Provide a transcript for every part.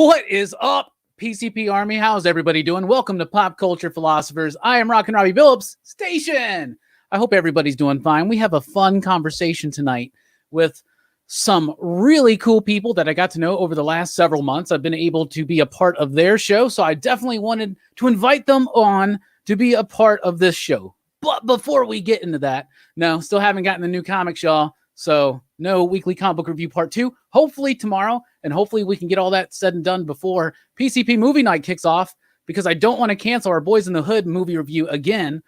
What is up, PCP Army? How's everybody doing? Welcome to Pop Culture Philosophers. I am Rockin Robbie Billups. Station! I hope everybody's doing fine. We have a fun conversation tonight with some really cool people that I got to know over the last several months. I've been able to be a part of their show, so I definitely wanted to invite them on to be a part of this show. But before we get into that, no, still haven't gotten the new comics, y'all. So no weekly comic book review part 2. Hopefully tomorrow, and hopefully we can get all that said and done before PCP movie night kicks off, because I don't want to cancel our Boys in the Hood movie review again.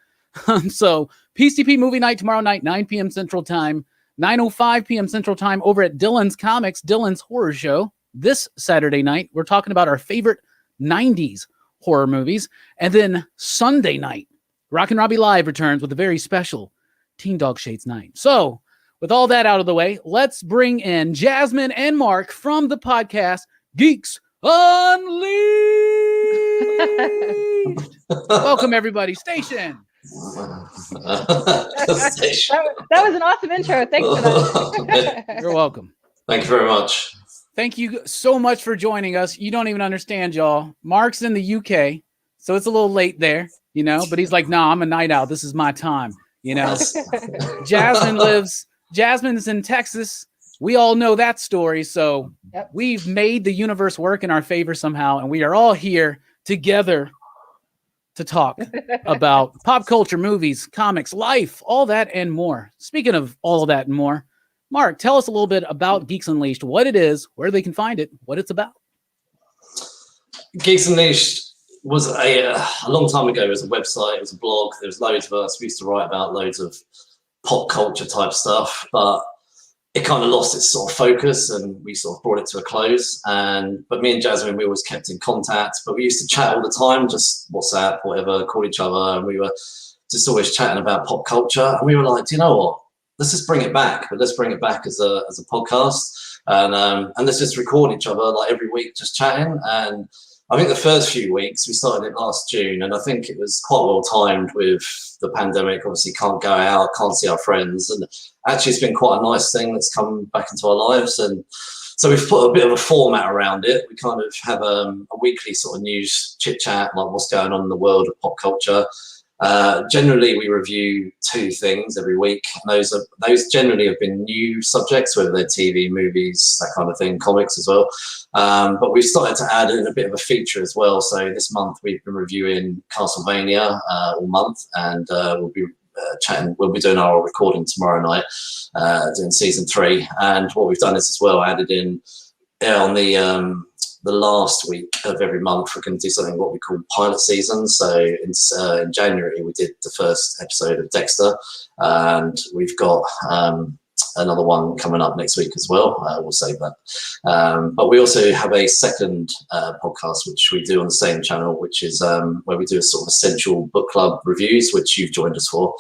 So PCP movie night tomorrow night, 9 p.m. Central Time, 9:05 p.m. Central Time over at Dylan's Comics, Dylan's Horror Show. This Saturday night, we're talking about our favorite 90s horror movies. And then Sunday night, Rockin Robbie Live returns with a very special Teen Dog Shades night. So with all that out of the way, let's bring in Jasmin and Mark from the podcast Geeks Unleashed. Welcome, everybody. Station. That was an awesome intro. Thanks for that. You're welcome. Thank you very much. Thank you so much for joining us. You don't even understand, y'all. Mark's in the UK, so it's a little late there, you know, but he's like, nah, I'm a night owl. This is my time, you know. Jasmine's in Texas. We all know that story. So We've made the universe work in our favor somehow. And we are all here together to talk about pop culture, movies, comics, life, all that and more. Speaking of all of that and more, Mark, tell us a little bit about Geeks Unleashed, what it is, where they can find it, what it's about. Geeks Unleashed was a long time ago. It was a website, it was a blog. There was loads of us. We used to write about loads of pop culture type stuff, but it kind of lost its sort of focus and we sort of brought it to a close. But me and Jasmine, we always kept in contact, but we used to chat all the time, just WhatsApp, whatever, call each other. And we were just always chatting about pop culture. And we were like, do you know what? Let's just bring it back, but let's bring it back as a podcast. And let's just record each other like every week, just chatting. And I think the first few weeks, we started it last June, and I think it was quite well timed with the pandemic. Obviously, can't go out, can't see our friends, and actually it's been quite a nice thing that's come back into our lives. And so we've put a bit of a format around it. We kind of have a weekly sort of news chit chat, like what's going on in the world of pop culture. Generally, we review 2 things every week. And those generally have been new subjects, whether they're TV, movies, that kind of thing, comics as well. But we've started to add in a bit of a feature as well. So this month we've been reviewing Castlevania all month, and we'll be chatting. We'll be doing our recording tomorrow night, doing season 3. And what we've done is as well added in on the last week of every month, we're going to do something what we call pilot season. So in January, we did the first episode of Dexter, and we've got another one coming up next week as well. We'll save that. But we also have a second podcast, which we do on the same channel, which is where we do a sort of essential book club reviews, which you've joined us for.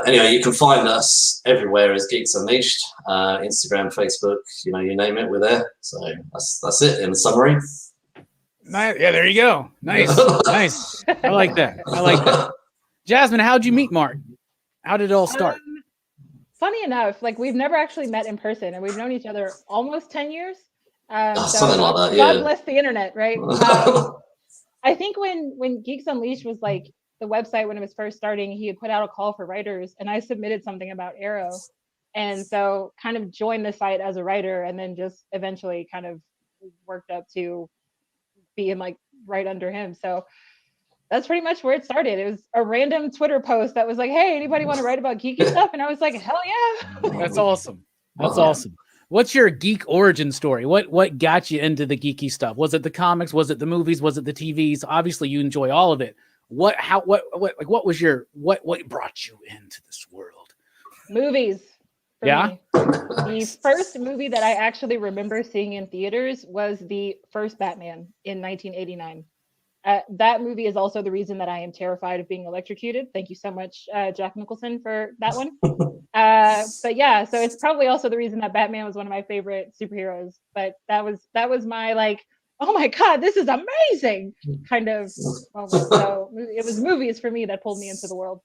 Anyway, you can find us everywhere as Geeks Unleashed, Instagram, Facebook, you name it, we're there. So that's it in summary. Yeah, there you go. Nice. Nice. I like that. Jasmine, how'd you meet Mark? How did it all start? Funny enough, like we've never actually met in person, and we've known each other almost 10 years. Something like that, yeah. God bless the internet, right? I think when Geeks Unleashed was like the website, when it was first starting, he had put out a call for writers, and I submitted something about Arrow, and so kind of joined the site as a writer, and then just eventually kind of worked up to being like right under him. So that's pretty much where it started. It was a random Twitter post that was like, hey, anybody want to write about geeky stuff? And I was like, hell yeah. That's awesome. That's awesome. What's your geek origin story? What got you into the geeky stuff? Was it the comics? Was it the movies? Was it the TVs? Obviously you enjoy all of it. What brought you into this world? Movies. Yeah. Me. The first movie that I actually remember seeing in theaters was the first Batman in 1989. That movie is also the reason that I am terrified of being electrocuted. Thank you so much, Jack Nicholson, for that one. But yeah, so it's probably also the reason that Batman was one of my favorite superheroes. But that was my like oh my God, this is amazing kind of moment. So it was movies for me that pulled me into the world.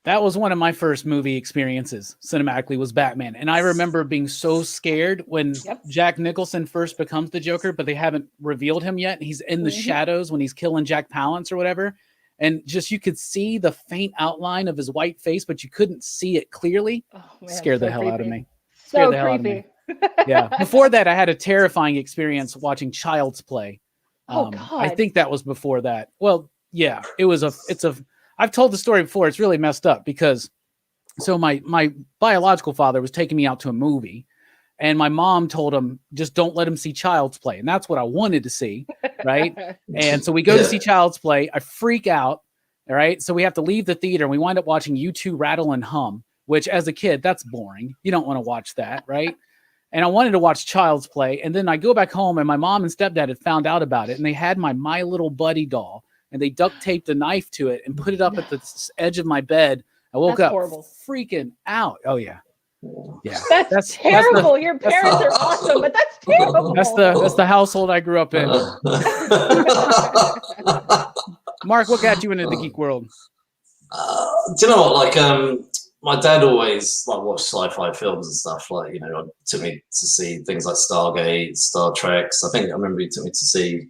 That was one of my first movie experiences cinematically was Batman. And I remember being so scared when Jack Nicholson first becomes the Joker, but they haven't revealed him yet. He's in the shadows when he's killing Jack Palance or whatever. And just you could see the faint outline of his white face, but you couldn't see it clearly. Oh, man, scared the hell out of me. So creepy. Yeah. Before that, I had a terrifying experience watching Child's Play. Oh God. I think that was before that. Well, yeah, I've told the story before. It's really messed up because so my biological father was taking me out to a movie and my mom told him, just don't let him see Child's Play. And that's what I wanted to see. Right. And so we go to see Child's Play. I freak out. All right. So we have to leave the theater and we wind up watching U2 Rattle and Hum, which as a kid, that's boring. You don't want to watch that. Right. And I wanted to watch Child's Play. And then I go back home and my mom and stepdad had found out about it. And they had my Little Buddy doll and they duct taped a knife to it and put it up at the edge of my bed. I woke up freaking out. Oh yeah. Yeah. That's terrible. Your parents are awesome, but that's terrible. That's the household I grew up in. Mark, what got you into the geek world? Do you know what? Like, my dad always watched sci-fi films and stuff. Like, took me to see things like Stargate, Star Trek. I think I remember he took me to see,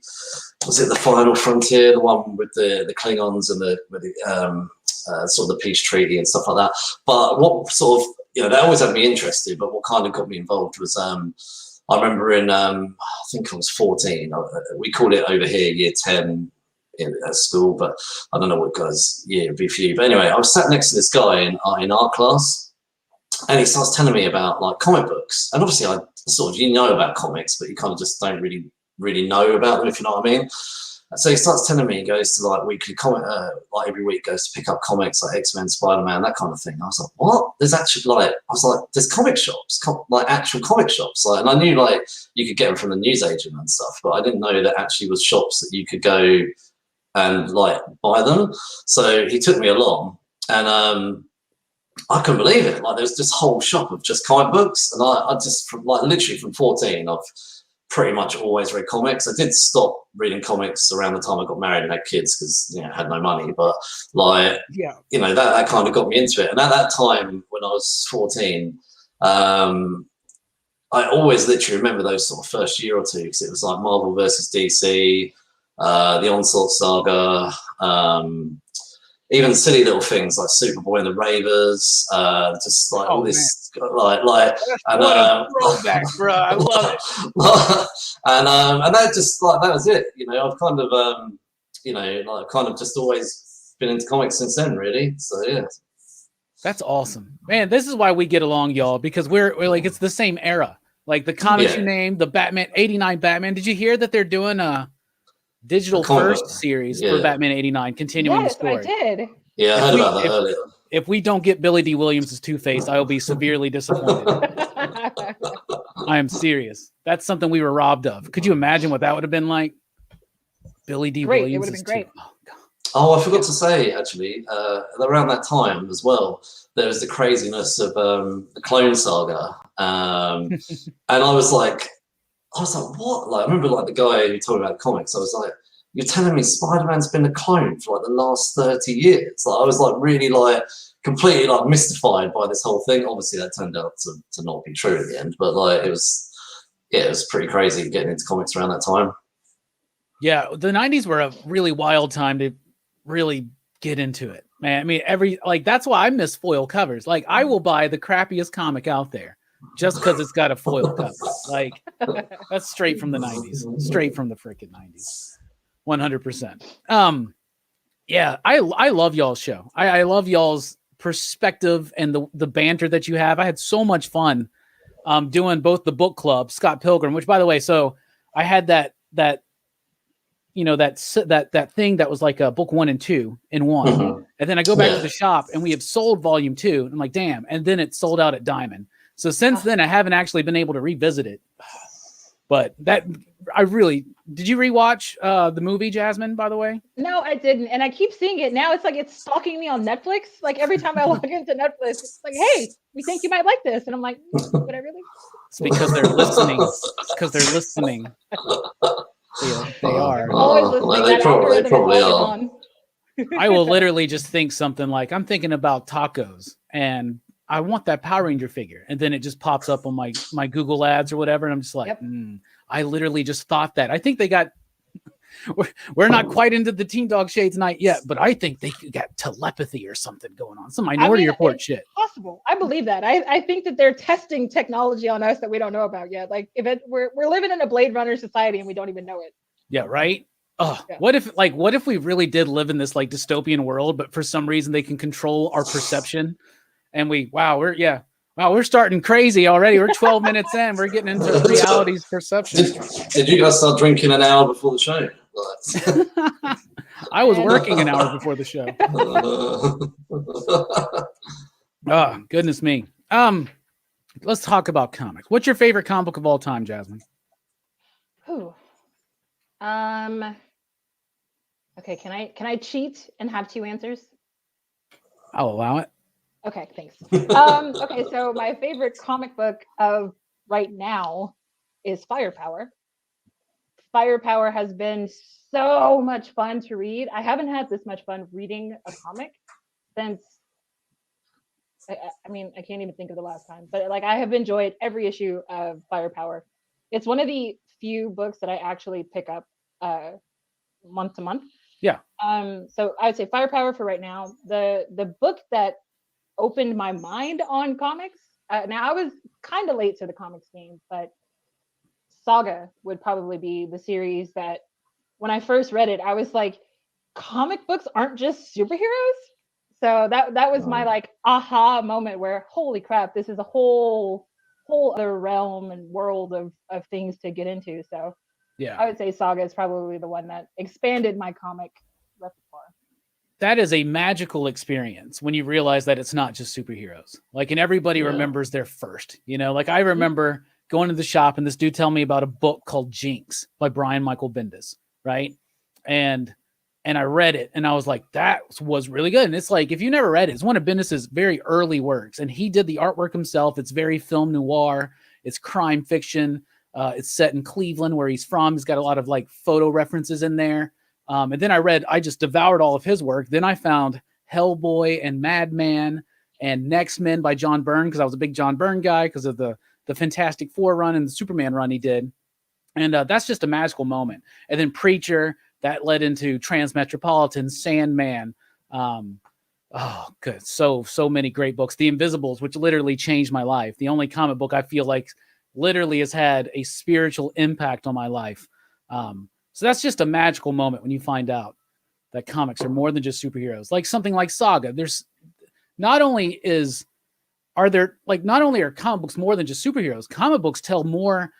was it The Final Frontier, the one with the Klingons and the sort of the peace treaty and stuff like that. But what sort of, they always had me interested. But what kind of got me involved was I remember in I think I was 14. We called it over here year 10. At school, but I don't know what guys it'd be for you. But anyway, I was sat next to this guy in art class, and he starts telling me about like comic books. And obviously, I sort of about comics, but you kind of just don't really know about them, if you know what I mean. So he starts telling me he goes to like weekly comic, like every week goes to pick up comics like X-Men, Spider-Man, that kind of thing. I was like, what? There's actually there's comic shops, like actual comic shops. Like, and I knew like you could get them from the newsagent and stuff, but I didn't know that actually was shops that you could go and like buy them. So he took me along and I couldn't believe it. Like there was this whole shop of just comic books. And I just literally from 14, I've pretty much always read comics. I did stop reading comics around the time I got married and had kids because I had no money. But that kind of got me into it. And at that time when I was 14, I always literally remember those sort of first year or two because it was like Marvel versus DC, the Onslaught saga, even silly little things like Superboy and the Ravers, just like all this, like, and throwback, bro. I love it. and that just like that was it. I've kind of, kind of just always been into comics since then, really. So yeah. That's awesome, man. This is why we get along, y'all, because we're like it's the same era. Like the comics you named, the Batman '89 Batman. Did you hear that they're doing a digital first series for Batman '89, continuing the story? I did. Yeah, I heard about that earlier. If we don't get Billy D. Williams as Two-Face, I will be severely disappointed. I am serious. That's something we were robbed of. Could you imagine what that would have been like? Billy D. Williams. It would have been great. Oh, I forgot to say, actually, around that time as well, there was the craziness of the Clone Saga. And I was like, what? Like, I remember like the guy who told me about comics. I was like, you're telling me Spider-Man's been a clone for like the last 30 years? Like, I was like really like completely like mystified by this whole thing. Obviously, that turned out to not be true in the end, but like it was pretty crazy getting into comics around that time. Yeah, the 90s were a really wild time to really get into it, man. I mean, that's why I miss foil covers. Like, I will buy the crappiest comic out there just because it's got a foil cover. Like, that's straight from the 90s, straight from the freaking 90s, 100%. Yeah, I love y'all's show. I love y'all's perspective and the banter that you have. I had so much fun doing both the book club, Scott Pilgrim, which by the way, so I had that thing that was like a book 1 and 2 in one. Mm-hmm. And then I go back to the shop and we have sold volume 2. And I'm like, damn. And then it sold out at Diamond. So since then I haven't actually been able to revisit it. But did you rewatch the movie, Jasmine, by the way? No, I didn't. And I keep seeing it now. It's like it's stalking me on Netflix. Like every time I log into Netflix, it's like, hey, we think you might like this. And I'm like, would I really? It's because they're listening. It's because they're listening. They are. Always listening. Well, That algorithm is probably always are. on. I will literally just think something like, I'm thinking about tacos and I want that Power Ranger figure. And then it just pops up on my Google ads or whatever. And I'm just like, Yep. I literally just thought that. I think they got, we're not quite into the Teen Dog Shades night yet, but I think they got telepathy or something going on. Some Minority Report shit. Possible. I believe that. I think that they're testing technology on us that we don't know about yet. Like we're living in a Blade Runner society and we don't even know it. Yeah, right? Oh, Yeah. what if we really did live in this like dystopian world, but for some reason they can control our perception and we're starting crazy already. We're 12 minutes in. We're getting into reality's perception. Did you guys start drinking an hour before the show? I was working an hour before the show. Oh, goodness me. Let's talk about comics. What's your favorite comic book of all time, Jasmine? Whew. Okay, can I cheat and have two answers? I'll allow it. Okay, thanks. Okay, so my favorite comic book of right now is Firepower. Firepower has been so much fun to read. I haven't had this much fun reading a comic since I mean, I can't even think of the last time, but like I have enjoyed every issue of Firepower. It's one of the few books that I actually pick up month to month. Yeah. So I would say Firepower for right now. The book that opened my mind on comics. Now I was kind of late to the comics game, but Saga would probably be the series that when I first read it, I was like, comic books aren't just superheroes. So that was my like aha moment where holy crap, this is a whole other realm and world of things to get into. So yeah, I would say Saga is probably the one that expanded my comic repertoire. That is a magical experience when you realize that it's not just superheroes. Like, and everybody remembers their first, like I remember going to the shop and this dude tell me about a book called Jinx by Brian Michael Bendis. Right. And I read it and I was like, that was really good. And it's like, if you never read it, it's one of Bendis's very early works. And he did the artwork himself. It's very film noir. It's crime fiction. It's set in Cleveland where he's from. He's got a lot of like photo references in there. And then I just devoured all of his work. Then I found Hellboy and Madman and Next Men by John Byrne, because I was a big John Byrne guy because of the Fantastic Four run and the Superman run he did. And that's just a magical moment. And then Preacher, that led into Transmetropolitan, Sandman. Good. So many great books. The Invisibles, which literally changed my life. The only comic book I feel like literally has had a spiritual impact on my life. So that's just a magical moment when you find out that comics are more than just superheroes. Like something like Saga. There's not only are comic books more than just superheroes, comic books tell more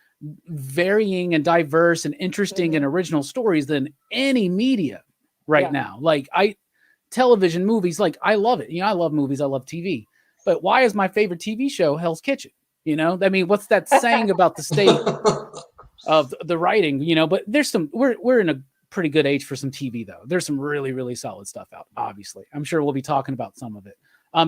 varying and diverse and interesting and original stories than any media right now. Like television, movies, like I love it. I love movies. I love TV. But why is my favorite TV show Hell's Kitchen? I mean, what's that saying about the state of the writing? But there's we're in a pretty good age for some TV though. There's some really, really solid stuff out. Obviously, I'm sure we'll be talking about some of it.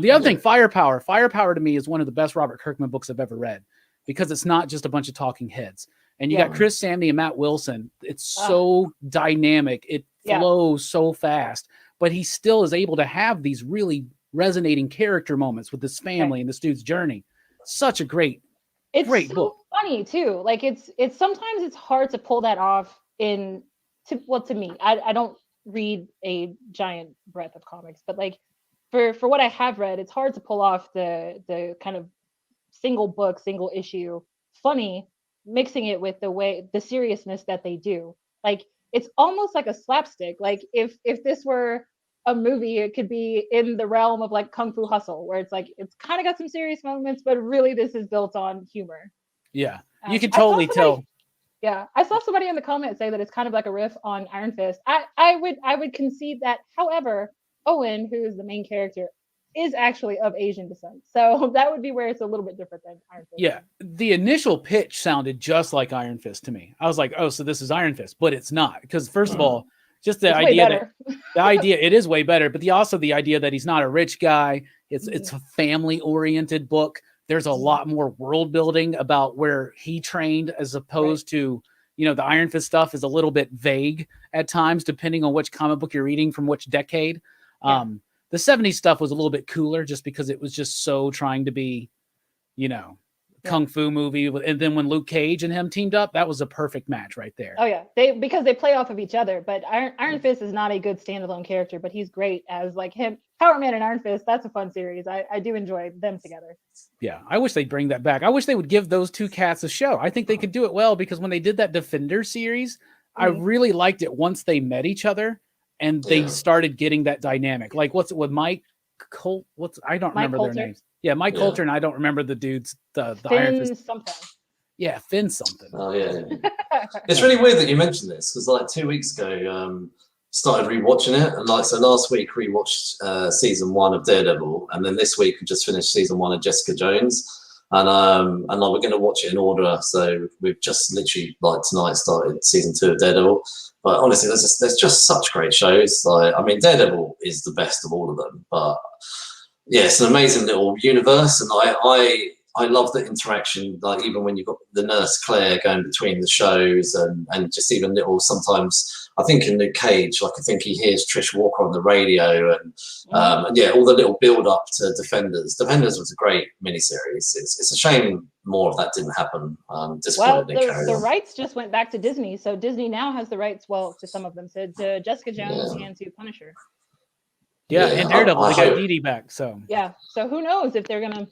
The other thing, Firepower to me is one of the best Robert Kirkman books I've ever read, because it's not just a bunch of talking heads. And you got Chris Samney and Matt Wilson. It's so dynamic. It flows so fast, but he still is able to have these really resonating character moments with this family and this dude's journey. Such a great book. Funny too. Like it's sometimes it's hard to pull that off to me. I don't read a giant breadth of comics, but like for what I have read, it's hard to pull off the kind of single book, single issue, funny, mixing it with the seriousness that they do. Like it's almost like a slapstick. Like if this were a movie, it could be in the realm of like Kung Fu Hustle, where it's like it's kind of got some serious moments, but really this is built on humor. Yeah, you can totally tell. Yeah, I saw somebody in the comments say that it's kind of like a riff on Iron Fist. I would concede that. However, Owen, who is the main character, is actually of Asian descent. So that would be where it's a little bit different than Iron Fist. Yeah, the initial pitch sounded just like Iron Fist to me. I was like, oh, so this is Iron Fist, but it's not. Because first of all, just the idea it is way better, but the idea that he's not a rich guy. It's a family oriented book. There's a lot more world building about where he trained as opposed to the Iron Fist stuff is a little bit vague at times, depending on which comic book you're reading from which decade. Yeah. The 70s stuff was a little bit cooler just because it was just so trying to be, kung fu movie. And then when Luke Cage and him teamed up, that was a perfect match right there. Oh yeah, because they play off of each other. But Iron Fist is not a good standalone character, but he's great as like him. Power Man and Iron Fist, that's a fun series. I do enjoy them together. Yeah, I wish they'd bring that back. I wish they would give those two cats a show. I think they could do it well because when they did that Defender series, I really liked it once they met each other and they started getting that dynamic. Like what's it with Mike Colt? I don't remember their names. Yeah, Mike Coulter, and I don't remember the dudes. The Iron Fist something. Yeah, Finn something. Oh yeah. It's really weird that you mentioned this because like 2 weeks ago, started rewatching it, and like so last week rewatched season 1 of Daredevil, and then this week we just finished season 1 of Jessica Jones, and like we're going to watch it in order. So we've just literally like tonight started season 2 of Daredevil. But honestly, there's just such great shows. Like I mean, Daredevil is the best of all of them, but yeah, it's an amazing little universe, and I love the interaction. Like even when you've got the nurse Claire going between the shows, and just even little sometimes. I think in Luke Cage, like I think he hears Trish Walker on the radio, and yeah, all the little build up to Defenders. Defenders was a great miniseries. It's a shame more of that didn't happen. Well, the rights just went back to Disney, so Disney now has the rights. Well, to some of them, to Jessica Jones and to Punisher. Yeah, and Daredevil, they got Dee Dee back. So yeah, so who knows if they're gonna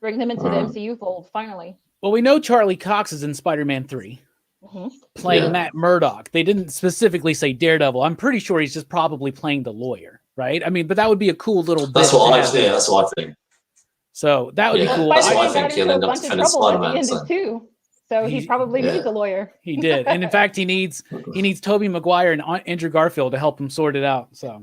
bring them into the MCU fold finally. Well, we know Charlie Cox is in Spider-Man 3. Playing Matt Murdock. They didn't specifically say Daredevil. I'm pretty sure he's just probably playing the lawyer, right? I mean, but that would be a cool little bit. That's what I think. So that would be cool. That's what I think. He'll end up defending Spider-Man. So he probably needs a lawyer. He did. And in fact, he needs Tobey Maguire and Andrew Garfield to help him sort it out. So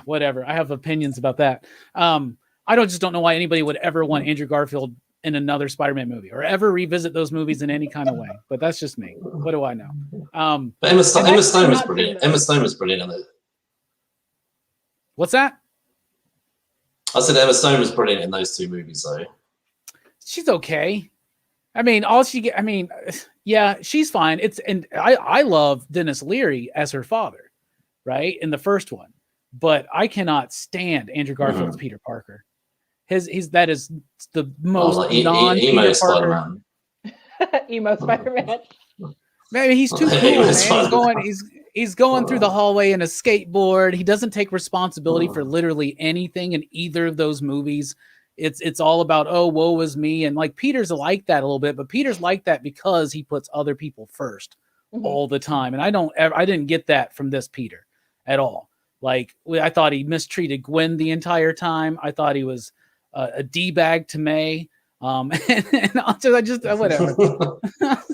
whatever. I have opinions about that. I just don't know why anybody would ever want Andrew Garfield in another Spider-Man movie or ever revisit those movies in any kind of way. But that's just me. What do I know? But Emma Stone was brilliant. Emma Stone was brilliant in it. What's that? I said Emma Stone was brilliant in those 2 movies, though. She's okay. I mean, yeah, she's fine. I love Dennis Leary as her father, right? In the first one. But I cannot stand Andrew Garfield's Peter Parker. That is the most non-Peter Parker. Emo Spider-Man. Man, he's too cool, man. He's going through the hallway in a skateboard. He doesn't take responsibility for literally anything in either of those movies. It's all about, oh, woe is me. And like Peter's like that a little bit, but Peter's like that because he puts other people first all the time. And I didn't get that from this Peter at all. Like I thought he mistreated Gwen the entire time. I thought he was a D-bag to May. And I just whatever.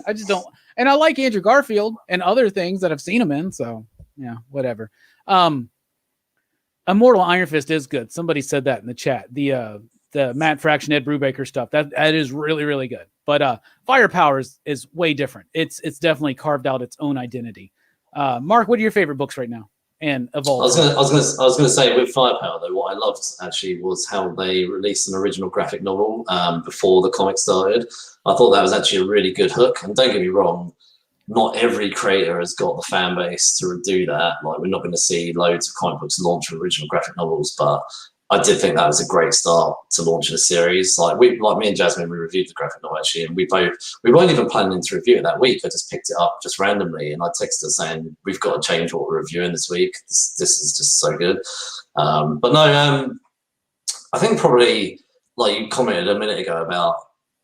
I just don't. And I like Andrew Garfield and other things that I've seen him in. So yeah, whatever. Immortal Iron Fist is good. Somebody said that in the chat. The Matt Fraction, Ed Brubaker stuff that is really, really good. But Firepower is way different. It's definitely carved out its own identity. Mark, what are your favorite books right now? And evolved. I was gonna say with Firepower though, what I loved actually was how they released an original graphic novel before the comic started. I thought that was actually a really good hook. And don't get me wrong, not every creator has got the fan base to do that. Like we're not going to see loads of comic books launch original graphic novels, but I did think that was a great start to launching a series. Like me and Jasmine, we reviewed the graphic novel actually, and we weren't even planning to review it that week. I just picked it up just randomly, and I texted her saying we've got to change what we're reviewing this week. This is just so good. But no, I think probably like you commented a minute ago about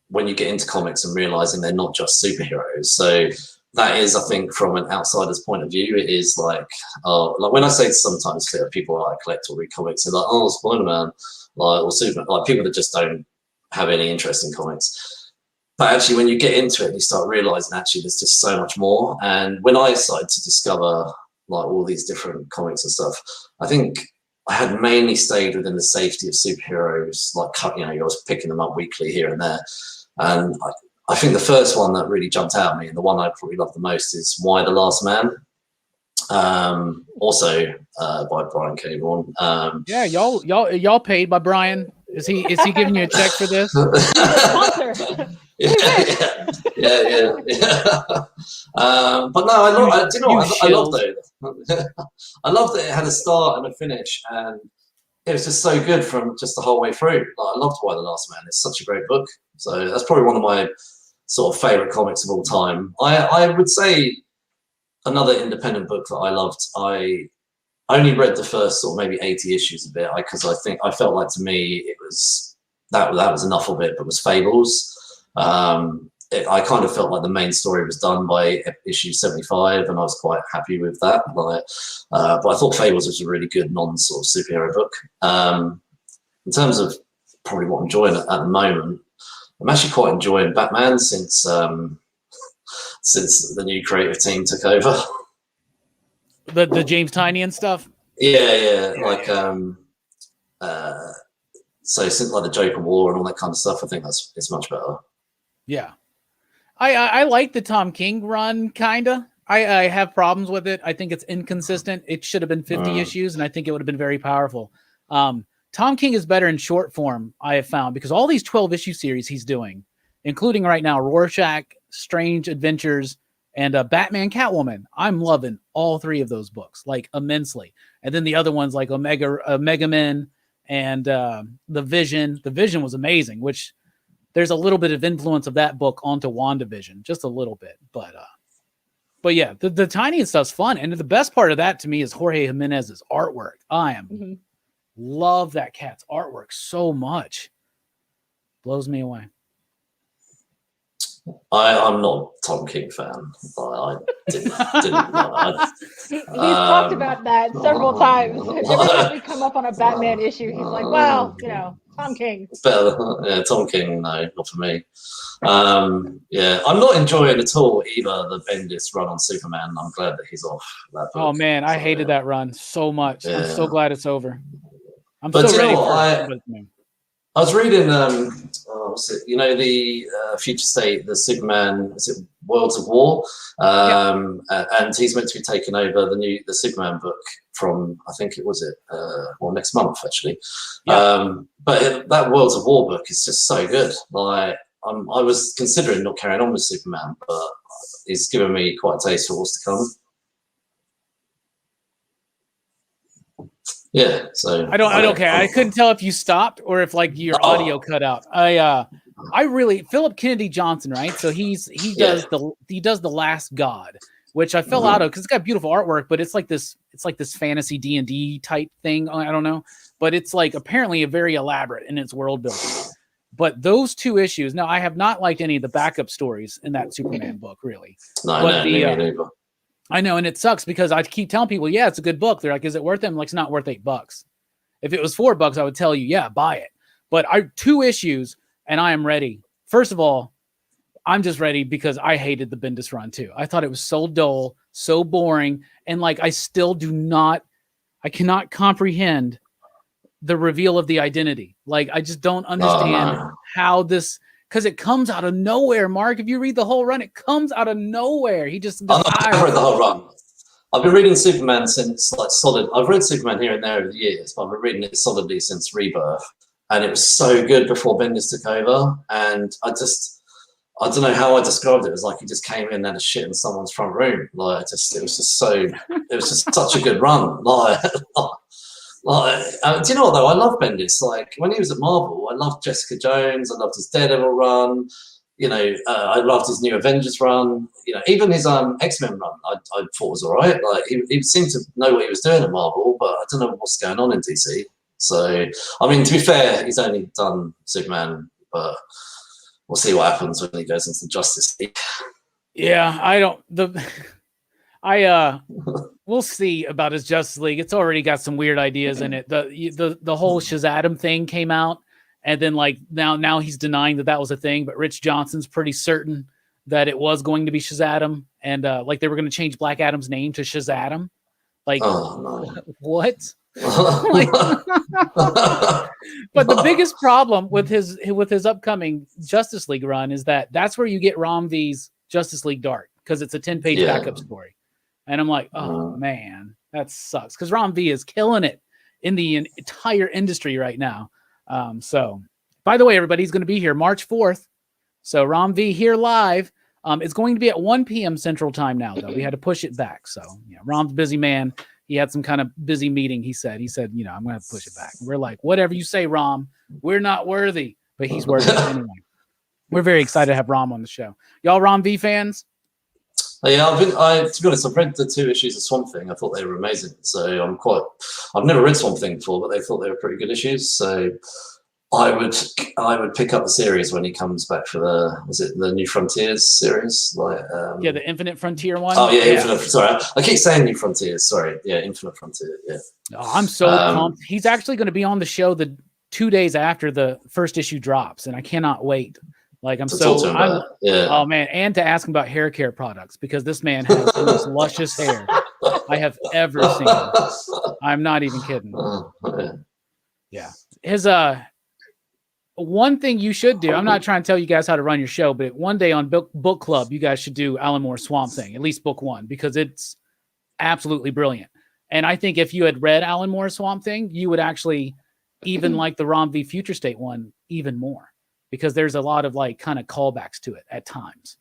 when you get into comics and realizing they're not just superheroes. So that is, I think, from an outsider's point of view, it is like when I say sometimes people like collect or read comics, they're like, oh, Spider-Man, like or Superman, like people that just don't have any interest in comics. But actually, when you get into it, you start realizing actually there's just so much more. And when I started to discover like all these different comics and stuff, I think I had mainly stayed within the safety of superheroes, like I was picking them up weekly here and there, and I think the first one that really jumped out at me, and the one I probably love the most, is Why the Last Man. Also by Brian K. Vaughan. Yeah, y'all paid by Brian. Is he giving you a check for this? But no, I loved it. I loved that it had a start and a finish, and it was just so good from just the whole way through. Like, I loved Why the Last Man. It's such a great book. So that's probably one of my sort of favorite comics of all time. I would say another independent book that I loved. I only read the first sort of maybe 80 issues of it because I felt like, to me, it was that was enough of it. But was Fables. I kind of felt like the main story was done by issue 75, and I was quite happy with that. But I thought Fables was a really good non-sort of superhero book. In terms of probably what I'm enjoying at the moment, I'm actually quite enjoying Batman since the new creative team took over. The James Tynion stuff. Yeah. Like so since like the Joker War and all that kind of stuff, I think it's much better. Yeah. I like the Tom King run, kinda. I have problems with it. I think it's inconsistent. It should have been 50 issues, and I think it would have been very powerful. Tom King is better in short form, I have found, because all these 12-issue series he's doing, including right now Rorschach, Strange Adventures, and Batman Catwoman. I'm loving all three of those books, like, immensely. And then the other ones like Omega Men and The Vision. The Vision was amazing, which there's a little bit of influence of that book onto WandaVision, just a little bit. But yeah, the tiny stuff's fun. And the best part of that to me is Jorge Jimenez's artwork. I love that cat's artwork so much. Blows me away. I'm not a Tom King fan. I didn't know. He's talked about that several times. Every time we come up on a Batman issue, he's like, well, Tom King. It's better. Yeah, Tom King, no, not for me. Yeah, I'm not enjoying at all either the Bendis run on Superman. I'm glad that he's off that book. Oh man, I hated that run so much. Yeah. I'm so glad it's over. I'm but so ready for I was reading, the Future State, the Superman, is it Worlds of War? And he's meant to be taking over the Superman book from, I think it was next month actually. Yeah. But that Worlds of War book is just so good. Like, I was considering not carrying on with Superman, but he's given me quite a taste for what's to come. Yeah, so I don't care. I couldn't tell if you stopped or if like your audio cut out. I really Philip Kennedy Johnson, right? So he does the Last God, which I fell out of because it's got beautiful artwork, but it's like this fantasy D&D type thing. I don't know, but it's like apparently a very elaborate in its world building. But those two issues, now I have not liked any of the backup stories in that Superman book, really. I know, and it sucks because I keep telling people, yeah, it's a good book. They're like, is it worth it? I'm like, it's not worth $8. If it was $4, I would tell you, yeah, buy it. But 2 issues, and I am ready. First of all, I'm just ready because I hated the Bendis run too. I thought it was so dull, so boring, and like I cannot comprehend the reveal of the identity. Like, I just don't understand how this. Because it comes out of nowhere, Mark. If you read the whole run, it comes out of nowhere. He just. I've read the whole run. I've been reading Superman since solid. I've read Superman here and there over the years, but I've been reading it solidly since Rebirth, and it was so good before Bendis took over. And I don't know how I described it. It was like he just came in and had a shit in someone's front room. Like, it was just such a good run. Do you know what though? I love Bendis. Like, when he was at Marvel, I loved Jessica Jones. I loved his Daredevil run. I loved his New Avengers run. Even his X-Men run, I thought was all right. Like, he seemed to know what he was doing at Marvel, but I don't know what's going on in DC. So, I mean, to be fair, he's only done Superman, but we'll see what happens when he goes into Justice League. Yeah, we'll see about his Justice League. It's already got some weird ideas in it. The whole Shazam thing came out, and then like now he's denying that was a thing. But Rich Johnson's pretty certain that it was going to be Shazam, and like they were going to change Black Adam's name to Shazam. Like, what? But the biggest problem with his upcoming Justice League run is that's where you get Ram V's Justice League Dark, because it's a 10-page backup story. And I'm like, oh man, that sucks. Because Ram V is killing it in the entire industry right now. So, by the way, everybody, he's going to be here March 4th So Rom V here live. It's going to be at 1 p.m. Central Time now, though. We had to push it back. So, Rom's a busy man. He had some kind of busy meeting, he said, I'm going to have to push it back. We're like, whatever you say, Rom, we're not worthy. But he's worthy anyway. We're very excited to have Rom on the show. Y'all Rom V fans? Yeah, to be honest, I've read the 2 issues of Swamp Thing. I thought they were amazing. So I've never read Swamp Thing before, but they thought they were pretty good issues. So I would pick up the series when he comes back for the New Frontiers series? The Infinite Frontier one. Oh yeah, Infinite. Sorry, I keep saying New Frontiers. Sorry, yeah, Infinite Frontier. Yeah. Oh, I'm so pumped. He's actually going to be on the show the 2 days after the first issue drops, and I cannot wait. Oh man, and to ask him about hair care products, because this man has the most luscious hair I have ever seen. I'm not even kidding. Yeah, his one thing you should do, I'm not trying to tell you guys how to run your show, but one day on book club, you guys should do Alan Moore's Swamp Thing, at least book 1, because it's absolutely brilliant. And I think if you had read Alan Moore's Swamp Thing, you would actually even like the Rom V Future State one even more, because there's a lot of kind of callbacks to it at times,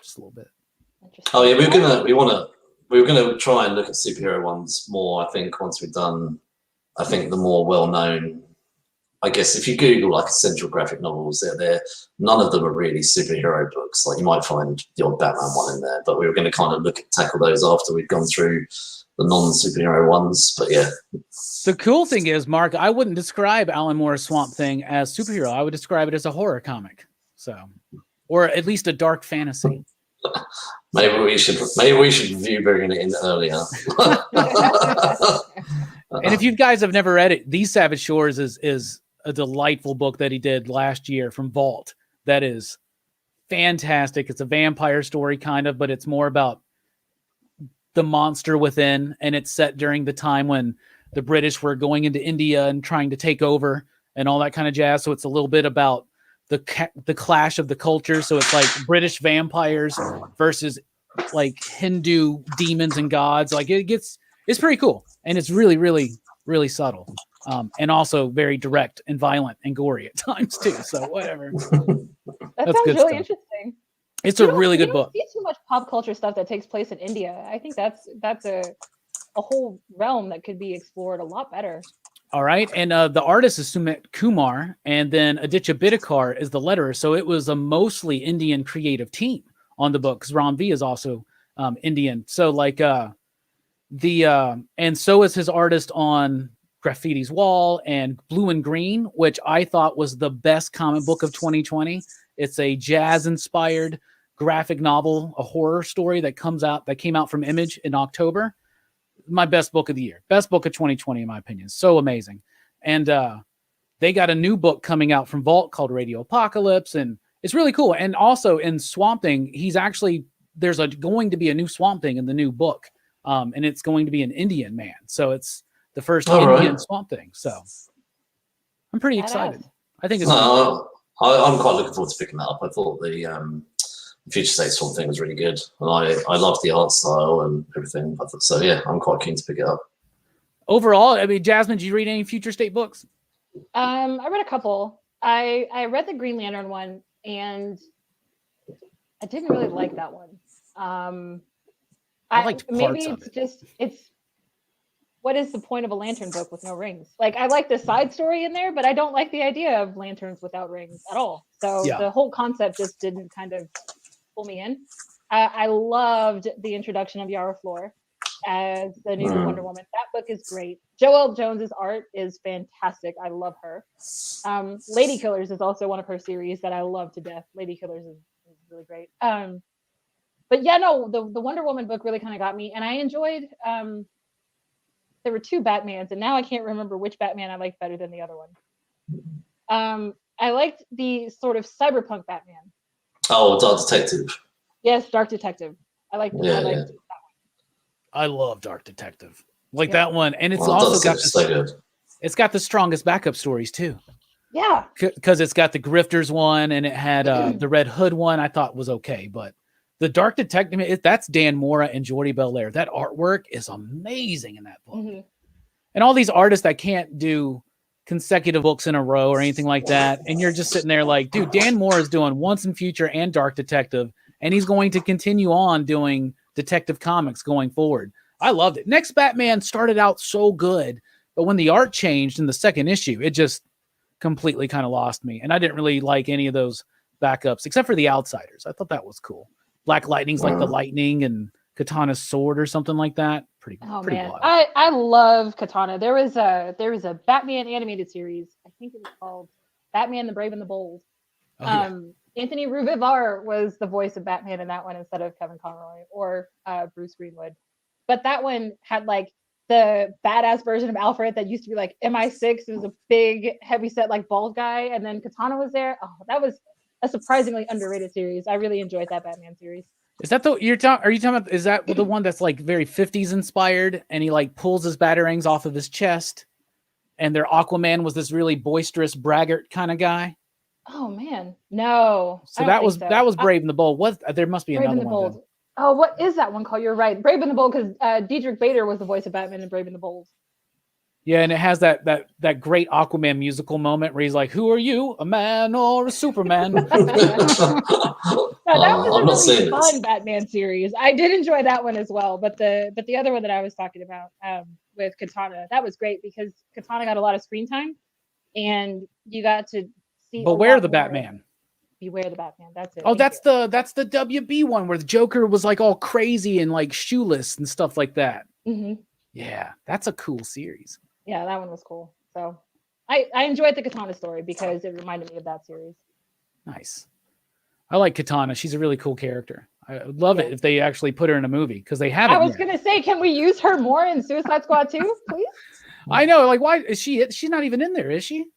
just a little bit. Oh yeah, we were gonna try and look at superhero ones more. I think once we've done, the more well-known. I guess if you Google essential graphic novels, none of them are really superhero books. You might find the odd Batman one in there, but we were going to kind of tackle those after we'd gone through the non-superhero ones. But yeah. The cool thing is, Mark, I wouldn't describe Alan Moore's Swamp Thing as superhero. I would describe it as a horror comic. Or at least a dark fantasy. Maybe we should review bringing it in earlier. And if you guys have never read it, These Savage Shores is a delightful book that he did last year from Vault. That is fantastic. It's a vampire story kind of, but it's more about the monster within, and it's set during the time when the British were going into India and trying to take over and all that kind of jazz. So it's a little bit about the clash of the cultures. So it's British vampires versus Hindu demons and gods. It's pretty cool, and it's really, really, really subtle. And also very direct and violent and gory at times too. So whatever. That sounds really interesting. It's a really good book. See too much pop culture stuff that takes place in India. I think that's a whole realm that could be explored a lot better. All right, and the artist is Sumit Kumar, and then Aditya Bidikar is the letterer. So it was a mostly Indian creative team on the book, because Ram V is also Indian. So and so is his artist on Graffiti's Wall and Blue and Green, which I thought was the best comic book of 2020. It's a jazz-inspired graphic novel, a horror story that came out from Image in October. My best book of the year, best book of 2020 in my opinion. So amazing. And they got a new book coming out from Vault called Radio Apocalypse, and it's really cool. And also in Swamp Thing, there's going to be a new Swamp Thing in the new book, and it's going to be an Indian man. So it's the first Indian Swamp Thing. So I'm pretty excited. I think it's I'm quite looking forward to picking that up. I thought the Future State Swamp Thing was really good, and I loved the art style and everything. So yeah, I'm quite keen to pick it up. Overall, I mean, Jasmine, did you read any Future State books? I read a couple. I read the Green Lantern one, and I didn't really like that one. I liked parts of it. It's what is the point of a lantern book with no rings? I like the side story in there, but I don't like the idea of lanterns without rings at all. So the whole concept just didn't kind of pull me in. I loved the introduction of Yara Flor as the new Wonder Woman. That book is great. Joelle Jones's art is fantastic. I love her. Lady Killers is also one of her series that I love to death. Lady Killers is really great. But yeah, no, the Wonder Woman book really kind of got me, and I enjoyed. There were 2 Batmans, and now I can't remember which Batman I liked better than the other one. I liked the sort of cyberpunk Batman. Oh, Dark Detective. Yes, Dark Detective. I liked that one. I love Dark Detective. That one, and it's also it's got the strongest backup stories too. Yeah, because it's got the Grifters one, and it had the Red Hood one. I thought was okay, but the Dark Detective, that's Dan Mora and Jordi Belair. That artwork is amazing in that book. Mm-hmm. And all these artists that can't do consecutive books in a row or anything like that. And you're just sitting there like, dude, Dan Moore is doing Once and Future and Dark Detective, and he's going to continue on doing Detective Comics going forward. I loved it. Next Batman started out so good, but when the art changed in the second issue, it just completely kind of lost me. And I didn't really like any of those backups except for the Outsiders. I thought that was cool. Black Lightning's like the lightning and Katana's sword or something like that. Pretty man. wild. I love Katana. There was a Batman animated series. I think it was called Batman the Brave and the Bold. Anthony Ruvivar was the voice of Batman in that one instead of Kevin Conroy or Bruce Greenwood. But that one had like the badass version of Alfred that used to be like MI6. It was a big, heavyset, like bald guy. And then Katana was there. Oh, that was a surprisingly underrated series. I really enjoyed that Batman series. Is that are you talking about, is that the one that's like very 50s inspired and he like pulls his batarangs off of his chest and their Aquaman was this really boisterous braggart kind of guy? Oh man, no. So that was Brave and the Bold. What? There must be Brave another and the one. Bold. Oh, what is that one called? You're right, Brave and the Bold, because Diedrich Bader was the voice of Batman in Brave and the Bold. Yeah, and it has that great Aquaman musical moment where he's like, "Who are you, a man or a Superman?" That was a really fun Batman series. I did enjoy that one as well. But the other one that I was talking about with Katana, that was great because Katana got a lot of screen time, and you got to see. Beware the Batman. Beware the Batman. That's it. Oh, that's the WB one where the Joker was like all crazy and like shoeless and stuff like that. Mm-hmm. Yeah, that's a cool series. Yeah, that one was cool. So I enjoyed the Katana story because it reminded me of that series. Nice. I like Katana. She's a really cool character. I would love it if they actually put her in a movie because they haven't. I was going to say, can we use her more in Suicide Squad 2, please? I know. Like, why is she? She's not even in there, is she?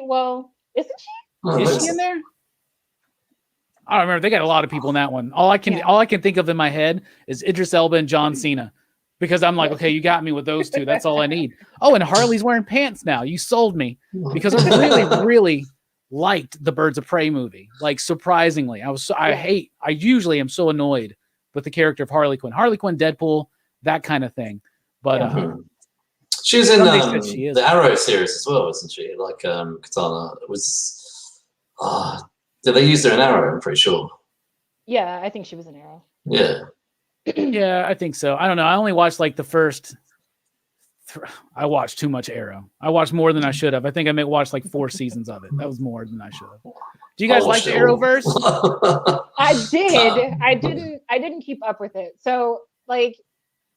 Well, isn't she? Is she in there? I don't remember. They got a lot of people in that one. All I can think of in my head is Idris Elba and John Cena. Because I'm like, okay, you got me with those two. That's all I need. Oh, and Harley's wearing pants now. You sold me. Because I really, really liked the Birds of Prey movie. Like, surprisingly. I usually am so annoyed with the character of Harley Quinn. Harley Quinn, Deadpool, that kind of thing. But she was in the Arrow series as well, wasn't she? Like Katana was did they use her in Arrow? I'm pretty sure. Yeah, I think she was in Arrow. Yeah. Yeah, I think so. I don't know. I only watched like the first. I watched too much Arrow. I watched more than I should have. I think I may watch like 4 seasons of it. That was more than I should have. Do you guys like the Arrowverse? I did. I didn't keep up with it. So like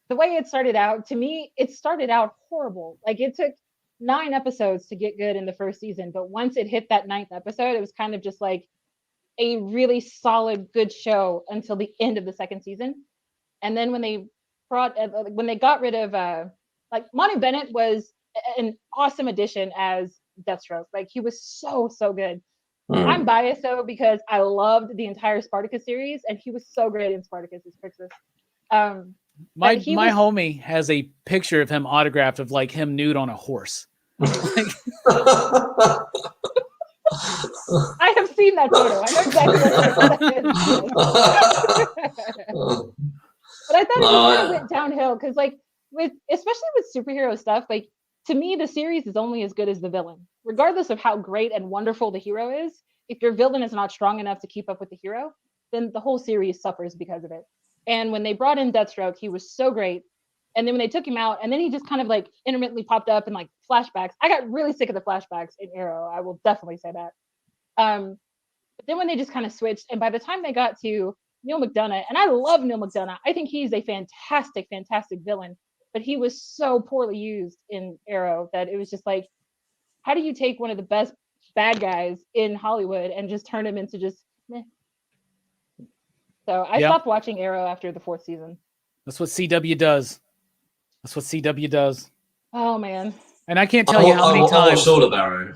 the way it started out, to me, it started out horrible. Like it took 9 episodes to get good in the first season, but once it hit that 9th episode, it was kind of just like a really solid, good show until the end of the 2nd season. And then when they got rid of like Monty Bennett was an awesome addition as Deathstroke. Like he was so good. I'm biased though because I loved the entire Spartacus series and he was so great in Spartacus's pictures. My homie has a picture of him autographed of like him nude on a horse. I have seen that photo. I know exactly what that is. But I thought it just kind of went downhill because, like, especially with superhero stuff, like to me, the series is only as good as the villain, regardless of how great and wonderful the hero is. If your villain is not strong enough to keep up with the hero, then the whole series suffers because of it. And when they brought in Deathstroke, he was so great. And then when they took him out, and then he just kind of like intermittently popped up in like flashbacks. I got really sick of the flashbacks in Arrow. I will definitely say that. But then when they just kind of switched, and by the time they got to Neil McDonough, and I love Neil McDonough. I think he's a fantastic, fantastic villain, but he was so poorly used in Arrow that it was just like, how do you take one of the best bad guys in Hollywood and just turn him into just meh? So I stopped watching Arrow after the 4th season. That's what CW does. Oh man. And I can't tell you how many times. I watched all of Arrow.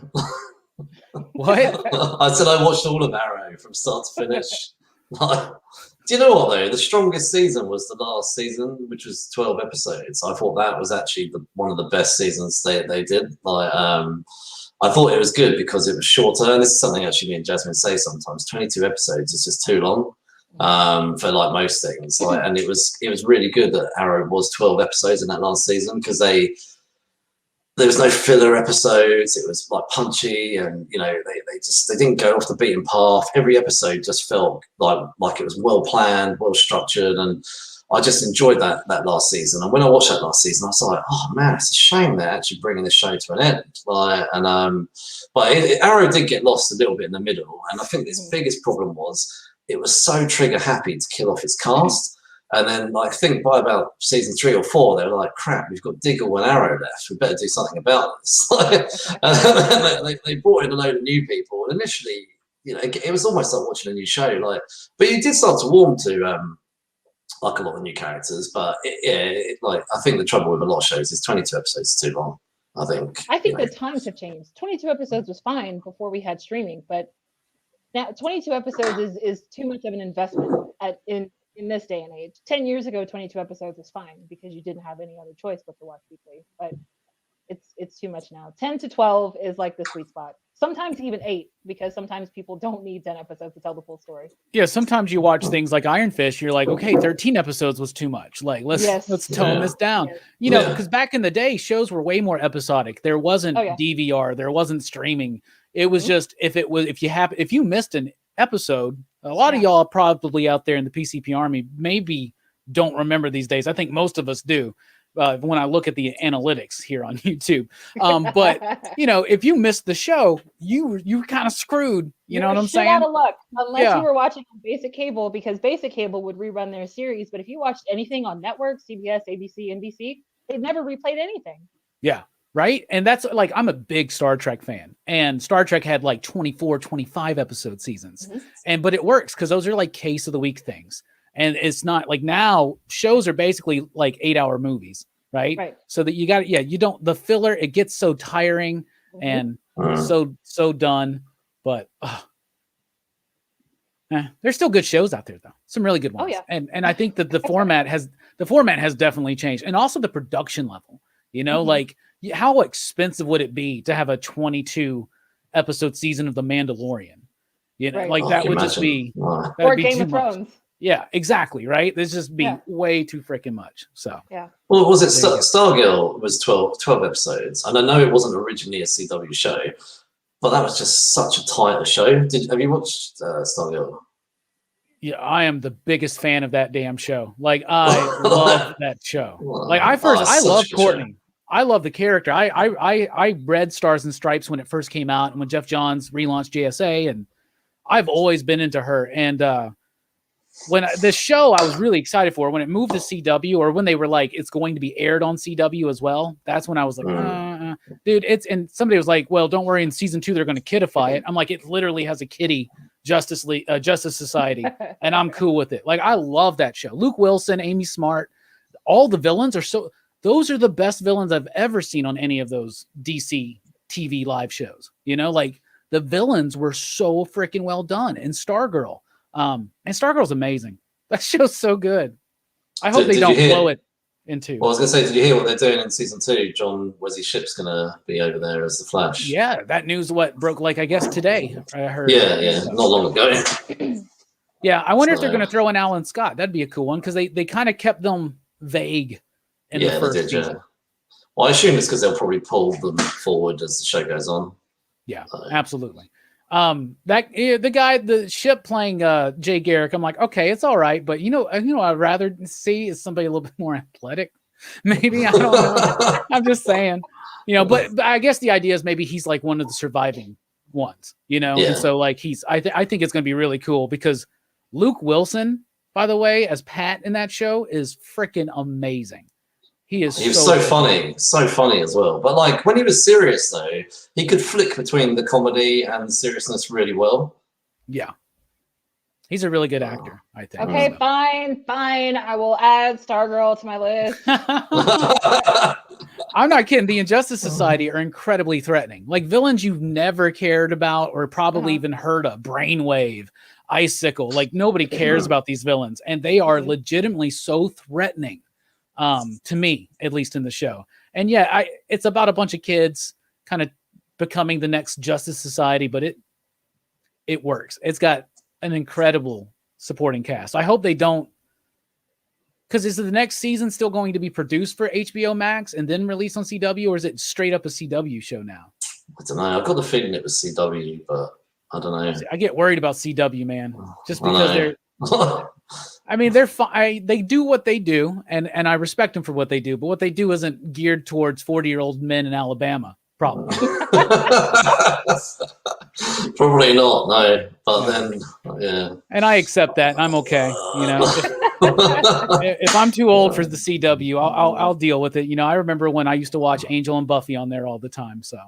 What? I said I watched all of Arrow from start to finish. Do you know what though? The strongest season was the last season, which was 12 episodes. I thought that was actually one of the best seasons they did. Like, I thought it was good because it was shorter. And this is something actually me and Jasmine say sometimes. 22 episodes is just too long for like most things. Like, and it was really good that Arrow was 12 episodes in that last season because they there was no filler episodes. It was like punchy, and they didn't go off the beaten path. Every episode just felt like it was well planned, well structured, and I just enjoyed that last season. And when I watched that last season, I was like, oh man, it's a shame they're actually bringing the show to an end. But Arrow did get lost a little bit in the middle, and I think its biggest problem was it was so trigger happy to kill off its cast. And then, I think by about season 3 or 4, they were like, "Crap, we've got Diggle and Arrow left. We better do something about this." And then they brought in a load of new people. And initially, it was almost like watching a new show. But you did start to warm to a lot of new characters. But I think the trouble with a lot of shows is 22 episodes is too long. I think the times have changed. 22 episodes was fine before we had streaming, but now 22 episodes is too much of an investment in this day and age. 10 years ago, 22 episodes was fine because you didn't have any other choice but to watch weekly. But it's too much now. 10 to 12 is like the sweet spot. Sometimes even 8, because sometimes people don't need 10 episodes to tell the full story. Yeah, sometimes you watch things like Iron Fist, you're like, okay, 13 episodes was too much. Like, let's tone this down. Yes. Because back in the day, shows were way more episodic. There wasn't DVR, there wasn't streaming. It was just if you missed an episode, a lot of y'all probably out there in the PCP Army maybe don't remember these days. I think most of us do when I look at the analytics here on YouTube. But if you missed the show, you were kind of screwed. You know what I'm saying? Out of luck, unless you were watching on basic cable, because basic cable would rerun their series. But if you watched anything on network, CBS, ABC, NBC, they'd never replayed anything. Yeah. Right. And that's like, I'm a big Star Trek fan, and Star Trek had like 24, 25 episode seasons. But it works because those are like case of the week things. And it's not like now shows are basically like 8-hour movies. Right. So that the filler, it gets so tiring and so done. But there's still good shows out there though. Some really good ones. And I think that the format has definitely changed. And also the production level, like, how expensive would it be to have a 22 episode season of The Mandalorian? That would just be or Game of Thrones. Yeah, exactly. Right. This just be way too freaking much. So Well, was it Stargirl was 12 episodes, and I know it wasn't originally a CW show, but that was just such a tighter show. Have you watched Stargirl? Yeah, I am the biggest fan of that damn show. Like, I love that show. Like, I love Courtney. I love the character. I read Stars and Stripes when it first came out, and when Jeff Johns relaunched JSA, and I've always been into her. And when this show, I was really excited for when it moved to CW, or when they were like, it's going to be aired on CW as well. That's when I was like, dude, and somebody was like, well, don't worry, in season 2 they're going to kidify it. I'm like, it literally has a kiddie Justice Society, and I'm cool with it. Like, I love that show. Luke Wilson, Amy Smart, all the villains are so. Those are the best villains I've ever seen on any of those DC TV live shows. Like, the villains were so freaking well done. And Stargirl, and Stargirl's amazing. That show's so good. I hope they don't blow it into. Well, I was going to say, did you hear what they're doing in season 2? John Wesley Shipp's going to be over there as the Flash. Yeah, that news broke like I guess today. I heard. Yeah, not long ago. Yeah, I wonder if they're going to throw in Alan Scott. That'd be a cool one because they kind of kept them vague. In the first season. Well, I assume it's because they'll probably pull them forward as the show goes on. Yeah, absolutely. The Ship playing Jay Garrick, I'm like, okay, it's all right, but I'd rather see is somebody a little bit more athletic. Maybe, I don't know. I'm just saying, but I guess the idea is maybe he's like one of the surviving ones, and so like I think it's going to be really cool because Luke Wilson, by the way, as Pat in that show is freaking amazing. He was so funny as well. But like when he was serious though, he could flick between the comedy and the seriousness really well. Yeah. He's a really good actor, I think. Okay, fine. I will add Stargirl to my list. I'm not kidding. The Injustice Society are incredibly threatening. Like villains you've never cared about or probably even heard of. Brainwave, Icicle. Like nobody cares about these villains. And they are legitimately so threatening. To me, at least in the show. And yeah, it's about a bunch of kids kind of becoming the next Justice Society, but it works. It's got an incredible supporting cast. I hope they don't Because is the next season still going to be produced for HBO Max and then released on CW, or is it straight up a CW show now? I don't know. I've got the feeling it was CW, but I don't know. I get worried about CW, man, just I because know. I mean, they're fine. They do what they do, and I respect them for what they do. But what they do isn't geared towards 40-year-old men in Alabama. Probably. Probably not. No, but then, yeah. And I accept that, and I'm okay. You know, if I'm too old for the CW, I'll deal with it. You know, I remember when I used to watch Angel and Buffy on there all the time. So.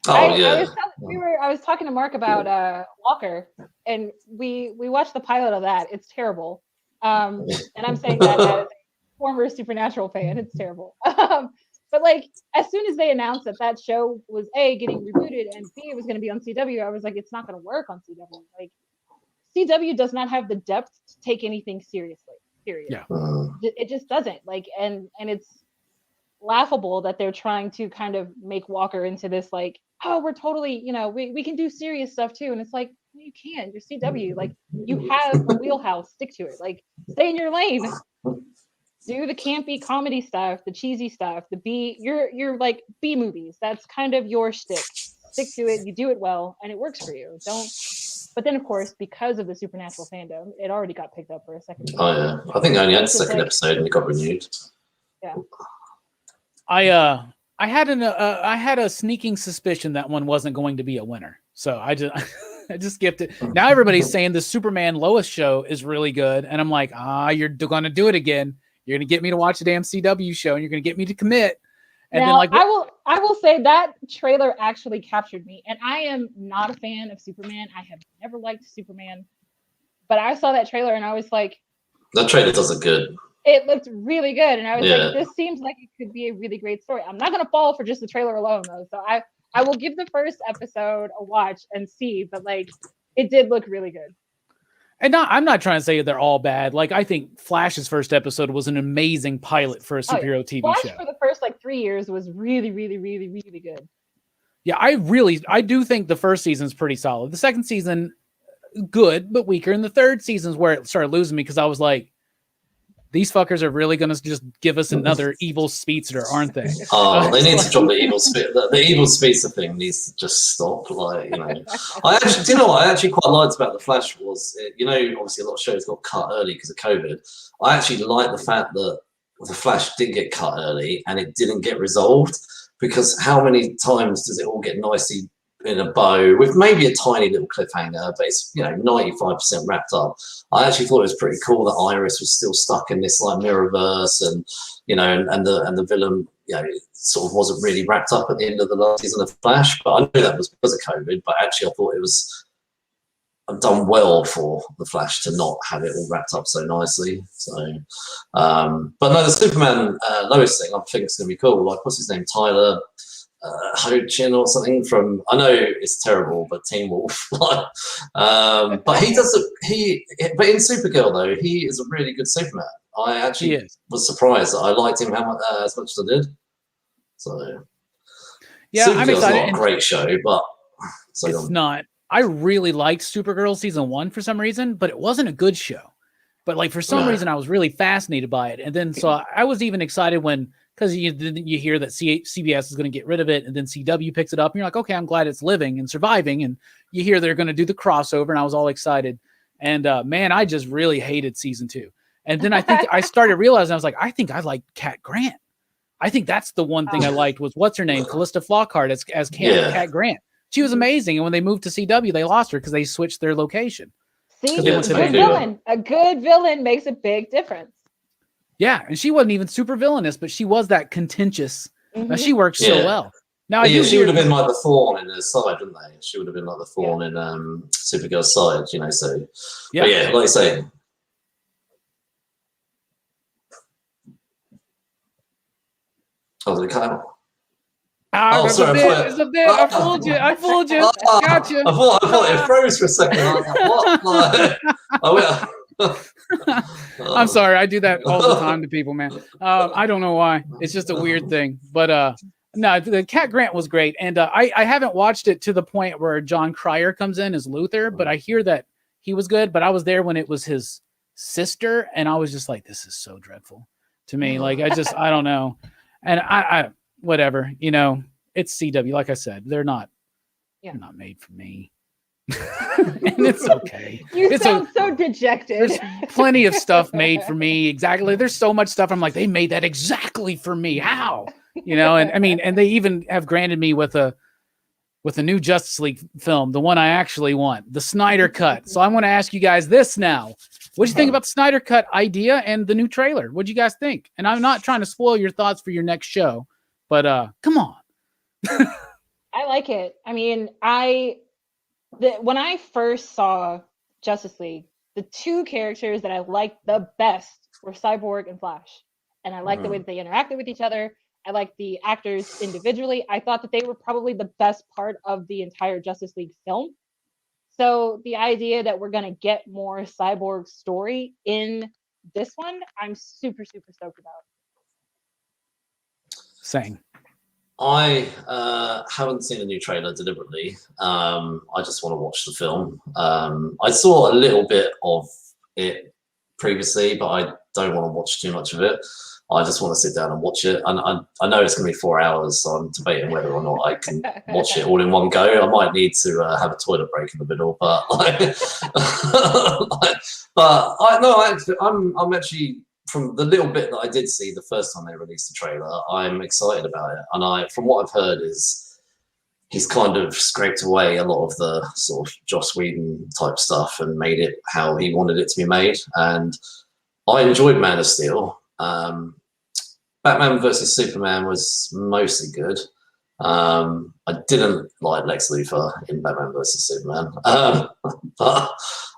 Oh yeah. I was talking to Mark about Walker, and we watched the pilot of that. It's terrible. And I'm saying that as a former Supernatural fan, it's terrible. But like, as soon as they announced that show was A, getting rebooted, and B, it was going to be on CW, I was like, it's not going to work on CW. Like, CW does not have the depth to take anything seriously. Period. Yeah. It just doesn't. Like, and it's laughable that they're trying to kind of make Walker into this like, oh, we're totally, you know, we can do serious stuff too. And it's like, well, you can. You're CW. Like, you have a wheelhouse. Stick to it. Like, stay in your lane. Do the campy comedy stuff, the cheesy stuff, the B. You're like B movies. That's kind of your stick. Stick to it. You do it well, and it works for you. Don't. But then, of course, because of the Supernatural fandom, it already got picked up for a second. Oh yeah, I think I only had the second episode and it got renewed. Yeah. I had a sneaking suspicion that one wasn't going to be a winner, so I just skipped it. Now everybody's saying the Superman Lois show is really good, and I'm like, you're going to do it again. You're going to get me to watch the damn CW show, and you're going to get me to commit. And now, then, like, I will say that trailer actually captured me, and I am not a fan of Superman. I have never liked Superman, but I saw that trailer and I was like, that trailer does look good. It looked really good, and I was like, this seems like it could be a really great story. I'm not going to fall for just the trailer alone, though. So I will give the first episode a watch and see, but like, it did look really good. And I'm not trying to say they're all bad. Like, I think Flash's first episode was an amazing pilot for a superhero TV Flash show. For the first like 3 years was really, really, really, really good. Yeah, I do think the first season's pretty solid. The second season, good, but weaker. And the third season's where it started losing me because I was like, these fuckers are really going to just give us another evil speedster, aren't they? Oh, they need to drop the evil speedster. The evil speedster thing needs to just stop. Like, you know, do you know what I actually quite liked about the Flash was, you know, obviously a lot of shows got cut early because of COVID. I actually like the fact that the Flash did get cut early and it didn't get resolved, because how many times does it all get nicely in a bow with maybe a tiny little cliffhanger, but it's, you know, 95% wrapped up. I actually thought it was pretty cool that Iris was still stuck in this like mirrorverse, and you know, and the villain, you know, sort of wasn't really wrapped up at the end of the last season of Flash. But I knew that was because of COVID. But actually, I thought it was done well for the Flash to not have it all wrapped up so nicely. So, but no, the Superman Lois thing, I think it's gonna be cool. Like, what's his name, Tyler Hoechlin or something from, I know it's terrible, but Teen Wolf. But he does but in Supergirl though, he is a really good Superman. I actually was surprised that I liked him as much as I did. So yeah, Supergirl's I'm excited. Not a great show, but it's not. I really liked Supergirl season 1 for some reason, but it wasn't a good show. But like, for some reason, I was really fascinated by it. And then, so I was even excited when, because you hear that CBS is going to get rid of it, and then CW picks it up, and you're like, okay, I'm glad it's living and surviving. And you hear they're going to do the crossover, and I was all excited. And man, I just really hated season 2. And then I think I started realizing, I was like, I think I like Cat Grant. I think that's the one thing I liked was, what's her name, Callista Flockhart as Cat Grant. She was amazing. And when they moved to CW, they lost her because they switched their location. See, a good villain makes a big difference. Yeah, and she wasn't even super villainous, but she was that contentious. Now, she works so well. Now, she would have been like the thorn in her side, wouldn't they? She would have been like the thorn in Supergirl's side, you know. So, but yeah, like I say. Oh, did it cut out? Sorry, it's a bit. I fooled you. Gotcha. I thought it froze for a second. I was like, what? I'm sorry. I do that all the time to people, man. I don't know why. It's just a weird thing. But no, the Cat Grant was great. And I haven't watched it to the point where John Cryer comes in as Luthor, but I hear that he was good. But I was there when it was his sister, and I was just like, this is so dreadful to me. Like, I don't know. And I whatever, you know, it's CW. Like I said, they're not made for me. And it's okay. You sound so dejected. There's plenty of stuff made for me. Exactly. There's so much stuff. I'm like, they made that exactly for me. How? You know, and I mean, and they even have granted me with a new Justice League film, the one I actually want, the Snyder Cut. So I'm going to ask you guys this now. What do you think about the Snyder Cut idea and the new trailer? What do you guys think? And I'm not trying to spoil your thoughts for your next show, but come on. I like it. I mean, when I first saw Justice League, the two characters that I liked the best were Cyborg and Flash. And I liked the way that they interacted with each other. I liked the actors individually. I thought that they were probably the best part of the entire Justice League film. So the idea that we're going to get more Cyborg story in this one, I'm super, super stoked about. Same. I haven't seen the new trailer deliberately. I just want to watch the film. I saw a little bit of it previously, but I don't want to watch too much of it. I just want to sit down and watch it. And I know it's going to be 4 hours, so I'm debating whether or not I can watch it all in one go. I might need to have a toilet break in the middle, but I'm actually, from the little bit that I did see the first time they released the trailer, I'm excited about it. And from what I've heard is he's kind of scraped away a lot of the sort of Joss Whedon type stuff and made it how he wanted it to be made. And I enjoyed Man of Steel. Batman versus Superman was mostly good. I didn't like Lex Luthor in Batman versus Superman, but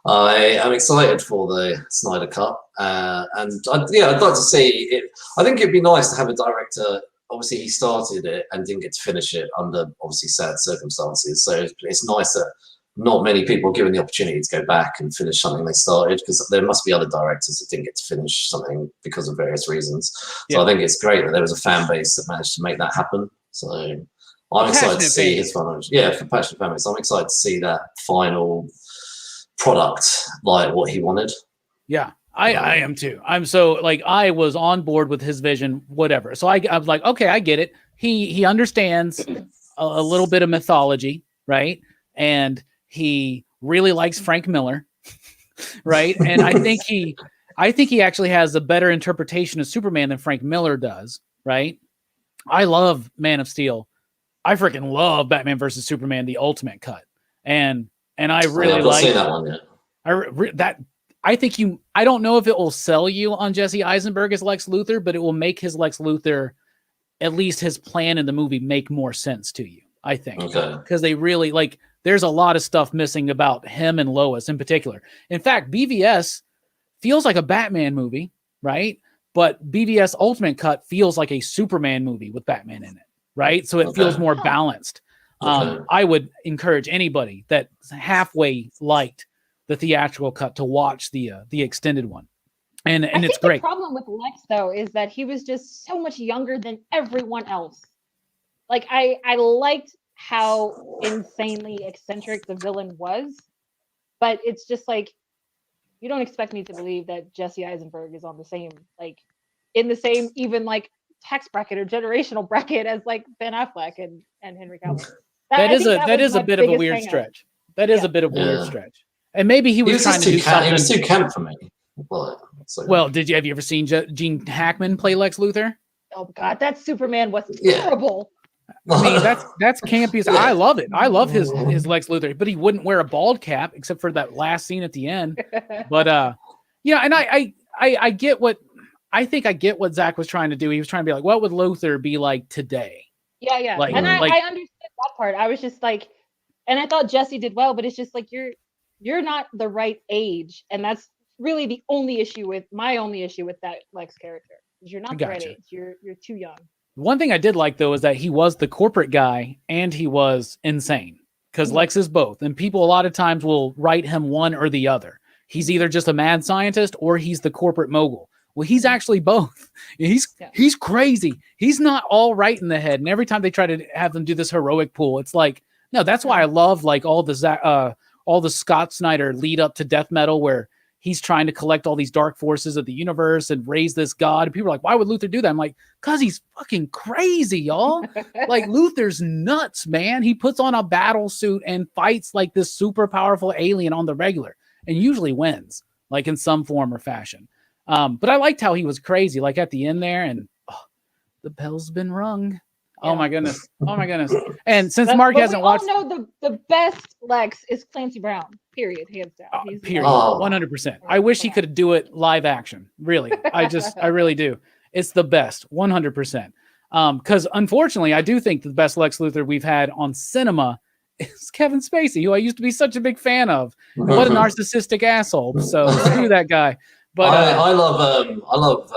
I am excited for the Snyder Cut, and I'd like to see it. I think it'd be nice to have a director. Obviously, he started it and didn't get to finish it under obviously sad circumstances. So it's nice that not many people are given the opportunity to go back and finish something they started, because there must be other directors that didn't get to finish something because of various reasons. So I think it's great that there was a fan base that managed to make that happen. So I'm excited to see his final, for passionate fan base. I'm excited to see that final product, like what he wanted. Yeah, I am too. I'm so like, I was on board with his vision, whatever. So I was like, okay, I get it. He understands a little bit of mythology, right? And he really likes Frank Miller, right? And I think he actually has a better interpretation of Superman than Frank Miller does, right? I love Man of Steel. I freaking love Batman versus Superman, the ultimate cut, and I really like that one yet. I don't know if it will sell you on Jesse Eisenberg as Lex Luthor, but it will make his Lex Luthor, at least his plan in the movie, make more sense to you. I think, because they really like. There's a lot of stuff missing about him and Lois in particular. In fact, BVS feels like a Batman movie, right? But BVS Ultimate Cut feels like a Superman movie with Batman in it, right? So it feels more balanced. I would encourage anybody that halfway liked the theatrical cut to watch the extended one. And it's great. The problem with Lex, though, is that he was just so much younger than everyone else. Like, I liked how insanely eccentric the villain was, but it's just like, you don't expect me to believe that Jesse Eisenberg is on the same, like, in the same even like tax bracket or generational bracket as like Ben Affleck and Henry Cavill. That is a bit of a weird stretch. That is a bit of a weird stretch. And maybe he was trying to do something. He was too camp for me. Well, have you ever seen Gene Hackman play Lex Luthor? Oh God, that Superman was terrible. I mean, that's campy as I love it. I love his Lex Luthor, but he wouldn't wear a bald cap except for that last scene at the end. But and I get what I get what Zach was trying to do. He was trying to be like, what would Luthor be like today? Yeah. Like, and I understood that part. I was just like, and I thought Jesse did well, but it's just like you're not the right age, and that's really the only issue with that Lex character. You're not the right age. You're too young. One thing I did like, though, is that he was the corporate guy and he was insane, because Lex is both. And people a lot of times will write him one or the other. He's either just a mad scientist or he's the corporate mogul. Well, he's actually both. He's crazy. He's not all right in the head. And every time they try to have them do this heroic pool, it's like, no, that's why I love like all the Scott Snyder lead up to Death Metal, where he's trying to collect all these dark forces of the universe and raise this god. And people are like, why would Luthor do that? I'm like, because he's fucking crazy, y'all. Like, Luthor's nuts, man. He puts on a battle suit and fights like this super powerful alien on the regular and usually wins, like in some form or fashion. But I liked how he was crazy, like at the end there, and the bell's been rung. Yeah. Oh my goodness. Oh my goodness. And since Mark hasn't watched, no, the best Lex is Clancy Brown. Period. Hands down. Period. 100%. I wish he could do it live action. Really. I really do. It's the best. 100%. Because unfortunately, I do think the best Lex Luthor we've had on cinema is Kevin Spacey, who I used to be such a big fan of. What a narcissistic asshole. So screw that guy. But I love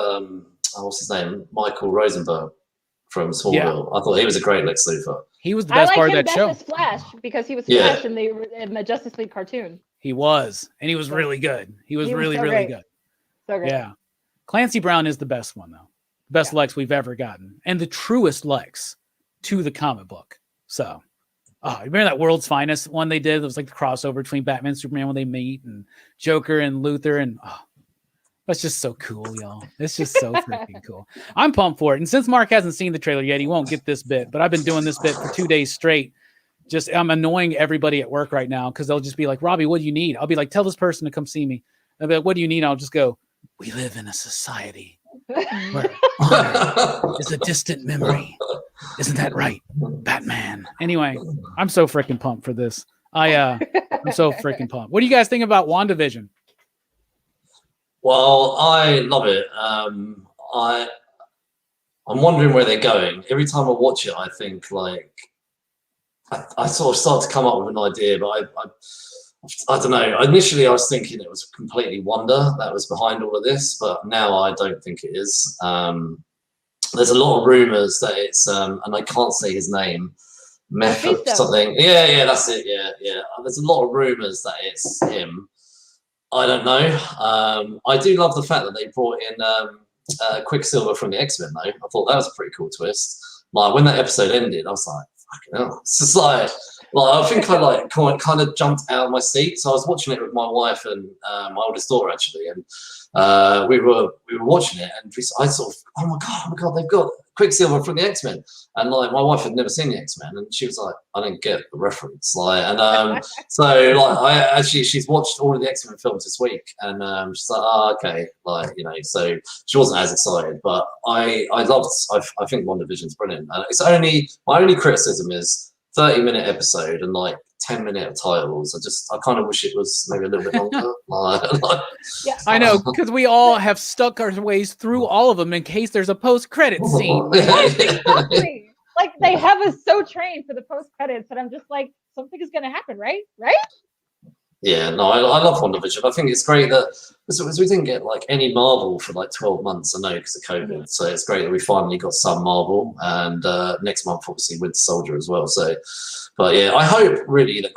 what's his name? Michael Rosenberg from Smallville. Yeah. I thought he was a great Lex Luthor. He was the best part of that show. As Flash, because he was Flash in the Justice League cartoon. He was, and he was really good. He was really good. So great. Yeah. Clancy Brown is the best one, though. Best Lex we've ever gotten. And the truest Lex to the comic book. So, you remember that World's Finest one they did? It was like the crossover between Batman and Superman when they meet, and Joker and Luthor, and that's just so cool, y'all. It's just so freaking cool. I'm pumped for it. And since Mark hasn't seen the trailer yet, he won't get this bit. But I've been doing this bit for 2 days straight. I'm annoying everybody at work right now because they'll just be like, Robbie, what do you need? I'll be like, tell this person to come see me. They'll be like, what do you need? I'll just go, we live in a society where honor is a distant memory. Isn't that right, Batman? Anyway, I'm so freaking pumped for this. I'm so freaking pumped. What do you guys think about WandaVision? Well, I love it. I'm wondering where they're going. Every time I watch it, I think like I sort of start to come up with an idea, but I don't know. Initially, I was thinking it was completely Wanda that was behind all of this, but now I don't think it is. There's a lot of rumors that it's, and I can't say his name, Method something. Yeah, that's it. Yeah. There's a lot of rumors that it's him. I don't know. I do love the fact that they brought in Quicksilver from the X-Men, though. I thought that was a pretty cool twist. Like when that episode ended, I was like, fucking hell. It's just like I think I kind of jumped out of my seat. So I was watching it with my wife and my oldest daughter actually, and we were watching it, and I sort of, oh my god, they've got Quicksilver from the X-Men, and like my wife had never seen the X-Men, and she was like, I didn't get the reference, so like she's watched all of the X-Men films this week, and she's like, oh, okay, so she wasn't as excited, but I think WandaVision's brilliant, and it's my only criticism is 30-minute episode and like 10-minute titles. I kind of wish it was maybe a little bit longer. Yeah. I know, because we all have stuck our ways through all of them in case there's a post-credit scene. Exactly. Like they have us so trained for the post-credits that I'm just like, something is going to happen, right? Yeah, no, I love WandaVision. I think it's great that because we didn't get like any Marvel for like 12 months, I know, because of COVID. Mm-hmm. So it's great that we finally got some Marvel, and next month obviously Winter Soldier as well. So, but yeah, I hope really that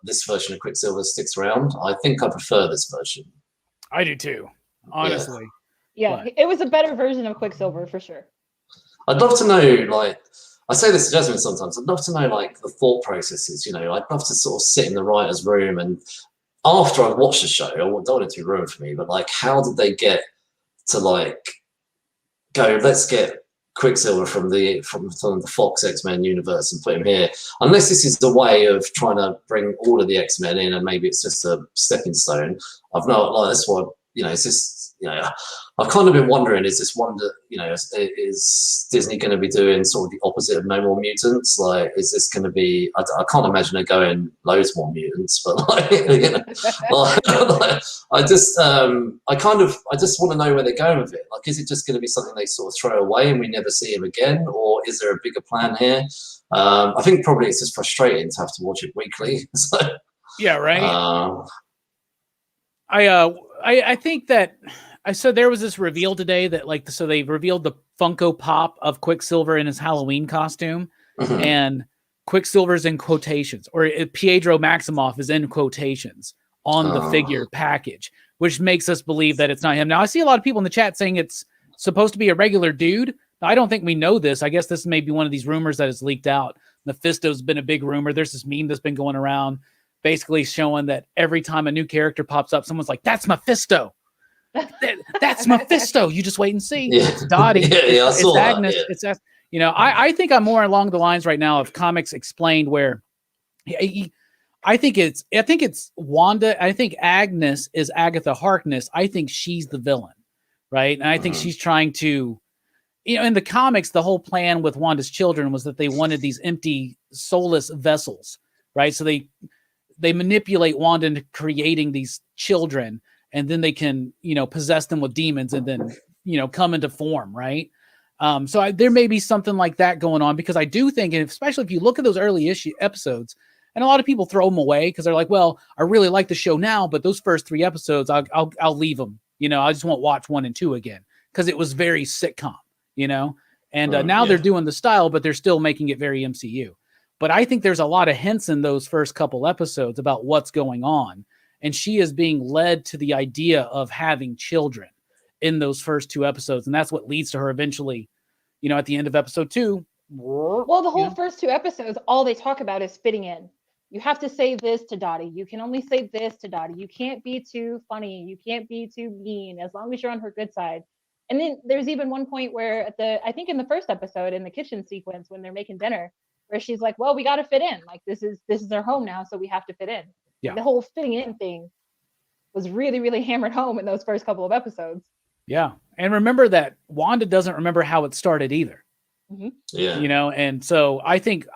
this version of Quicksilver sticks around. I think I prefer this version. I do too, honestly. Yeah, it was a better version of Quicksilver for sure. I'd love to know, like, I say this to Jasmin sometimes, I'd love to know, like, the thought processes, I'd love to sort of sit in the writer's room, and after I've watched the show, I don't want it to be ruined for me, but, like, how did they get to, like, go, let's get Quicksilver from the Fox X-Men universe and put him here, unless this is the way of trying to bring all of the X-Men in, and maybe it's just a stepping stone. That's what, it's just, I've kind of been wondering, is this Wonder, is Disney going to be doing sort of the opposite of No More Mutants? Like, is this going to be, I can't imagine it going loads more mutants, but I just want to know where they're going with it. Like, is it just going to be something they sort of throw away and we never see him again? Or is there a bigger plan here? I think probably it's just frustrating to have to watch it weekly. So, yeah, right. I think that so there was this reveal today that so they revealed the Funko Pop of Quicksilver in his Halloween costume, mm-hmm. and Quicksilver's in quotations, or Pietro Maximoff is in quotations on the figure package, which makes us believe that it's not him. Now I see a lot of people in the chat saying it's supposed to be a regular dude. Now, I don't think we know this. I guess this may be one of these rumors that has leaked out. Mephisto's been a big rumor. There's this meme that's been going around basically showing that every time a new character pops up, someone's like, "That's Mephisto. That's Mephisto." You just wait and see. Yeah. It's Dottie. I It's saw that, Agnes. yeah. It's I think I'm more along the lines right now of comics explained where I think it's Wanda. I think Agnes is Agatha Harkness. I think she's the villain, right? And I think she's trying to, in the comics, the whole plan with Wanda's children was that they wanted these empty, soulless vessels, right? So they manipulate Wanda into creating these children, and then they can, possess them with demons and then, come into form, right? So there may be something like that going on, because I do think, and especially if you look at those early episodes, and a lot of people throw them away because they're like, well, I really like the show now, but those first 3 episodes, I'll leave them. I just won't watch 1 and 2 again, because it was very sitcom, and now they're doing the style, but they're still making it very MCU. But I think there's a lot of hints in those first couple episodes about what's going on. And she is being led to the idea of having children in those first 2 episodes. And that's what leads to her eventually, at the end of episode 2. Well, the whole first 2 episodes, all they talk about is fitting in. You have to say this to Dottie. You can only say this to Dottie. You can't be too funny. You can't be too mean, as long as you're on her good side. And then there's even one point where I think in the first episode, in the kitchen sequence when they're making dinner, where she's like, well, we got to fit in. Like, this is our home now, so we have to fit in. Yeah. The whole fitting in thing was really, really hammered home in those first couple of episodes. Yeah. And remember that Wanda doesn't remember how it started either. Mm-hmm. Yeah. And so I think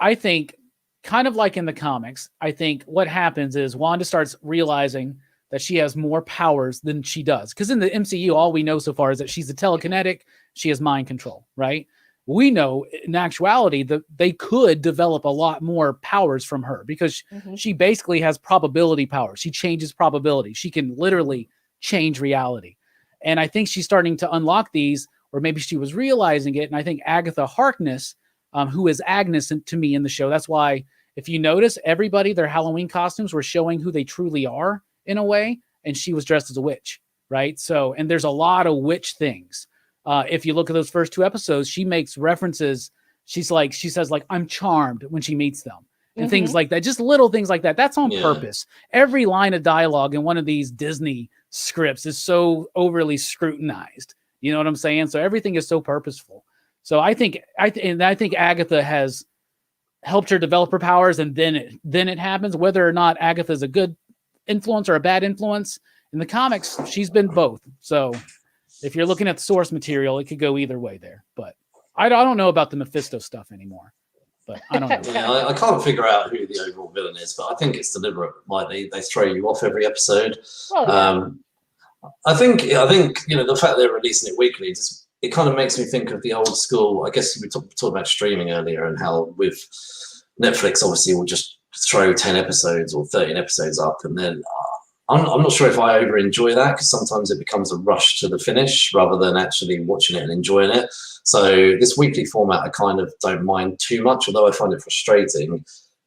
kind of like in the comics, I think what happens is Wanda starts realizing that she has more powers than she does. Because in the MCU, all we know so far is that she's a telekinetic, she has mind control, right? We know in actuality that they could develop a lot more powers from her, because she basically has probability power. She changes probability. She can literally change reality. And I think she's starting to unlock these, or maybe she was realizing it. And I think Agatha Harkness, who is Agnes to me in the show, that's why, if you notice, everybody, their Halloween costumes were showing who they truly are in a way. And she was dressed as a witch, right? So, and there's a lot of witch things. If you look at those first 2 episodes, she makes references. She says like, I'm charmed when she meets them, and things like that. Just little things like that. That's on purpose. Every line of dialogue in one of these Disney scripts is so overly scrutinized. You know what I'm saying? So everything is so purposeful. So I think Agatha has helped her develop her powers, and then it happens. Whether or not Agatha is a good influence or a bad influence, in the comics, she's been both. So if you're looking at the source material, it could go either way there. But I don't know about the Mephisto stuff anymore. But I don't know. Yeah, I can't figure out who the overall villain is, but I think it's deliberate. Like they throw you off every episode. Well, I think the fact they're releasing it weekly, it kind of makes me think of the old school. I guess we talked about streaming earlier, and how with Netflix, obviously, will just throw 10 episodes or 13 episodes up, and then I'm not sure if I over enjoy that, because sometimes it becomes a rush to the finish rather than actually watching it and enjoying it. So this weekly format, I kind of don't mind too much, although I find it frustrating.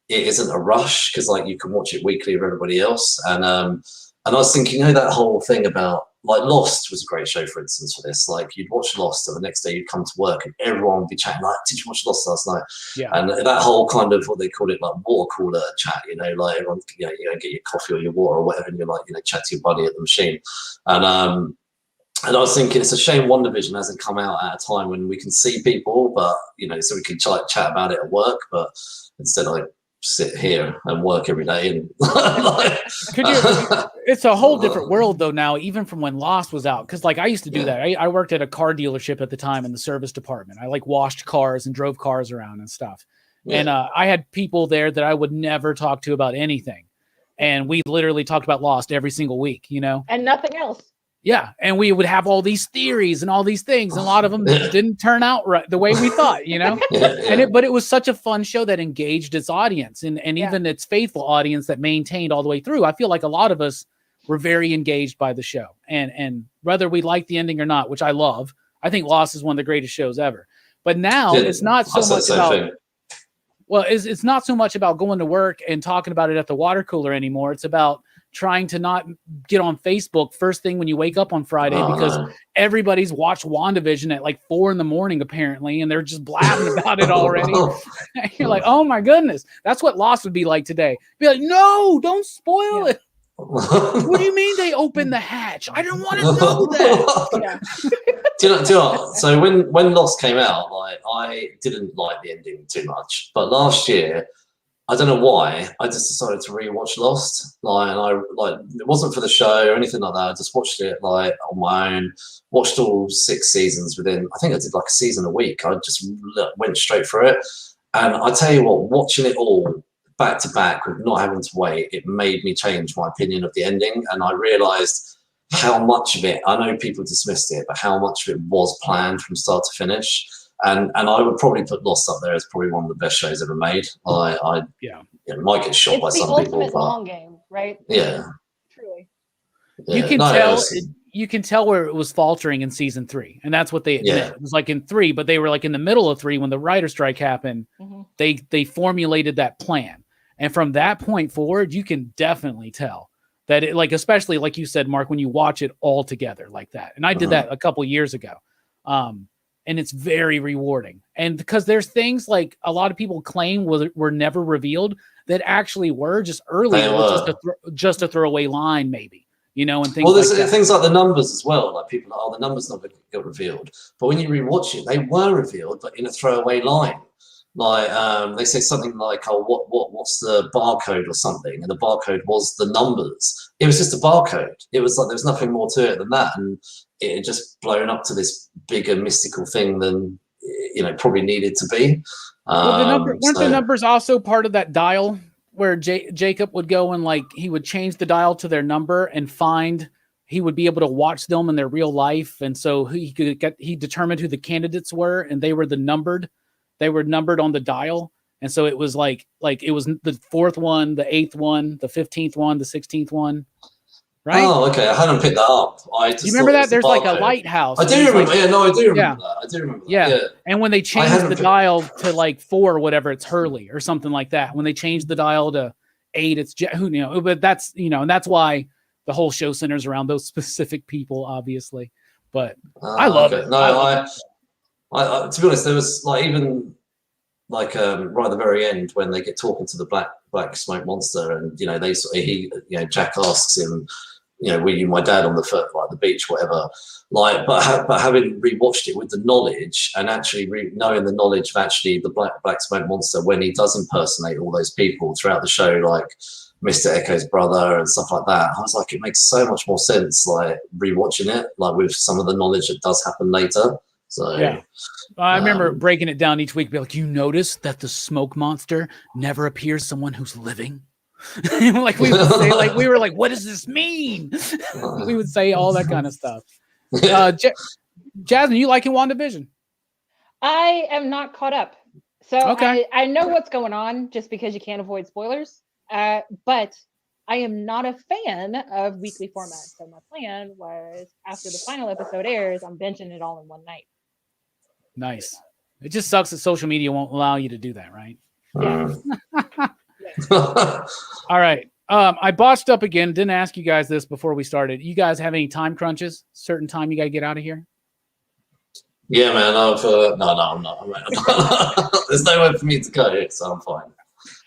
It isn't a rush, because like you can watch it weekly with everybody else. And I was thinking, that whole thing about, like, Lost was a great show, for instance, for this. Like, you'd watch Lost, and the next day you'd come to work and everyone would be chatting like, did you watch Lost last night? Yeah. And that whole kind of, what they call it, like water cooler chat, like everyone, you get your coffee or your water or whatever, and you're like, chat to your buddy at the machine. And I was thinking, it's a shame WandaVision hasn't come out at a time when we can see people, but, so we can chat about it at work. But instead, I sit here and work every day. And it's a whole different world though now, even from when Lost was out. Because like I used to do that. I worked at a car dealership at the time in the service department. I like washed cars and drove cars around and stuff. Yeah. And I had people there that I would never talk to about anything. And we literally talked about Lost every single week, And nothing else. Yeah, and we would have all these theories and all these things, and a lot of them didn't turn out right the way we thought, But it was such a fun show that engaged its audience and even its faithful audience that maintained all the way through. I feel like a lot of us were very engaged by the show, and whether we like the ending or not, which I love, I think Lost is one of the greatest shows ever. But now it's not so much about. Well, it's not so much about going to work and talking about it at the water cooler anymore. It's about trying to not get on Facebook first thing when you wake up on Friday because everybody's watched WandaVision at like 4 a.m. apparently, and they're just blabbing about it already. You're like, oh my goodness, that's what Lost would be like today. Be like, no, don't spoil it. What do you mean they opened the hatch? I don't want to know that. Do you know? So when Lost came out, like I didn't like the ending too much, but last year, I don't know why, I just decided to rewatch Lost. And it wasn't for the show or anything like that. I just watched it like on my own. Watched all 6 seasons within. I think I did like a season a week. I just went straight through it, and I tell you what, watching it all back to back with not having to wait, it made me change my opinion of the ending, and I realised how much of it, I know people dismissed it, but how much of it was planned from start to finish. And I would probably put Lost up there as probably one of the best shows ever made. It might get shot by some people. It's the ultimate long game, right? Yeah. Truly. You can tell. You can tell where it was faltering in season 3, and that's what they admit. Yeah. It was like in 3, but they were like in the middle of 3 when the writer strike happened. They formulated that plan, and from that point forward, you can definitely tell that it, like, especially like you said, Mark, when you watch it all together like that. And I did that a couple years ago. And it's very rewarding. And because there's things like a lot of people claim were never revealed that actually were just early, just a throwaway line, maybe, you know, and things. Well, there's things like the numbers as well. Like people are, the numbers never got revealed. But when you rewatch it, they were revealed, but in a throwaway line. Like they say something like, "Oh, what's the barcode or something?" And the barcode was the numbers. It was just a barcode. It was like there was nothing more to it than that, and it had just blown up to this bigger mystical thing than probably needed to be. Well, weren't the numbers also part of that dial where Jacob would go and like he would change the dial to their number and he would be able to watch them in their real life, and so he determined who the candidates were, and they were numbered on the dial. And so it was like it was the 4th one, the 8th one, the 15th one, the 16th one. Right? Oh, okay. I hadn't picked that up. You remember that? There's like a lighthouse. I do remember. I do remember that. I do remember that. Yeah. And when they changed the dial to like 4 or whatever, it's Hurley or something like that. When they changed the dial to 8, it's but that's, and that's why the whole show centers around those specific people, obviously. But I love it. No, I to be honest, there was like even like right at the very end when they get talking to the black smoke monster, and Jack asks him, were you my dad on the beach, whatever. Like, but having rewatched it with the knowledge and actually knowing the knowledge of actually the black smoke monster when he does impersonate all those people throughout the show, like Mr. Echo's brother and stuff like that, I was like, it makes so much more sense, like rewatching it, like with some of the knowledge that does happen later. So yeah, I remember breaking it down each week. Be like, you notice that the smoke monster never appears someone who's living. Like we would say, like we were like, what does this mean? We would say all that kind of stuff. Jasmine, you liking WandaVision? I am not caught up, so okay. I know what's going on just because you can't avoid spoilers. But I am not a fan of weekly format. So my plan was after the final episode airs, I'm benching it all in one night. Nice. It just sucks that social media won't allow you to do that, right? Yeah. All right. I botched up again. Didn't ask you guys this before we started. You guys have any time crunches? Certain time you got to get out of here? Yeah, man. No, I'm not. There's nowhere for me to go, so I'm fine.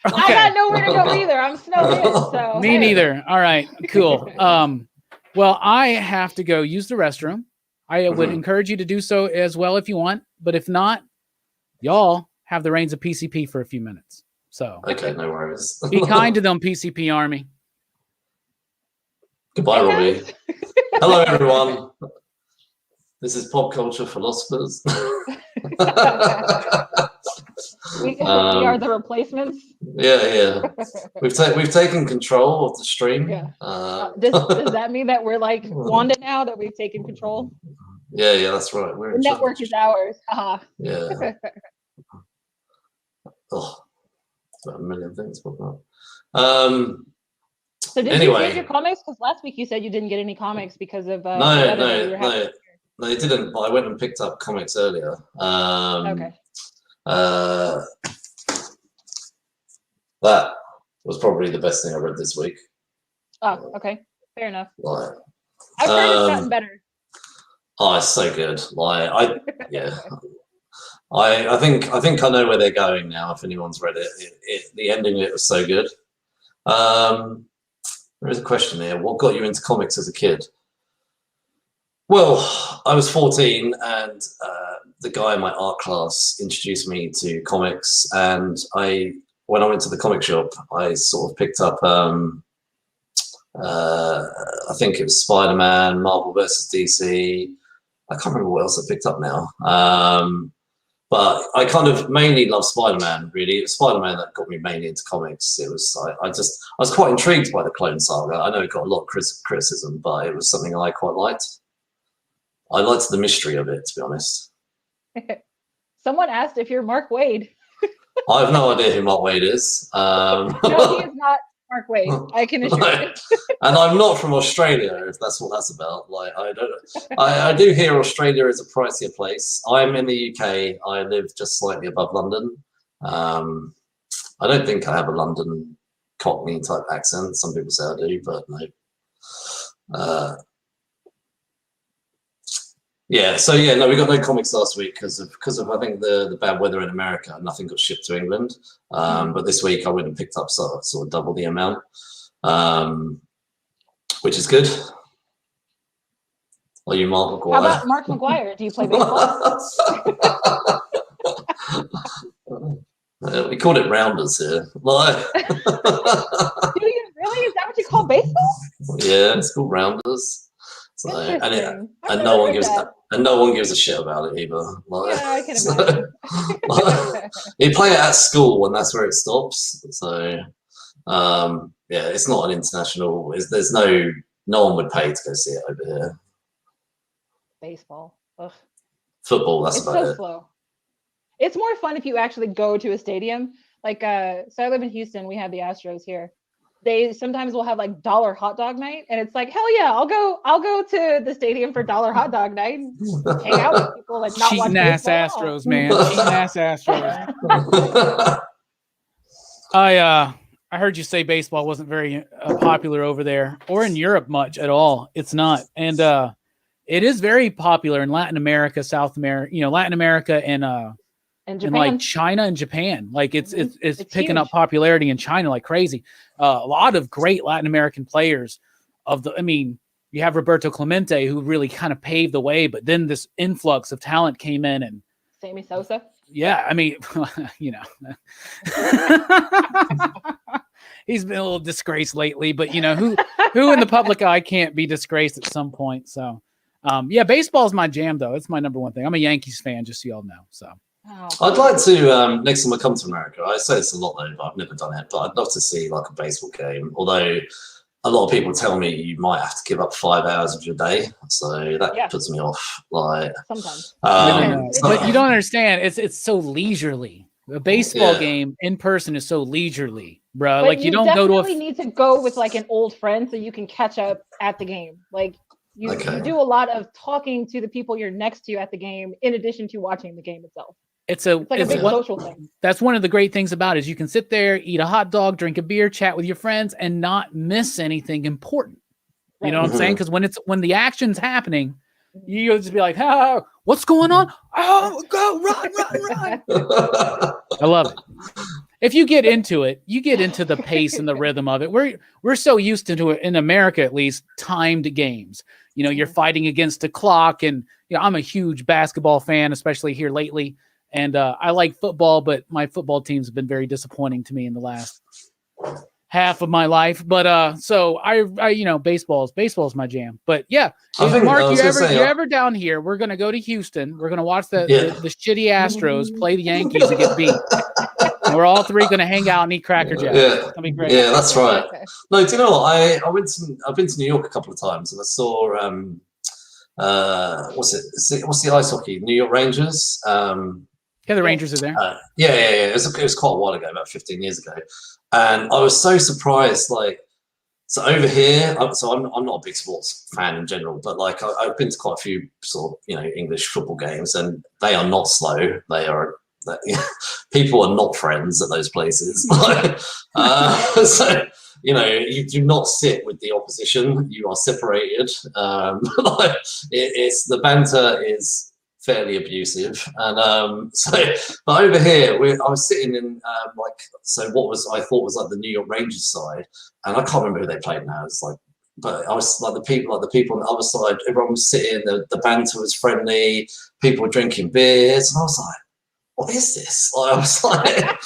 Okay. I got nowhere to go either. I'm snowed in. So me neither. All right, cool. Well, I have to go use the restroom. I would encourage you to do so as well if you want, but if not, y'all have the reins of PCP for a few minutes. So okay, no worries. Be kind to them, PCP Army. Goodbye, Robbie. Hello, everyone. This is Pop Culture Philosophers. We are the replacements. Yeah. We've taken control of the stream. Yeah. Does that mean that we're like Wanda now, that we've taken control? Yeah, that's right. The network is ours. Yeah. Oh, about a million things popping up. So did you get your comics? Because last week you said you didn't get any comics because of no, they didn't. But I went and picked up comics earlier. Okay. That was probably the best thing I read this week. Oh, okay, fair enough. Like, I've heard it's gotten better. oh, it's so good. Like, I think I know where they're going now. If anyone's read it, the ending of it was so good. There is a question here. What got you into comics as a kid? Well, I was 14, and the guy in my art class introduced me to comics. And when I went to the comic shop, I sort of picked up. I think it was Spider-Man, Marvel versus DC. I can't remember what else I picked up now. But I kind of mainly love Spider-Man, really. It was Spider-Man that got me mainly into comics. It was I was quite intrigued by the Clone Saga. I know it got a lot of criticism, but it was something I quite liked. I liked the mystery of it, to be honest. Someone asked if you're Mark Waid. I have no idea who Mark Waid is. No, he is not Mark Waid. I can assure you. And I'm not from Australia, if that's what that's about. Like, I don't. I do hear Australia is a pricier place. I'm in the UK. I live just slightly above London. I don't think I have a London Cockney type accent. Some people say I do, but no. Yeah, so yeah, no, we got no comics last week because of I think the bad weather in America. Nothing got shipped to England, but this week I went and picked up sort of double the amount, which is good. Are you Mark McGuire? How about Mark McGuire? Do you play baseball? We called it rounders here. Like, Do you really? Is that what you call baseball? Yeah, it's called rounders. So, and no one gives a shit about it either. Like, yeah, I can imagine. Like, you play it at school and that's where it stops. So yeah, it's not an international. There's no one would pay to go see it over here. Baseball. Ugh. Football, that's It's about so it. slow. It's more fun if you actually go to a stadium. Like, so I live in Houston. We have the Astros here. They sometimes will have like dollar hot dog night, and it's like, hell yeah, I'll go to the stadium for dollar hot dog night, and hang out with people and not watch Cheating ass baseball. Astros, man. Cheating ass Astros. I heard you say baseball wasn't very popular over there or in Europe much at all. It's not, and it is very popular in Latin America, South America, Latin America, and Japan. like China and Japan. Like it's picking huge. up popularity in China like crazy. A lot of great Latin American players you have Roberto Clemente, who really kind of paved the way, but then this influx of talent came in, and Sammy Sosa. yeah, I mean, he's been a little disgraced lately, but who in the public eye can't be disgraced at some point. So yeah, baseball is my jam though. It's my number one thing. I'm a Yankees fan, just so y'all know. So Oh. I'd like to next time I come to America. I say this a lot though, but I've never done it. But I'd love to see like a baseball game. Although a lot of people tell me you might have to give up 5 hours of your day, so that puts me off. Like sometimes, but you don't understand. It's so leisurely. A baseball game in person is so leisurely, bro. But like you don't go to definitely need to go with like an old friend so you can catch up at the game. Like you do a lot of talking to the people you're next to at the game in addition to watching the game itself. It's a big social thing. That's one of the great things about it is you can sit there, eat a hot dog, drink a beer, chat with your friends, and not miss anything important. Right. You know what I'm saying? Because when the action's happening, you'll just be like, "Oh, what's going on? Oh, go run!" I love it. If you get into it, you get into the pace and the rhythm of it. We're so used to it in America, at least, timed games. You're fighting against a clock, and I'm a huge basketball fan, especially here lately. And I like football, but my football teams have been very disappointing to me in the last half of my life. But so I baseball's my jam. But yeah, Mark, you're ever down here? We're gonna go to Houston. We're gonna watch the shitty Astros play the Yankees and get beat. And we're all three gonna hang out and eat Cracker Jacks. It's gonna be great. Yeah, that's right. No, do you know what? I've been to New York a couple of times, and I saw what's the ice hockey? New York Rangers. Yeah, the Rangers are there. Yeah. It was quite a while ago, about 15 years ago, and I was so surprised. Like, so over here, so I'm not a big sports fan in general, but like I've been to quite a few sort of English football games, and they are not slow. They are people are not friends at those places. So, you do not sit with the opposition. You are separated. It's the banter is fairly abusive, and but over here I was sitting in I thought was like the New York Rangers side, and I can't remember who they played now. It's like, but I was like the people on the other side. Everyone was sitting. The banter was friendly. People were drinking beers, and I was like, what is this? I was like,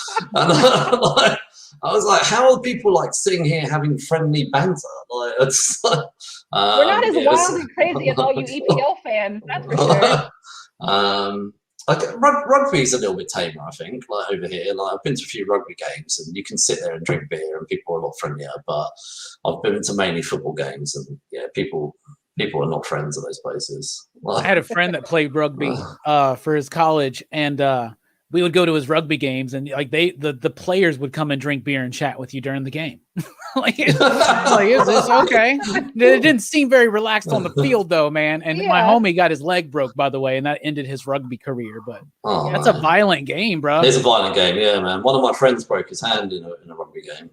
I was like, how are people like sitting here having friendly banter? Like, it's like, we're not as wild and crazy as all you EPL fans, that's for sure. Rugby's a little bit tamer, I think. Like over here, like I've been to a few rugby games, and you can sit there and drink beer, and people are a lot friendlier. But I've been to mainly football games, and yeah, people are not friends at those places. I had a friend that played rugby for his college, and we would go to his rugby games, and like the players would come and drink beer and chat with you during the game. Is this okay? It didn't seem very relaxed on the field though, man. And my homie got his leg broke, by the way, and that ended his rugby career. But that's a violent game, bro. It's a violent game, yeah, man. One of my friends broke his hand in a rugby game.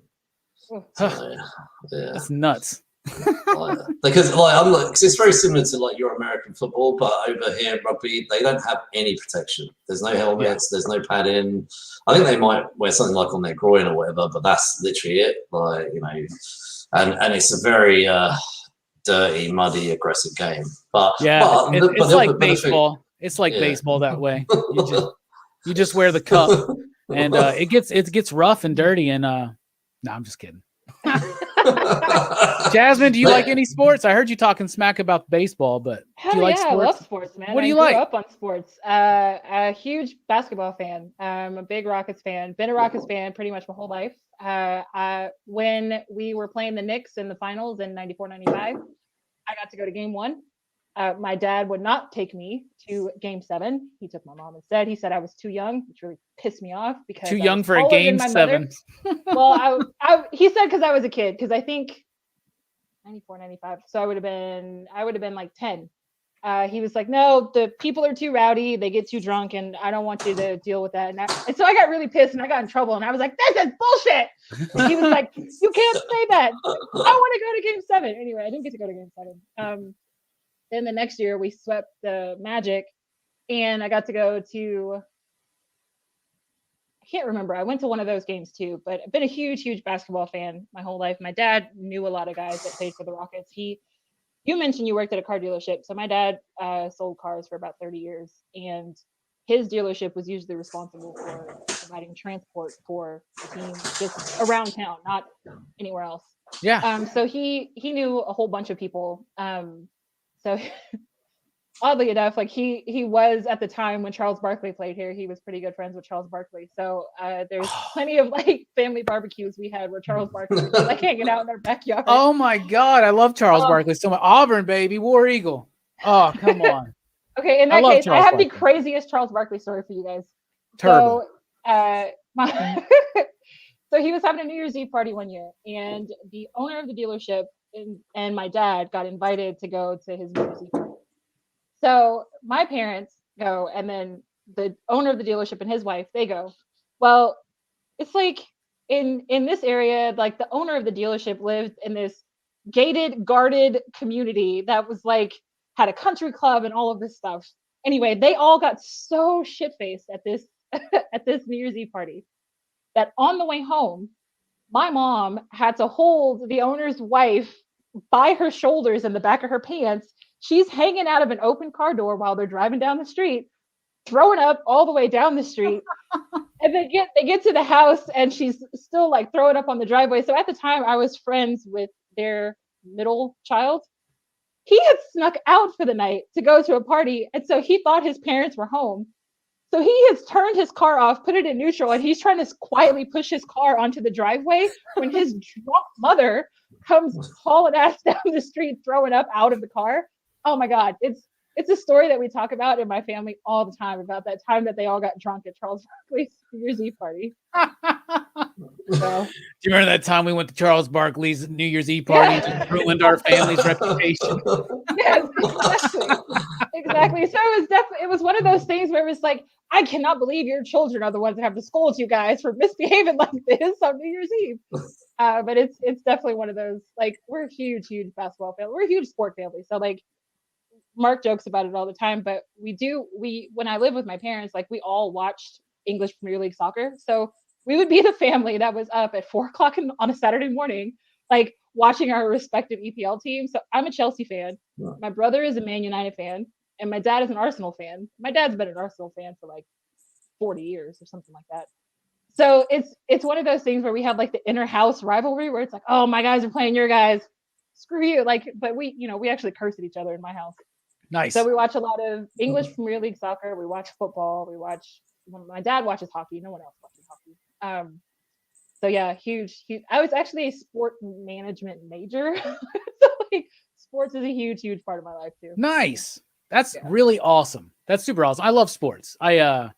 So, yeah. That's nuts. Because cause it's very similar to like your American football, but over here in rugby they don't have any protection. There's no helmets, there's no padding. I think they might wear something like on their groin or whatever, but that's literally it. Like, and it's a very dirty, muddy, aggressive game. But it's like baseball. It's like baseball that way. You just wear the cup, and it gets rough and dirty. And no, I'm just kidding. Jasmine, do you like any sports? I heard you talking smack about baseball, but do you like sports? I love sports, man. What do you I like? grew up on sports. A huge basketball fan. I'm a big Rockets fan. Been a Rockets fan pretty much my whole life. When we were playing the Knicks in the finals in 94-95, I got to go to game 1. My dad would not take me to game 7. He took my mom instead. He said I was too young, which really pissed me off because too young for a game 7. Well, he said because I was a kid, because I think 94, 95. So I would have been like 10. He was like, no, the people are too rowdy. They get too drunk, and I don't want you to deal with that. And so I got really pissed, and I got in trouble, and I was like, this is bullshit. And he was like, you can't say that. I want to go to game 7. Anyway, I didn't get to go to game 7. Then the next year we swept the Magic, and I got to go to, I can't remember. I went to one of those games too, but I've been a huge, huge basketball fan my whole life. My dad knew a lot of guys that played for the Rockets. You mentioned you worked at a car dealership. So my dad sold cars for about 30 years, and his dealership was usually responsible for providing transport for the team just around town, not anywhere else. Yeah. So he knew a whole bunch of people. So oddly enough, like he was at the time when Charles Barkley played here, he was pretty good friends with Charles Barkley. So there's plenty of like family barbecues we had where Charles Barkley was like hanging out in our backyard. Oh my God, I love Charles Barkley so much. Auburn, baby, War Eagle. Oh, come on. Okay, in that case, I have the craziest Charles Barkley story for you guys. Terrible. So, so he was having a New Year's Eve party one year, and the owner of the dealership and my dad got invited to go to his New Year's Eve party. So my parents go, and then the owner of the dealership and his wife, they go. Well, it's like in this area, like the owner of the dealership lived in this gated, guarded community that was like, had a country club and all of this stuff. Anyway, they all got so shit-faced at this at this New Year's Eve party that on the way home, my mom had to hold the owner's wife by her shoulders in the back of her pants. She's hanging out of an open car door while they're driving down the street, throwing up all the way down the street. And they get to the house, and she's still like throwing up on the driveway. So at the time, I was friends with their middle child. He had snuck out for the night to go to a party, and so he thought his parents were home. So he has turned his car off, put it in neutral, and he's trying to quietly push his car onto the driveway when his drunk mother comes hauling ass down the street, throwing up out of the car. Oh my God. It's a story that we talk about in my family all the time, about that time that they all got drunk at Charles Barkley's New Year's Eve party. So. Do you remember that time we went to Charles Barkley's New Year's Eve party and ruined our family's reputation? Yes, exactly. So it was one of those things where it was like, I cannot believe your children are the ones that have to scold you guys for misbehaving like this on New Year's Eve. But it's definitely one of those, like, we're a huge basketball family. We're a huge sport family. So like Mark jokes about it all the time, but when I lived with my parents, like we all watched English Premier League soccer. So we would be the family that was up at 4:00 on a Saturday morning, like watching our respective EPL teams. So I'm a Chelsea fan. Yeah. My brother is a Man United fan, and my dad is an Arsenal fan. My dad's been an Arsenal fan for like 40 years or something like that. So it's one of those things where we have like the inner house rivalry where it's like, oh, my guys are playing your guys. Screw you. Like, but we actually curse at each other in my house. Nice. So we watch a lot of English Premier League soccer. We watch football. My dad watches hockey. No one else watches hockey. So yeah, huge. I was actually a sport management major. So like sports is a huge part of my life too. Nice. That's really awesome. That's super awesome. I love sports. I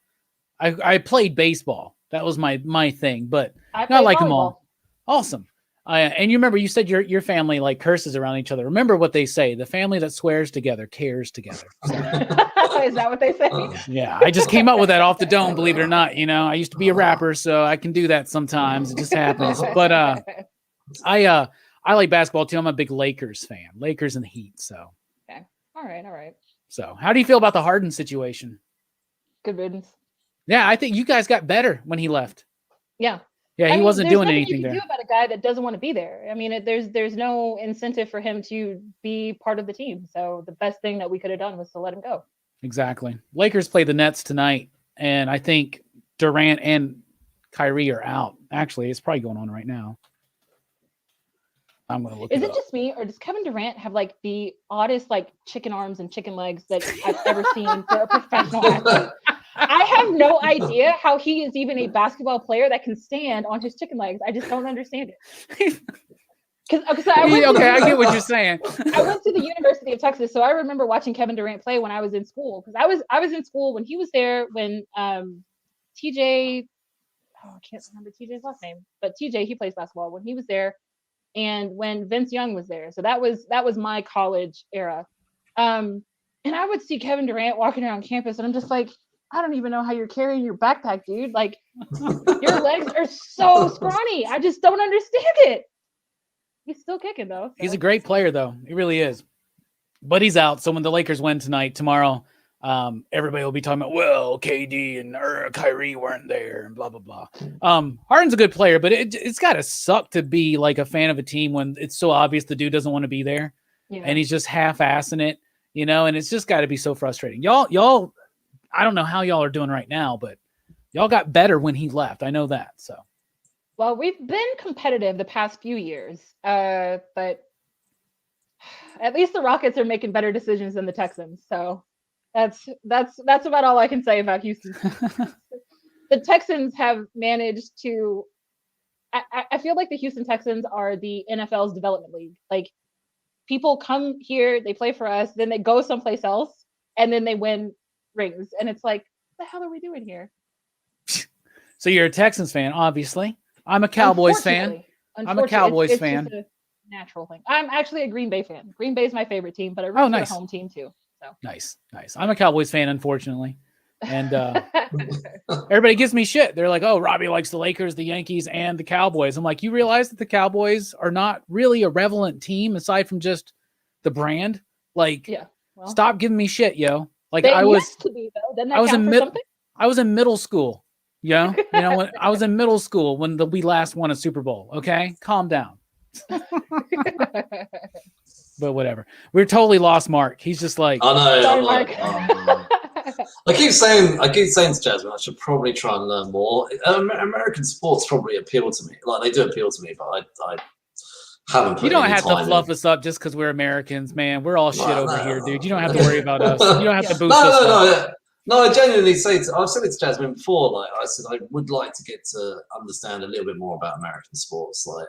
played baseball. That was my thing, but not like them all. Awesome. And you remember you said your family like curses around each other. Remember what they say: the family that swears together cares together. So, is that what they say? Yeah, I just came up with that off the dome. Believe it or not, I used to be a rapper, so I can do that sometimes. It just happens. But I like basketball too. I'm a big Lakers fan. Lakers and the Heat. So okay, all right. So how do you feel about the Harden situation? Good riddance. Yeah, I think you guys got better when he left. Yeah. Yeah, he wasn't doing anything you can there. do about a guy that doesn't want to be there. I mean, there's no incentive for him to be part of the team. So the best thing that we could have done was to let him go. Exactly. Lakers play the Nets tonight, and I think Durant and Kyrie are out. Actually, it's probably going on right now. I'm going to look. Is it just me, or does Kevin Durant have like the oddest like chicken arms and chicken legs that I've ever seen for a professional athlete? I have no idea how he is even a basketball player that can stand on his chicken legs. I just don't understand it. I get what you're saying. I went to the University of Texas, so I remember watching Kevin Durant play when I was in school. Because I was in school when he was there. When TJ, I can't remember TJ's last name, but TJ, he plays basketball. When he was there, and when Vince Young was there, so that was my college era. And I would see Kevin Durant walking around campus, and I'm just like, I don't even know how you're carrying your backpack, dude. Like, your legs are so scrawny. I just don't understand it. He's still kicking, though. So. He's a great player, though. He really is. But he's out. So when the Lakers win tomorrow, everybody will be talking about, well, KD and Kyrie weren't there and blah, blah, blah. Harden's a good player, but it's got to suck to be like a fan of a team when it's so obvious the dude doesn't want to be there. Yeah. And he's just half-assing it, and it's just got to be so frustrating. Y'all, I don't know how y'all are doing right now, but y'all got better when he left. I know that. So, well, we've been competitive the past few years, but at least the Rockets are making better decisions than the Texans. So that's about all I can say about Houston. The Texans have managed to. I feel like the Houston Texans are the NFL's development league. Like, people come here, they play for us, then they go someplace else, and then they win rings, and it's like, what the hell are we doing here? So you're a Texans fan, obviously. I'm a Cowboys fan. I'm a Cowboys fan. It's just a natural thing. I'm actually a Green Bay fan. Green Bay is my favorite team, but I root for the home team too. So nice. I'm a Cowboys fan, unfortunately, and everybody gives me shit. They're like, "Oh, Robbie likes the Lakers, the Yankees, and the Cowboys." I'm like, you realize that the Cowboys are not really a relevant team aside from just the brand? Like, stop giving me shit, yo. Like, I was in middle school. When I was in middle school when we last won a Super Bowl. Okay, calm down. But whatever. We're totally lost Mark. He's just like, I know. Sorry, Mark. I keep saying to Jasmine, I should probably try and learn more. American sports probably appeal to me. Like, they do appeal to me, but I haven't put. You don't have to fluff us up just because we're Americans, man. We're all shit over here, dude. You don't have to worry about us. You don't have to boost us. No, I genuinely I've said it to Jasmine before. Like, I said, I would like to get to understand a little bit more about American sports, but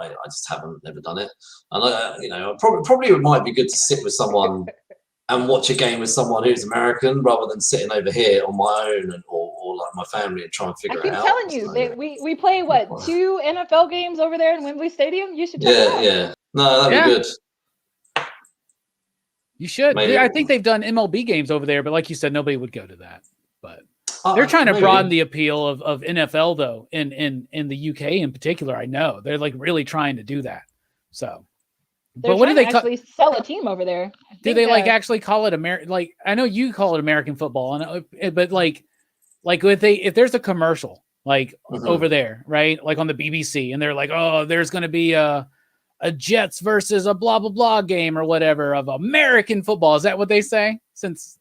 I just never done it. And probably it might be good to sit with someone and watch a game with someone who's American rather than sitting over here on my own or like my family and try and figure it out. I keep telling you, we play 2 NFL games over there in Wembley Stadium. You should check it out. Yeah. No, that'd be good. You should. Maybe. I think they've done MLB games over there, but like you said, nobody would go to that. But They're trying to maybe. broaden the appeal of NFL though, in the UK in particular. I know they're like really trying to do that. So, They're but what do they actually sell a team over there? do they like actually call it American? Like I know you call it American football, and but like if there's a commercial like over there, right? Like on the BBC, and they're like, oh, there's going to be a Jets versus a blah blah blah game or whatever of American football. Is that what they say? Since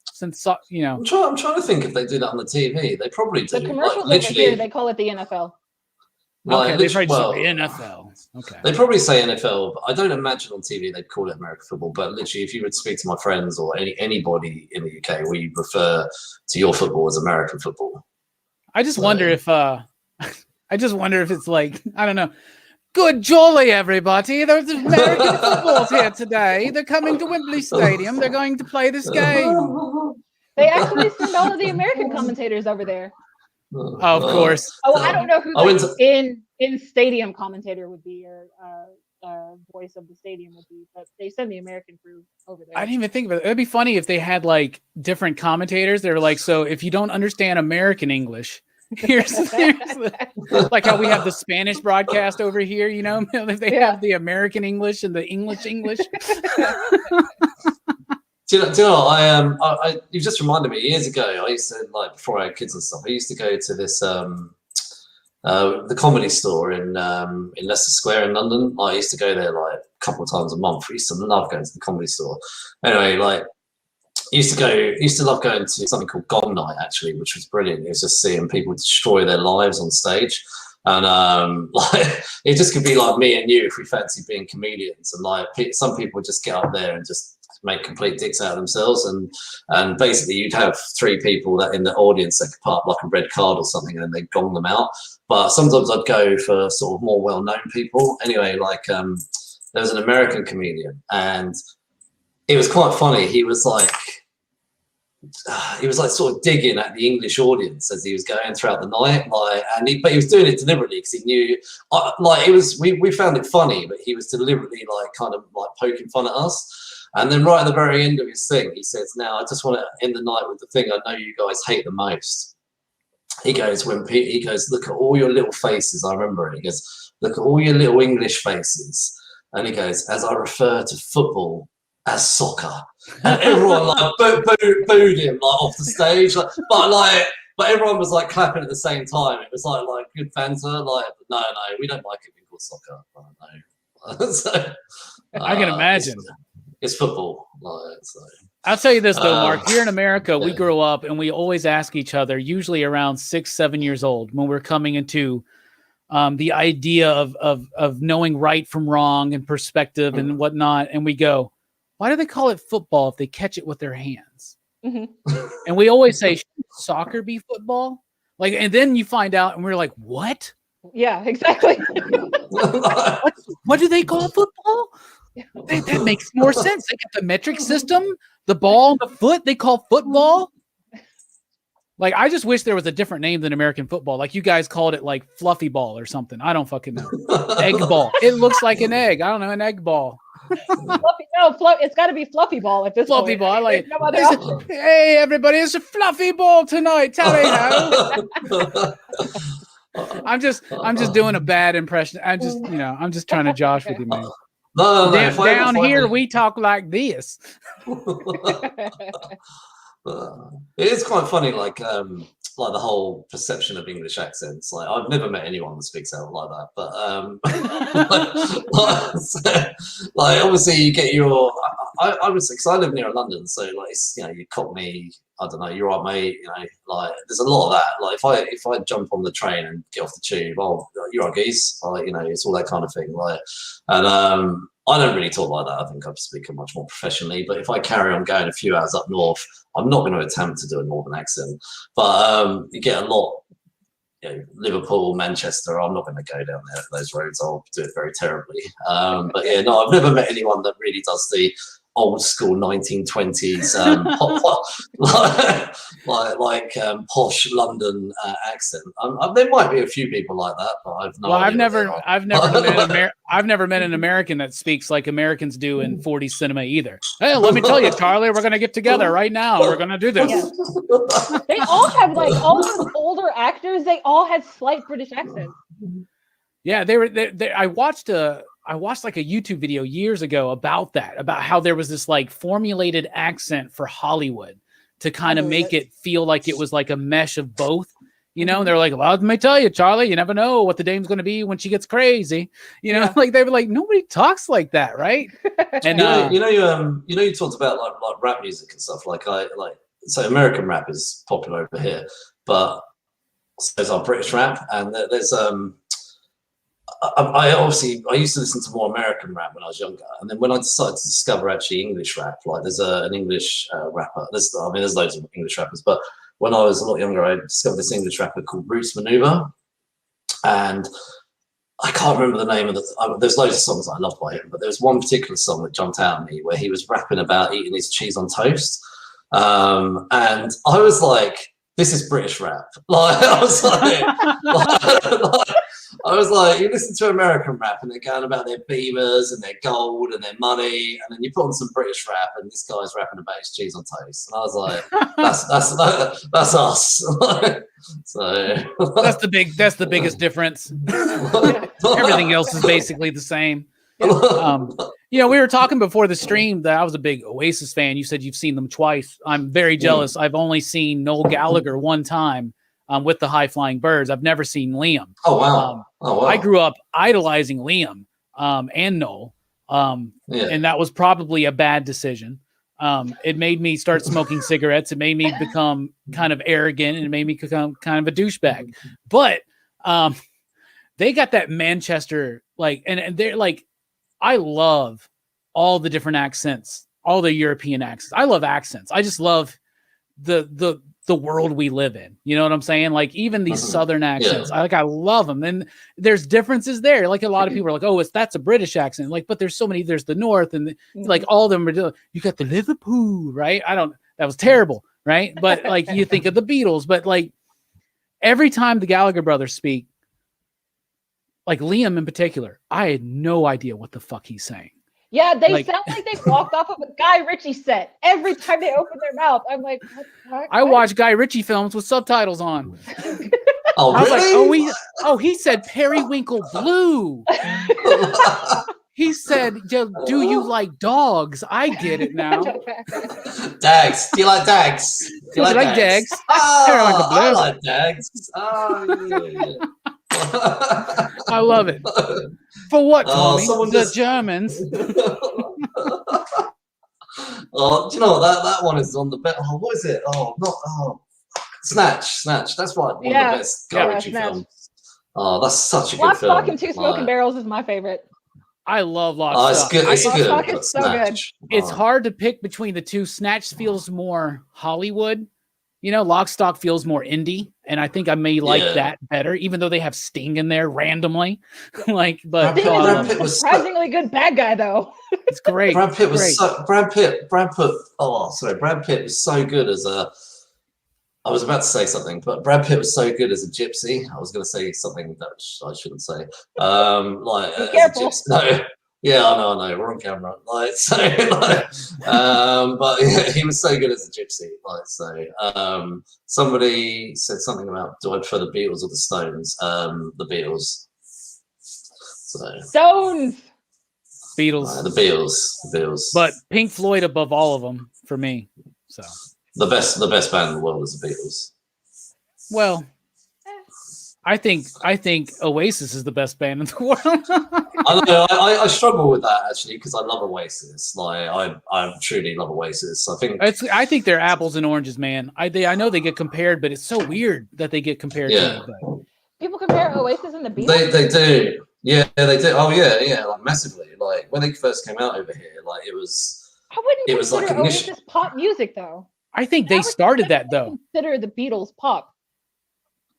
you know, I'm trying to think if they do that on the TV. They probably do. The commercials like, over here, they call it the NFL. Okay, they probably say NFL. Okay, they probably say NFL, but I don't imagine on TV they'd call it American football. But literally, if you would speak to my friends or anybody in the UK, we refer to your football as American football. I just wonder if it's like, I don't know. Good jolly, everybody. There's American footballs here today. They're coming to Wembley Stadium. They're going to play this game. They actually send all of the American commentators over there. Oh, of course. Oh, I don't know who in stadium commentator would be, or voice of the stadium would be, but they send the American crew over there. I didn't even think about it. It'd be funny if they had like different commentators. They're like, so if you don't understand American English, here's like how we have the Spanish broadcast over here, you know, if they have the American English and the English. Do you know I you just reminded me, years ago, I used to, like, before I had kids and stuff, I used to go to this the Comedy Store in Leicester Square in London. I used to go there like a couple of times a month. I used to love going to the Comedy Store. Anyway, like, used to love going to something called Gong Night, actually, which was brilliant. It was just seeing people destroy their lives on stage. And like, it just could be like me and you if we fancy being comedians. And like, some people just get up there and just make complete dicks out of themselves, and basically you'd have three people that in the audience that could put up like a red card or something, and then they'd gong them out. But sometimes I'd go for sort of more well-known people. Anyway, like there was an American comedian, and it was quite funny. He was like sort of digging at the English audience as he was going throughout the night, like, but he was doing it deliberately because he knew, like, it was, we found it funny, but he was deliberately like kind of like poking fun at us. And then right at the very end of his thing, he says, "Now I just want to end the night with the thing I know you guys hate the most." He goes, "Look at all your little faces." I remember it. He goes, "Look at all your little English faces." And he goes, "As I refer to football as soccer." And everyone like booed him like off the stage, like, but everyone was like clapping at the same time. It was like good banter. Like, no, we don't like it being called soccer. No. So, I can imagine. It's football. Like, so. I'll tell you this though, Mark. Here in America, we grew up and we always ask each other, usually around 6-7 years old, when we're coming into the idea of knowing right from wrong and perspective and whatnot, and we go, "Why do they call it football if they catch it with their hands?" Mm-hmm. And we always say, "Shouldn't soccer be football?" Like, and then you find out, and we're like, "What?" Yeah, exactly. What do they call football? That makes more sense. They get the metric system, the ball, the foot. They call football. Like, I just wish there was a different name than American football. Like, you guys called it like fluffy ball or something. I don't fucking know. Egg ball. It looks like an egg. I don't know, an egg ball. It's got to be fluffy ball at this fluffy point. Ball. I like. No other option. Hey, everybody! It's a fluffy ball tonight. Tell me how. I'm just doing a bad impression. I'm just trying to josh with you, man. No. Down here, we talk like this. It is quite funny, like the whole perception of English accents. Like, I've never met anyone that speaks out like that, but like obviously you get your. I was because I live near London, so like, you Cockney. I don't know, you're right, mate. Like, there's a lot of that. Like, if I jump on the train and get off the tube, oh, you're right, geese. Like, it's all that kind of thing. Like, and I don't really talk like that. I think I speak much more professionally. But if I carry on going a few hours up north, I'm not going to attempt to do a northern accent. But you get a lot. Liverpool, Manchester. I'm not going to go down there those roads. I'll do it very terribly. But yeah, no, I've never met anyone that really does the old school 1920s posh London accent. There might be a few people like that, but I've no idea. I've never met an American that speaks like Americans do in 40s cinema either. Hey, let me tell you, Charlie, we're gonna get together right now. We're gonna do this. Yeah. They all have like all those older actors. They all had slight British accents. Yeah, I watched like a YouTube video years ago about how there was this like formulated accent for Hollywood to kind of make it feel like it was like a mesh of both, you know. And they're like, well, let me tell you, Charlie, you never know what the dame's going to be when she gets crazy, you know. Like they were like, nobody talks like that, right? And you talked about like rap music and stuff. So American rap is popular over here, but so there's our British rap, and there's I used to listen to more American rap when I was younger, and then when I decided to discover actually English rap, like there's an English rapper. There's loads of English rappers, but when I was a lot younger, I discovered this English rapper called Roots Maneuver, and I can't remember the name of there's loads of songs that I love by him, but there was one particular song that jumped out at me where he was rapping about eating his cheese on toast, and I was like, this is British rap. Like I was like, you listen to American rap and they're going about their Beamers and their gold and their money, and then you put on some British rap and this guy's rapping about his cheese on toast, and I was like, that's us. So that's the biggest difference. Everything else is basically the same. We were talking before the stream that I was a big Oasis fan. You said you've seen them twice. I'm very jealous. I've only seen Noel Gallagher one time with the High Flying Birds. I've never seen Liam. Oh, wow. I grew up idolizing Liam and Noel, and that was probably a bad decision. It made me start smoking cigarettes. It made me become kind of arrogant, and it made me become kind of a douchebag. But they got that Manchester, and they're like, I love all the different accents, all the European accents. I love accents. I just love the world we live in. You know what I'm saying? Like even these Southern accents, I love them. And there's differences there. Like a lot of people are like, oh, that's a British accent. Like, but there's so many, there's the North and like all of them are doing, you got the Liverpool, right? That was terrible. Right. But like you think of the Beatles, but like every time the Gallagher brothers speak, like Liam in particular, I had no idea what the fuck he's saying. Yeah, they sound like they walked off of a Guy Ritchie set every time they open their mouth. I'm like, what? I watch Guy Ritchie films with subtitles on. Oh, I was really? like, he said Periwinkle Blue. He said, do you like dogs? I get it now. Dags. Do you like dags? Do you like dags? Oh, Periwinkle Blue. I like dags. Oh, yeah. I love it. For what, Tommy? The just... Germans. Oh, do you know what? That one is on the best. Oh, what is it? Snatch. That's one of the best Guy Ritchie films. Oh, that's such a good film. Lock, Stock, and Two Smoking Barrels is my favorite. I love Lock, Stock. It's good. Lock, Stock is so good. It's hard to pick between the two. Snatch feels more Hollywood. You know, Lock, Stock feels more indie, and I think I may like that better, even though they have Sting in there randomly. But Sting is a surprisingly good bad guy, though. It's great. Brad Pitt was Brad Pitt was so good as a. I was about to say something, but Brad Pitt was so good as a gypsy. I was going to say something that I shouldn't say. Be careful. Yeah, I know. We're on camera. But yeah, he was so good as a gypsy. Somebody said something about, do I prefer the Beatles or the Stones? The Beatles. Stones. Beatles. The Beatles. But Pink Floyd above all of them for me. So the best band in the world is the Beatles. Well, I think Oasis is the best band in the world. I struggle with that actually because I love Oasis. I truly love Oasis. I think they're apples and oranges, man. I know they get compared, but it's so weird that they get compared to me. People compare Oasis and the Beatles. They do. Yeah, they do. Oh yeah, like massively. Like when they first came out over here, like it was. I wouldn't consider Oasis pop music though. I think they started that though. Consider the Beatles pop.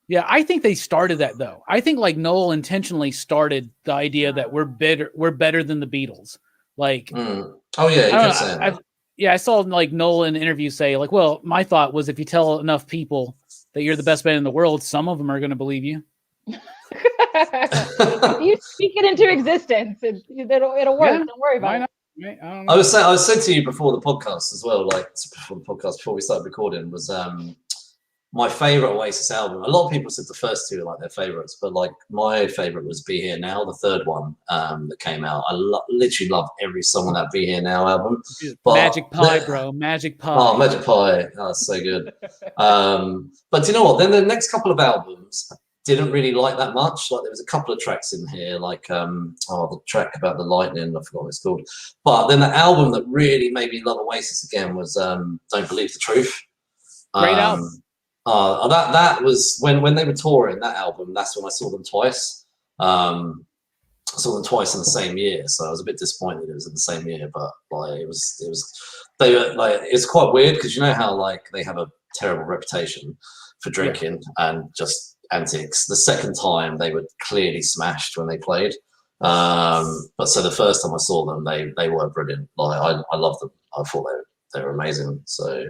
Yeah, I think they started that though. I think like Noel intentionally started the idea that we're better than the Beatles. Like, Oh yeah, you kept saying that. I saw like Noel in an interview say like, well, my thought was if you tell enough people that you're the best band in the world, some of them are going to believe you. If you speak it into existence, it'll work. Yeah, Don't worry about it. Right? I don't know. I was saying to you before the podcast as well, like before we started recording, was my favorite Oasis album. A lot of people said the first two are like their favorites, but like my favorite was Be Here Now, the third one that came out. I literally love every song on that Be Here Now album. But Magic Pie, bro. Magic Pie. Oh, Magic Pie. Oh, that's so good. But do you know what? Then the next couple of albums didn't really like that much. Like there was a couple of tracks in here, like the track about the lightning, I forgot what it's called. But then the album that really made me love Oasis again was Don't Believe the Truth. Great album. That was when they were touring that album. That's when I saw them twice. I saw them twice in the same year, so I was a bit disappointed it was in the same year. But like it's quite weird because you know how like they have a terrible reputation for drinking and just antics. The second time they were clearly smashed when they played. But so the first time I saw them, they were brilliant. Like I loved them. I thought they were amazing. So,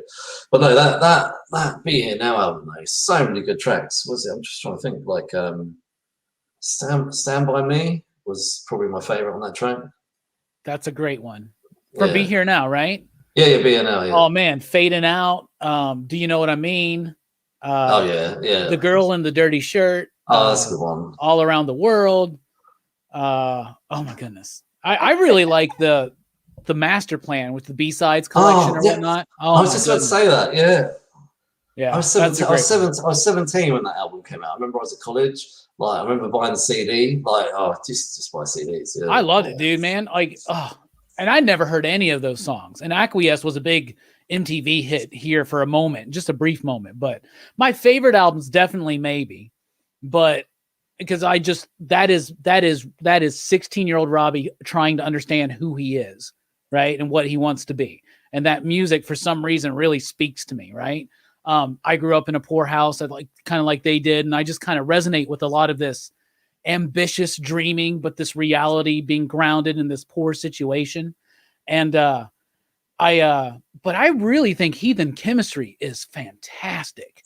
but no, that Be Here Now album though, so many good tracks. Was it? I'm just trying to think. Like Stand By Me was probably my favorite on that track. That's a great one. For Be Here Now, right? Yeah, Be Here Now. Yeah. Oh man, Fading Out. Do You Know What I Mean? Yeah. The Girl in the Dirty Shirt. Oh, that's a good one. All Around the World. Oh my goodness. I really like the Master Plan with the B-sides collection or whatnot. Oh, I was just about to say that. Yeah. I was 17 when that album came out. I remember I was at college. Like I remember buying the CD. Like just buy CDs. Yeah. I loved it, dude, man. Like and I never heard any of those songs. And Acquiesce was a big MTV hit here for a moment, just a brief moment. But my favorite album's definitely Maybe. But because that is 16-year-old Robbie trying to understand who he is, right? And what he wants to be. And that music for some reason really speaks to me, right? I grew up in a poor house, kind of like they did, and I just kind of resonate with a lot of this ambitious dreaming, but this reality being grounded in this poor situation. And but I really think Heathen Chemistry is fantastic.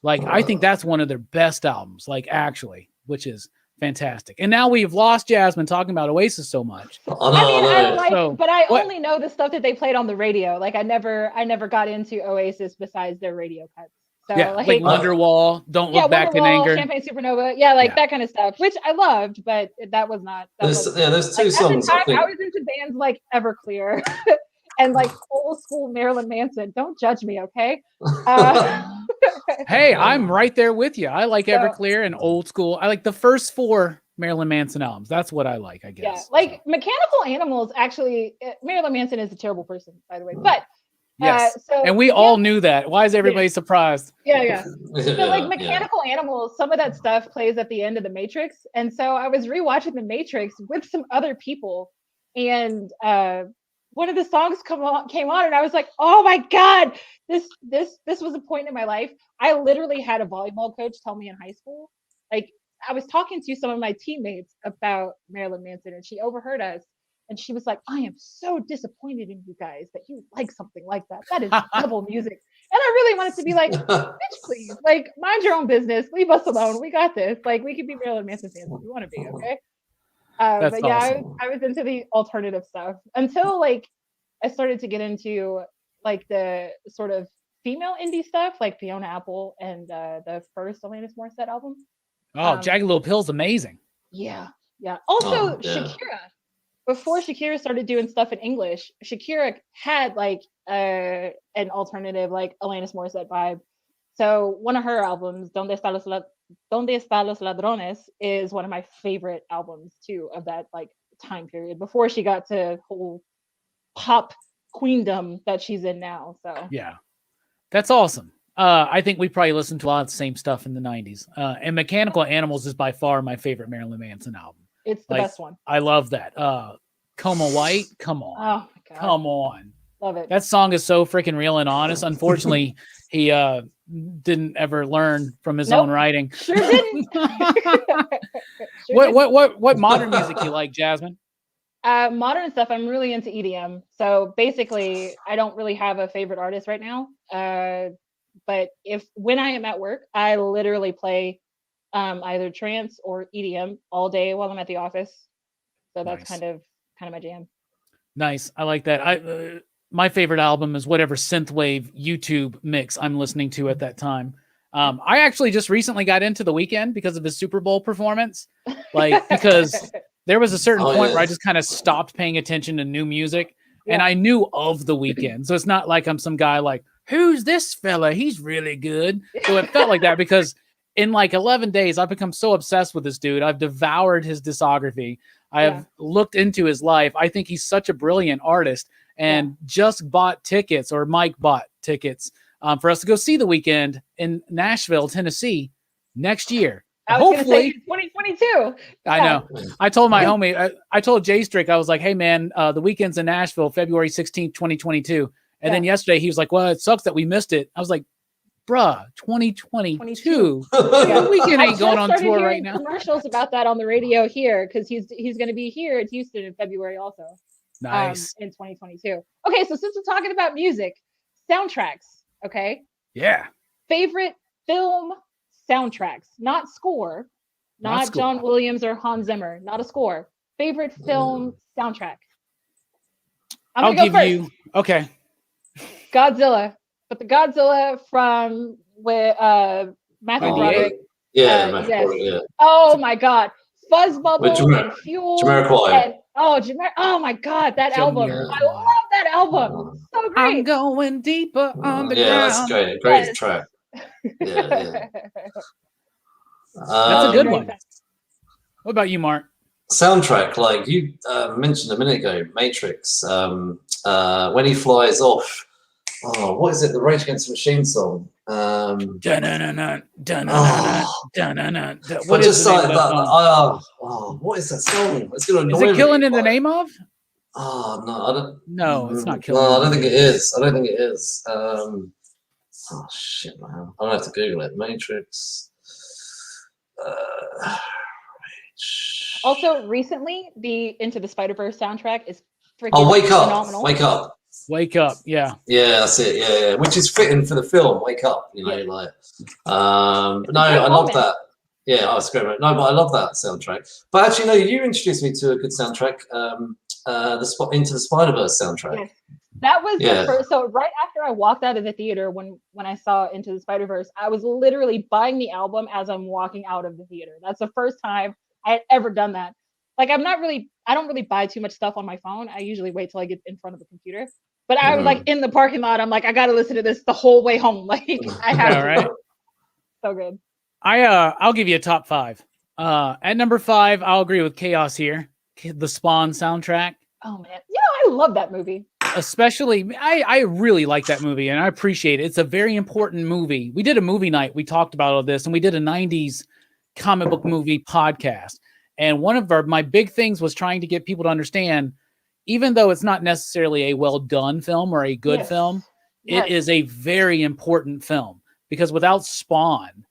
Like I think that's one of their best albums, like actually, which is fantastic. And now we've lost Jasmine talking about Oasis so much. But I only know the stuff that they played on the radio. Like I never got into Oasis besides their radio cuts. So like Wonderwall, Don't Look Back in Anger, Champagne Supernova, that kind of stuff, which I loved, but that was not. There's two songs. At the time, I was into bands like Everclear and like old school Marilyn Manson. Don't judge me, okay? Hey, I'm right there with you. I like Everclear and old school. I like the first 4 Marilyn Manson albums. That's what I like, I guess. Yeah, like Mechanical Animals. Actually, Marilyn Manson is a terrible person, by the way, but. Yes, and we all knew that. Why is everybody surprised? Yeah. So like Mechanical Animals, some of that stuff plays at the end of The Matrix, and so I was rewatching The Matrix with some other people, and one of the songs came on, and I was like, "Oh my god, this was a point in my life." I literally had a volleyball coach tell me in high school, like I was talking to some of my teammates about Marilyn Manson, and she overheard us. And she was like, I am so disappointed in you guys that you like something like that. That is double music. And I really wanted to be like, bitch, please, like, mind your own business. Leave us alone. We got this. Like, we can be Marilyn Manson fans if you want to be, okay? But yeah, awesome. I was into the alternative stuff until, like, I started to get into, like, the sort of female indie stuff, like Fiona Apple and the first Alanis Morissette album. Oh, Jagged Little Pill's amazing. Yeah. Also, Shakira. Before Shakira started doing stuff in English, Shakira had like an alternative, like Alanis Morissette vibe. So one of her albums, Donde Está Los Ladrones, is one of my favorite albums too of that like time period before she got to whole pop queendom that she's in now. So yeah, that's awesome. I think we probably listened to a lot of the same stuff in the 90s. And Mechanical Animals is by far my favorite Marilyn Manson album. It's the best one. I love that. Coma White, come on. Oh my God. Come on. Love it. That song is so freaking real and honest. Unfortunately, he didn't ever learn from his own writing. Sure didn't. What modern music you like, Jasmine? Modern stuff, I'm really into EDM. So basically, I don't really have a favorite artist right now. But when I am at work, I literally play either trance or EDM all day while I'm at the office. So that's Nice. kind of my jam. Nice. I like that. My favorite album is whatever synthwave YouTube mix I'm listening to at that time. I actually just recently got into The Weeknd because of his Super Bowl performance. Because there was a certain point where I just kind of stopped paying attention to new music, and I knew of The Weeknd. So it's not like I'm some guy like, who's this fella? He's really good. So it felt like that because in like 11 days, I've become so obsessed with this dude. I've devoured his discography. I have looked into his life. I think he's such a brilliant artist, and just bought tickets, or Mike bought tickets for us to go see The Weeknd in Nashville, Tennessee next year. Hopefully 2022. I know. I told my homie, I told Jay Strick, I was like, hey man, The Weeknd's in Nashville, February 16th, 2022. And then yesterday he was like, well, it sucks that we missed it. I was like, bruh, 2022. The Weeknd ain't going on tour right now. Commercials about that on the radio here, because he's going to be here at Houston in February also. Nice. In 2022. Okay, so since we're talking about music, soundtracks, okay? Yeah. Favorite film soundtracks, not score, not John Williams or Hans Zimmer, not a score. Favorite film soundtrack. I'll give you. Okay. Godzilla, but the Godzilla from with Matthew Broderick. Yeah. Oh my God, Fuzzbubble and Fuel. Jamiroquai. Oh my God, that album! I love that album. So great. I'm going deeper on the ground. Yeah, that's great. Great track. Yeah. That's a good one. What about you, Mark? Soundtrack, like you mentioned a minute ago, Matrix. When he flies off. Oh, what is it? The Rage Against the Machine song. What is like that? What is that song? It's gonna annoy me. Is it Killing in the Name of? Oh no, I don't. No, it's not Killing. No, I don't think it is. Oh shit, man! I'm gonna have to Google it. Matrix. Also, recently, the Into the Spider-Verse soundtrack is freaking phenomenal. Wake Up, yeah, that's it, yeah, which is fitting for the film. Wake Up, you know, like, no, I love that. Yeah, I was great. No, but I love that soundtrack. But actually, no, you introduced me to a good soundtrack, Into the Spider-Verse soundtrack. Yes. That was the first. So right after I walked out of the theater, when I saw Into the Spider-Verse, I was literally buying the album as I'm walking out of the theater. That's the first time I had ever done that. Like, I don't really buy too much stuff on my phone. I usually wait till I get in front of the computer. But I was like in the parking lot. I'm like, I got to listen to this the whole way home. Like, I have to. Right? So good. I'll give you a top 5. At number 5, I'll agree with Chaos here. The Spawn soundtrack. Oh man, I love that movie. Especially, I really like that movie, and I appreciate it. It's a very important movie. We did a movie night. We talked about all this, and we did a 90s comic book movie podcast. And one of my big things was trying to get people to understand, even though it's not necessarily a well-done film or a good film, it is a very important film. Because without Spawn,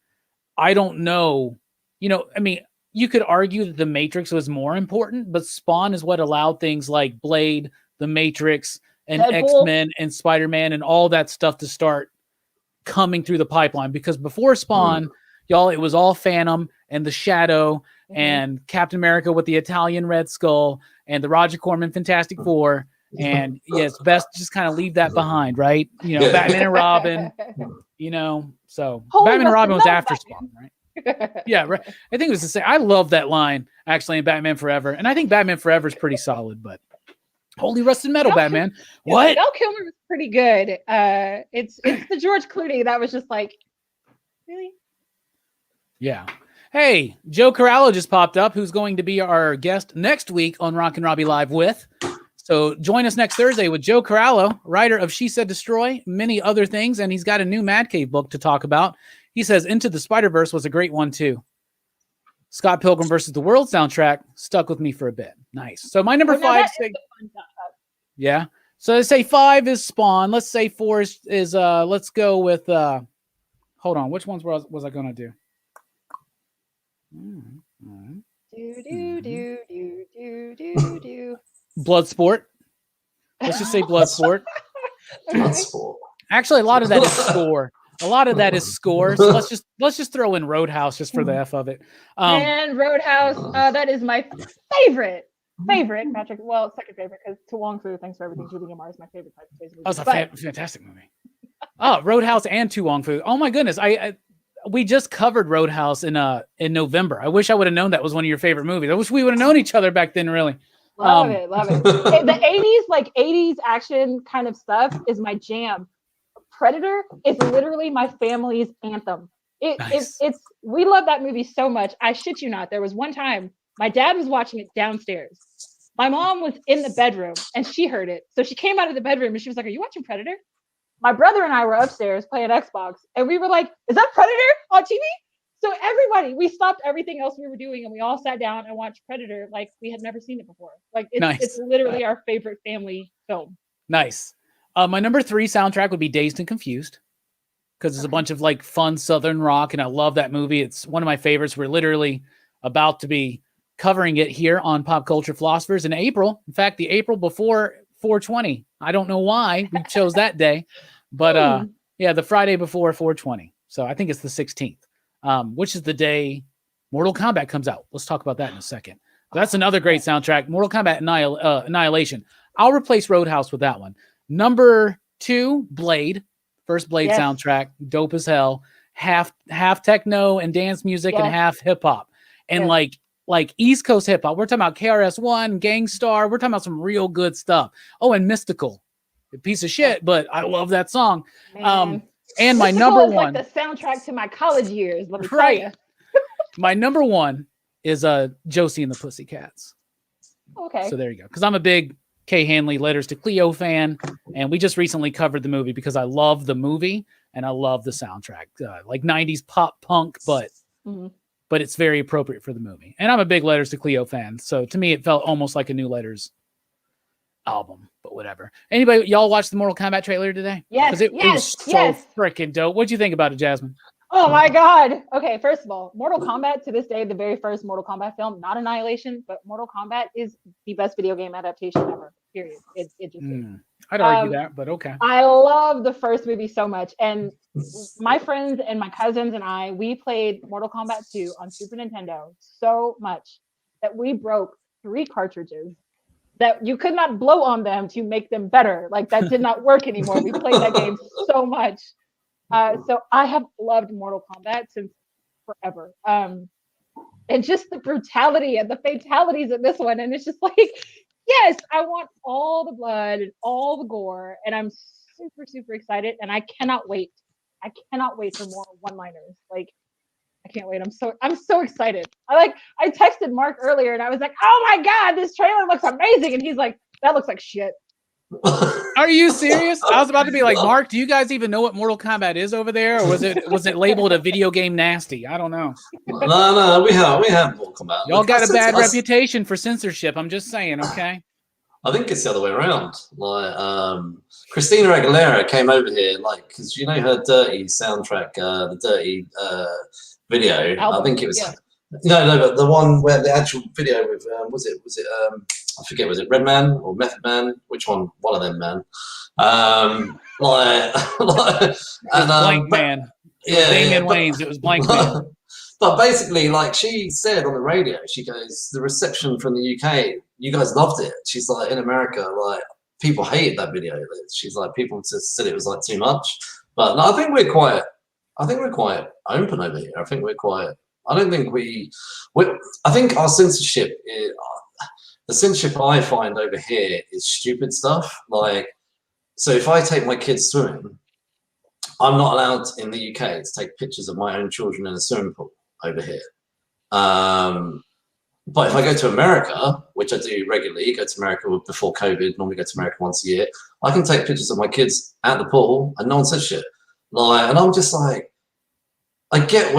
I don't know, I mean, you could argue that The Matrix was more important, but Spawn is what allowed things like Blade, The Matrix, and Deadpool. X-Men and Spider-Man and all that stuff to start coming through the pipeline. Because before Spawn, y'all, it was all Phantom and The Shadow and Captain America with the Italian Red Skull and the Roger Corman Fantastic Four. And it's best just kind of leave that behind, right? Batman and Robin, so Batman and Robin was after Spawn, right? Yeah, right. I think it was the same. I love that line actually in Batman Forever. And I think Batman Forever is pretty solid, but holy rusted metal, Batman. What? Val Kilmer was pretty good. It's the George Clooney that was just like, really? Yeah. Hey, Joe Corallo just popped up, who's going to be our guest next week on Rockin Robbie Live with. So join us next Thursday with Joe Corallo, writer of She Said Destroy, many other things, and he's got a new Mad Cave book to talk about. He says Into the Spider-Verse was a great one too. Scott Pilgrim versus the World soundtrack stuck with me for a bit. Nice. So my number 5. Yeah. So let's say 5 is Spawn. Let's say 4 is let's go with hold on. Which ones was I gonna do? Bloodsport. Let's just say Bloodsport. Bloodsport. Actually, a lot of that is score. A lot of that is score. So let's just throw in Roadhouse just for the F of it. And Roadhouse, that is my favorite, Patrick. Well, second favorite, because To Wong Fu, Thanks for Everything, Julie Mars is my favorite type of movie. That was a fantastic movie. Oh, Roadhouse and To Wong Fu. Oh my goodness. We just covered Roadhouse in November. I wish I would have known that was one of your favorite movies. I wish we would have known each other back then, really. Love it. The 80s, like 80s action kind of stuff is my jam. Predator is literally my family's anthem. It's we love that movie so much. I shit you not. There was one time my dad was watching it downstairs. My mom was in the bedroom and she heard it. So she came out of the bedroom and she was like, "Are you watching Predator?" My brother and I were upstairs playing Xbox and we were like, "Is that Predator on TV?" So everybody, we stopped everything else we were doing and we all sat down and watched Predator like we had never seen it before. Like it's literally our favorite family film. Nice. My number 3 soundtrack would be Dazed and Confused, because it's a bunch of like fun Southern rock, and I love that movie. It's one of my favorites. We're literally about to be covering it here on Pop Culture Philosophers in April. In fact, the April before 420. I don't know why we chose that day, but yeah, the Friday before 420. So I think it's the 16th, which is the day Mortal Kombat comes out. Let's talk about that in a second. That's another great soundtrack, Mortal Kombat Annihilation. I'll replace Roadhouse with that one. Number 2, Blade. First Blade soundtrack, dope as hell. Half techno and dance music and half hip hop. And like East Coast hip hop. We're talking about KRS-One, Gangstar. We're talking about some real good stuff. Oh, and Mystical. A piece of shit, but I love that song. And my number one, like the soundtrack to my college years. Let me tell you. My number 1 is Josie and the Pussycats. Okay. So there you go. Because I'm a big Kay Hanley Letters to Cleo fan, and we just recently covered the movie because I love the movie and I love the soundtrack, like 90s pop punk, but it's very appropriate for the movie. And I'm a big Letters to Cleo fan, so to me it felt almost like a new Letters album, but whatever. Anybody, y'all watched the Mortal Kombat trailer today? Yes, it was so freaking dope. What'd you think about it, Jasmine? Oh my God. Okay, first of all, Mortal Kombat, to this day, the very first Mortal Kombat film, not Annihilation, but Mortal Kombat is the best video game adaptation ever, period. It just is. I'd argue that, but okay. I love the first movie so much. And my friends and my cousins and I, we played Mortal Kombat 2 on Super Nintendo so much that we broke 3 cartridges that you could not blow on them to make them better. Like that did not work anymore. We played that game so much. So I have loved Mortal Kombat since forever. And just the brutality and the fatalities in this one. And it's just like, yes, I want all the blood and all the gore. And I'm super, super excited. And I cannot wait. I cannot wait for more one-liners. Like, I can't wait. I'm so excited. I texted Mark earlier and I was like, "Oh my God, this trailer looks amazing." And he's like, "That looks like shit." Are you serious? I was about to be like, Mark, do you guys even know what Mortal Kombat is over there? Or was it labeled a video game nasty? I don't know. No, we have Mortal Kombat. Y'all got a bad reputation for censorship. I'm just saying, okay? I think it's the other way around. Like, Christina Aguilera came over here, like, because you know her Dirty soundtrack, the Dirty video. Album, I think it was no, but the one where the actual video with was it I forget, was it Redman or Method Man? Which one? One of them, man. And Blank Man. Yeah, Damien Wayans. It was Blank Man. But basically, like she said on the radio, she goes, the reception from the UK, you guys loved it. She's like, in America, like people hated that video. She's like, people just said it was like too much. But no, I think we're quite open over here. I think we're quite. I don't think I think our censorship, the censorship I find over here is stupid stuff. Like, so if I take my kids swimming, I'm not allowed in the UK to take pictures of my own children in a swimming pool over here. But if I go to America, which I do regularly, go to America before COVID, normally go to America once a year, I can take pictures of my kids at the pool and no one says shit. Like, and I'm just like, I get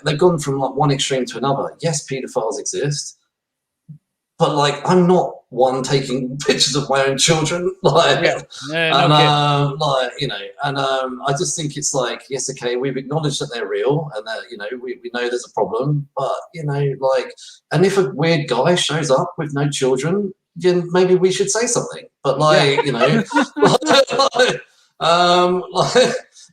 they've gone from like one extreme to another. Yes, pedophiles exist, but like I'm not one taking pictures of my own children. Like, like, you know, and I just think it's like, yes, okay, we've acknowledged that they're real and that, you know, we know there's a problem, but you know, like, and if a weird guy shows up with no children, then maybe we should say something. But like, you know,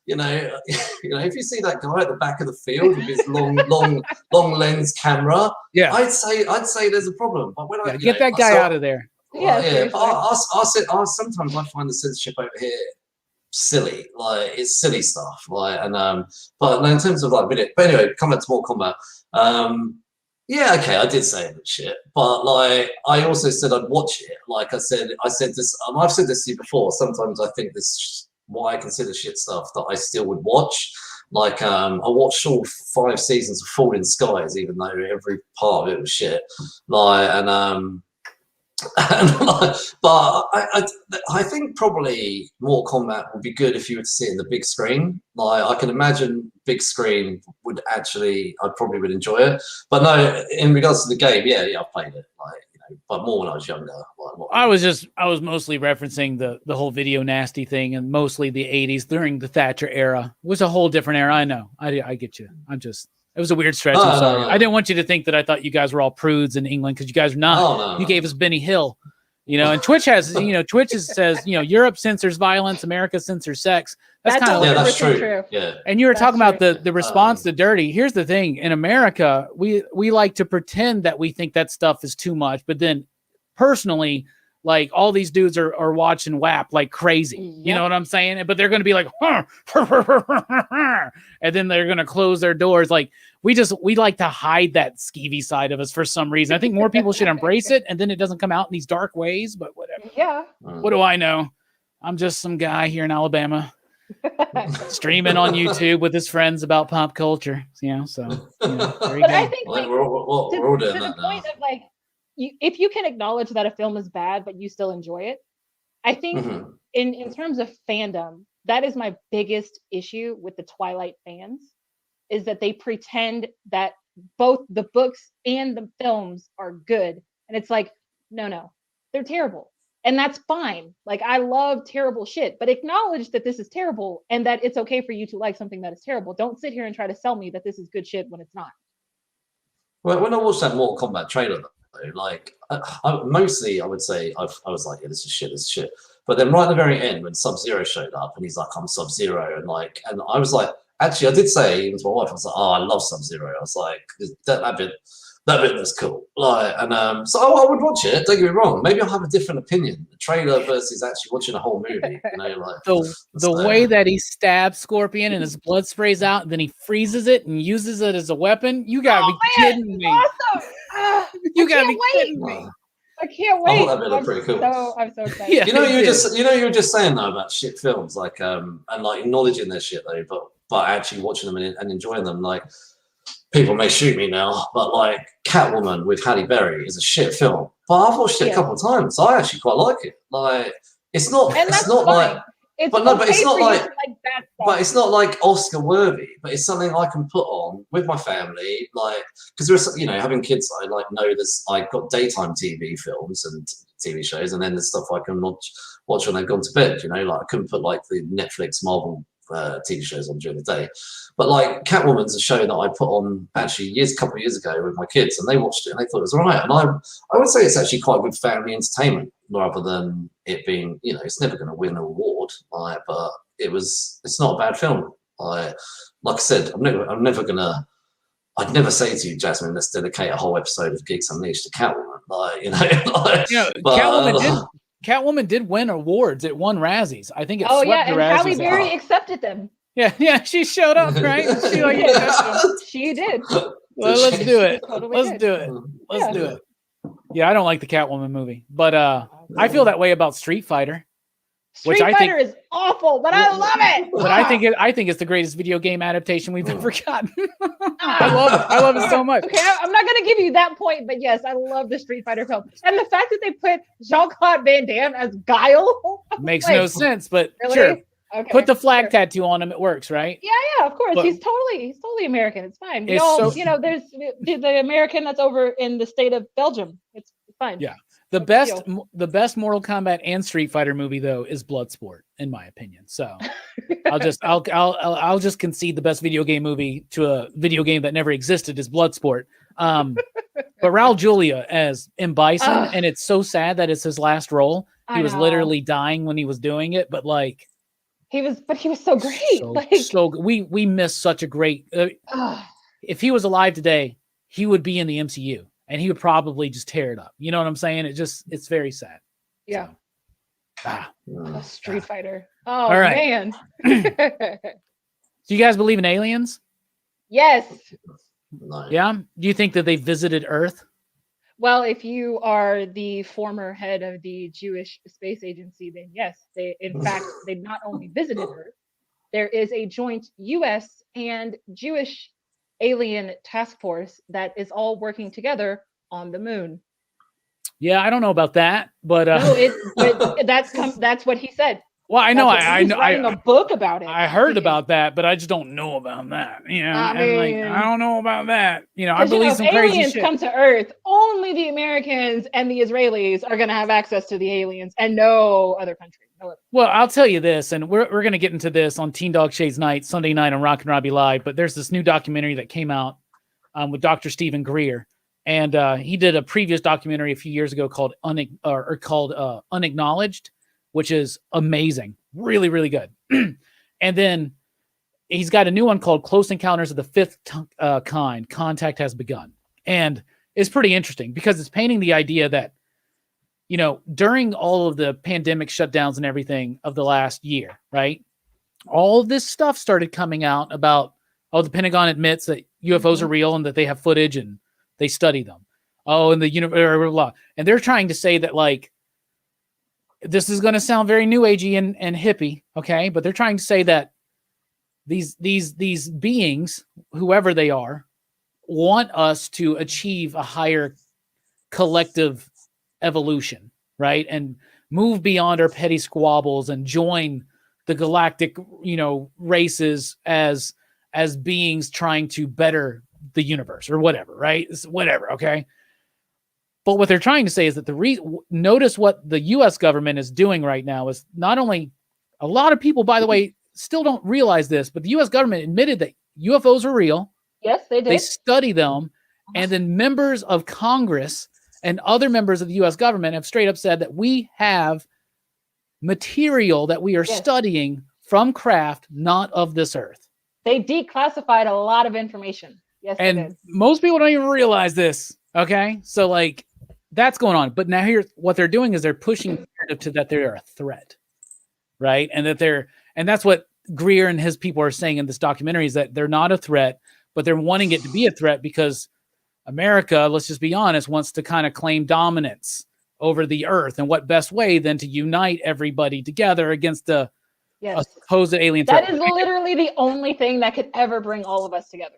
you know, if you see that guy at the back of the field with his long lens camera, I'd say there's a problem. But when I get that guy out of there. Yeah, but sometimes I find the censorship over here silly. Like, it's silly stuff. Like, and but in terms of like video, but anyway, come back to Mortal Kombat. Yeah, okay, I did say that shit, but like I also said I'd watch it. Like I said this. I've said this to you before. Sometimes I think this what I consider shit stuff that I still would watch. Like I watched all 5 seasons of Falling Skies, even though every part of it was shit. Like but I think probably Mortal Kombat would be good if you were to see it in the big screen. Like I can imagine big screen would actually, I probably would enjoy it. But no, in regards to the game, yeah, I've played it. Like, you know, but more when I was younger. Like, I was mostly referencing the whole video nasty thing, and mostly the 80s during the Thatcher era. It was a whole different era. I know. I get you. It was a weird stretch. I'm sorry. I didn't want you to think that I thought you guys were all prudes in England, because you guys are not. You gave us Benny Hill, you know, and Twitch has, you know, says, you know, Europe censors violence, America censors sex. That's kind of that's true. Yeah. And you were talking about the response to dirty. Here's the thing: in America, we like to pretend that we think that stuff is too much, but then personally, like all these dudes are watching WAP like crazy. Yep. You know what I'm saying? But they're going to be like, and then they're going to close their doors. Like we like to hide that skeevy side of us for some reason. I think more people should embrace it, and then it doesn't come out in these dark ways. But whatever. Yeah. What do I know? I'm just some guy here in Alabama streaming on YouTube with his friends about pop culture. You know, so you know, there you but go. I think like, we're all doing to that the now. point of like, if you can acknowledge that a film is bad, but you still enjoy it, I think in terms of fandom, that is my biggest issue with the Twilight fans, is that they pretend that both the books and the films are good. And it's like, no, they're terrible. And that's fine. Like, I love terrible shit, but acknowledge that this is terrible and that it's okay for you to like something that is terrible. Don't sit here and try to sell me that this is good shit when it's not. Well, when I watched that Mortal Kombat trailer, like mostly I would say I was like, yeah, this is shit. But then right at the very end, when Sub-Zero showed up and he's like, I'm Sub-Zero, and I was like, actually I did say even to my wife, I was like, oh, I love Sub-Zero. I was like, that bit was cool. Like, and so I would watch it, don't get me wrong. Maybe I'll have a different opinion. The trailer versus actually watching a whole movie. You know, like the way that he stabs Scorpion and his blood sprays out, and then he freezes it and uses it as a weapon. You gotta be kidding me. Awesome. You gotta be kidding me. I can't wait. I thought that bit pretty cool. I'm so excited. Yeah, you were just saying though about shit films, like and like acknowledging their shit though, but actually watching them and enjoying them. Like, people may shoot me now, but like Catwoman with Halle Berry is a shit film. But I've watched it a couple of times. I actually quite like it. Like, it's not like but it's not like Oscar worthy, but it's something I can put on with my family, like, because there's, you know, having kids, I like know there's, I've got daytime TV films and TV shows, and then there's stuff I can watch when they've gone to bed, you know, like I couldn't put like the Netflix Marvel TV shows on during the day. But like Catwoman's a show that I put on actually a couple of years ago with my kids, and they watched it and they thought it was all right. And I would say it's actually quite good family entertainment rather than it being, you know, it's never going to win an award, like, but it's not a bad film. Like I said, I'd never say to you, Jasmine, let's dedicate a whole episode of Geeks Unleashed to Catwoman. Like, you know, like, Catwoman did win awards. It won Razzies. I think it swept the and Razzies. Halle Berry accepted them. Yeah, she showed up, right? She did. Well, let's do it. Let's do it. Yeah, I don't like the Catwoman movie, but I feel that way about Street Fighter. Street Fighter is awful, but I love it. But I think it's the greatest video game adaptation we've ever gotten. I love it. I love it so much. Okay, I'm not going to give you that point, but yes, I love the Street Fighter film. And the fact that they put Jean-Claude Van Damme as Guile makes no sense, but really? Sure. Okay, put the flag tattoo on him, it works, right? Yeah, of course. But he's totally American. It's fine. You know, there's the American that's over in the state of Belgium. It's fine. Yeah. The best Mortal Kombat and Street Fighter movie though is Bloodsport, in my opinion. So I'll just concede the best video game movie to a video game that never existed is Bloodsport. But Raul Julia as M. Bison, and it's so sad that it's his last role. He was literally dying when he was doing it, but like he was so great. We miss such a great. If he was alive today, he would be in the MCU, and he would probably just tear it up. You know what I'm saying? It's very sad. Yeah. So, a Street Fighter. Oh, all right. Man. Do you guys believe in aliens? Yes. No. Yeah. Do you think that they visited Earth? Well, if you are the former head of the Jewish Space Agency, then yes, they not only visited Earth, there is a joint U.S. and Jewish alien task force that is all working together on the moon. Yeah, I don't know about that, but that's what he said. Well, I know. He's writing a book about it. I heard about that, but I just don't know about that. You know, I don't know about that. You know, I believe some crazy aliens shit. come to Earth, only the Americans and the Israelis are going to have access to the aliens, and no other country. Well, I'll tell you this, and we're going to get into this on Teen Dog Shades Night, Sunday night on Rockin Robbie Live. But there's this new documentary that came out with Dr. Stephen Greer, and he did a previous documentary a few years ago called Unacknowledged, which is amazing, really, really good. And then he's got a new one called Close Encounters of the Fifth Kind, Contact Has Begun. And it's pretty interesting because it's painting the idea that, you know, during all of the pandemic shutdowns and everything of the last year, right? All of this stuff started coming out about, the Pentagon admits that UFOs are real and that they have footage and they study them. And the universe, and they're trying to say that, like, this is going to sound very new agey and hippie, okay? But they're trying to say that these beings, whoever they are, want us to achieve a higher collective evolution, right? And move beyond our petty squabbles and join the galactic, races as beings trying to better the universe or whatever, right? It's whatever, okay? But what they're trying to say is that notice what the U.S. government is doing right now is not only a lot of people, by the way, still don't realize this, but the U.S. government admitted that UFOs are real. Yes, they did. They study them. And then members of Congress and other members of the U.S. government have straight up said that we have material that we are studying from craft, not of this earth. They declassified a lot of information. Yes, and they did. Most people don't even realize this. Okay. So, like, that's going on. But now here's what they're doing is they're pushing to that they're a threat, right? And that's what Greer and his people are saying in this documentary is that they're not a threat, but they're wanting it to be a threat because America, let's just be honest, wants to kind of claim dominance over the earth. And what best way than to unite everybody together against a supposed alien threat? That is literally the only thing that could ever bring all of us together.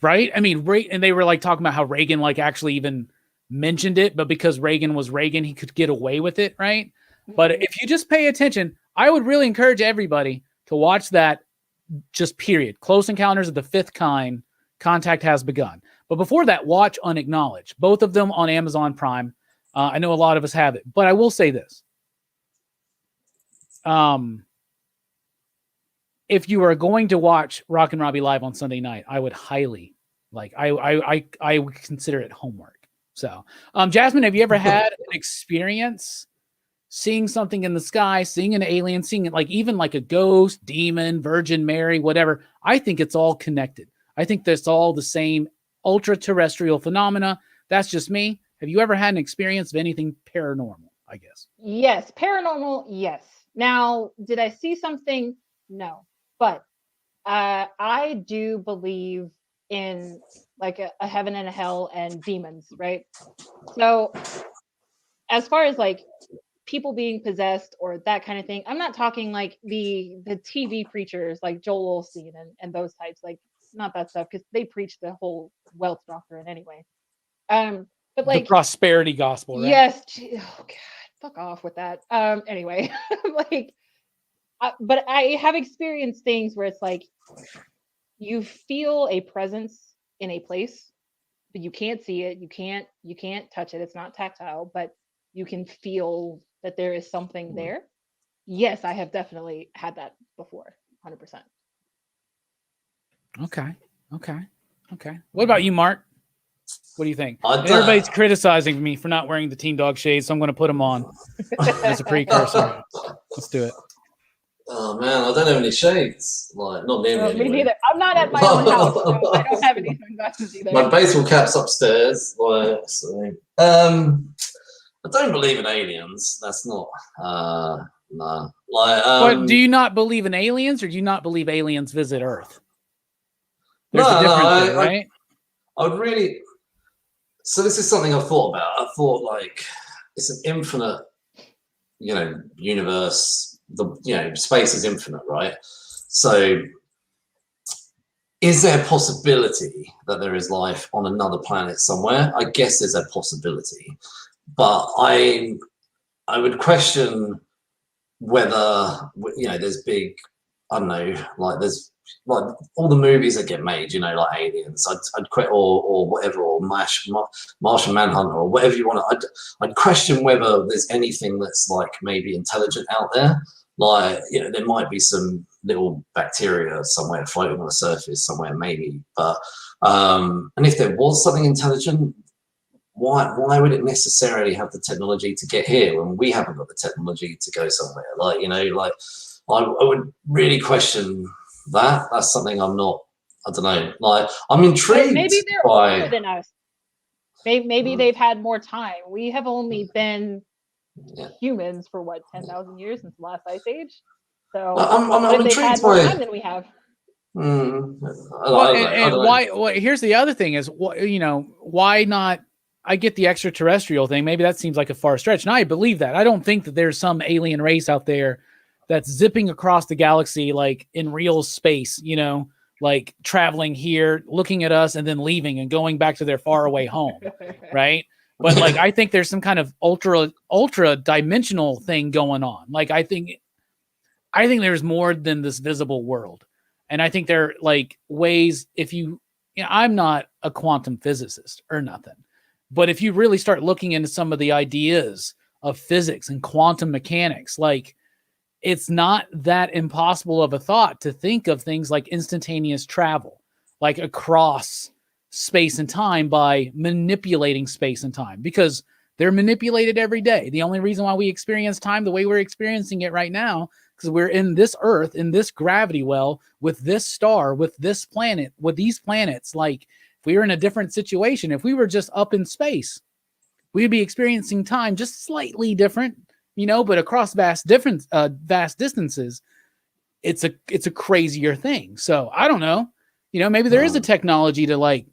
Right? I mean, and they were like talking about how Reagan like actually even mentioned it, but because Reagan was Reagan, he could get away with it, right? But if you just pay attention, I would really encourage everybody to watch that, just period. Close Encounters of the Fifth Kind, Contact Has Begun. But before that, watch Unacknowledged. Both of them on Amazon Prime. I know a lot of us have it, but I will say this. If you are going to watch Rockin Robbie Live on Sunday night, I would highly, I would consider it homework. So, Jasmine, have you ever had an experience seeing something in the sky, seeing an alien, seeing it even like a ghost, demon, Virgin Mary, whatever? I think it's all connected. I think that's all the same ultra-terrestrial phenomena. That's just me. Have you ever had an experience of anything paranormal, I guess? Yes. Paranormal, yes. Now, did I see something? No. But I do believe in like a heaven and a hell and demons, right? So as far as like people being possessed or that kind of thing, I'm not talking like the TV preachers like Joel Osteen and those types, like not that stuff, because they preach the whole wealth doctrine anyway. But like the prosperity gospel, right? Yes. Oh God, fuck off with that. Anyway, but I have experienced things where it's like you feel a presence in a place, but you can't see it. You can't touch it. It's not tactile, but you can feel that there is something there. Yes, I have definitely had that before, 100%. Okay. What about you, Mark? What do you think? I And don't- everybody's criticizing me for not wearing the Teen Dog shades, so I'm going to put them on as a precursor. Let's do it. Oh man, I don't have any shades. Like not near me. Me Anyway. neither. I'm not at my own house, so I don't have any sunglasses either. My baseball cap's upstairs. Like, so, I don't believe in aliens. That's not. No. Like, But do you not believe in aliens, or do you not believe aliens visit Earth? There's No, a difference no, there, right? I would really. So this is something I've thought about. I thought like it's an infinite, universe. Space is infinite, right? So, is there a possibility that there is life on another planet somewhere? I guess there's a possibility, but I would question whether there's big. I don't know, like there's like all the movies that get made, like Aliens. I'd quit or whatever, or Martian Manhunter, or whatever you want to. I'd question whether there's anything that's like maybe intelligent out there. Like, there might be some little bacteria somewhere floating on the surface somewhere, maybe. But and if there was something intelligent, why would it necessarily have the technology to get here when we haven't got the technology to go somewhere? I would really question that. That's something I'm not. I don't know. Like, I'm intrigued. Maybe they're by older than us. Maybe they've had more time. We have only been humans for 10,000 years since the last ice age. So I'm they've had intrigued more by. time than we have. Why? Well, here's the other thing: is why not? I get the extraterrestrial thing. Maybe that seems like a far stretch, and I believe that. I don't think that there's some alien race out there that's zipping across the galaxy like in real space. Like traveling here, looking at us, and then leaving and going back to their faraway home, right? But like, I think there's some kind of ultra dimensional thing going on. Like, I think there's more than this visible world. And I think there are like ways, if I'm not a quantum physicist or nothing, but if you really start looking into some of the ideas of physics and quantum mechanics, like it's not that impossible of a thought to think of things like instantaneous travel, like across space and time by manipulating space and time, because they're manipulated every day. The only reason why we experience time the way we're experiencing it right now, because we're in this Earth, in this gravity well, with this star, with this planet, with these planets. Like, if we were in a different situation, if we were just up in space, we'd be experiencing time just slightly different, but across vast distances, it's a crazier thing. So I don't know, maybe there is a technology to like.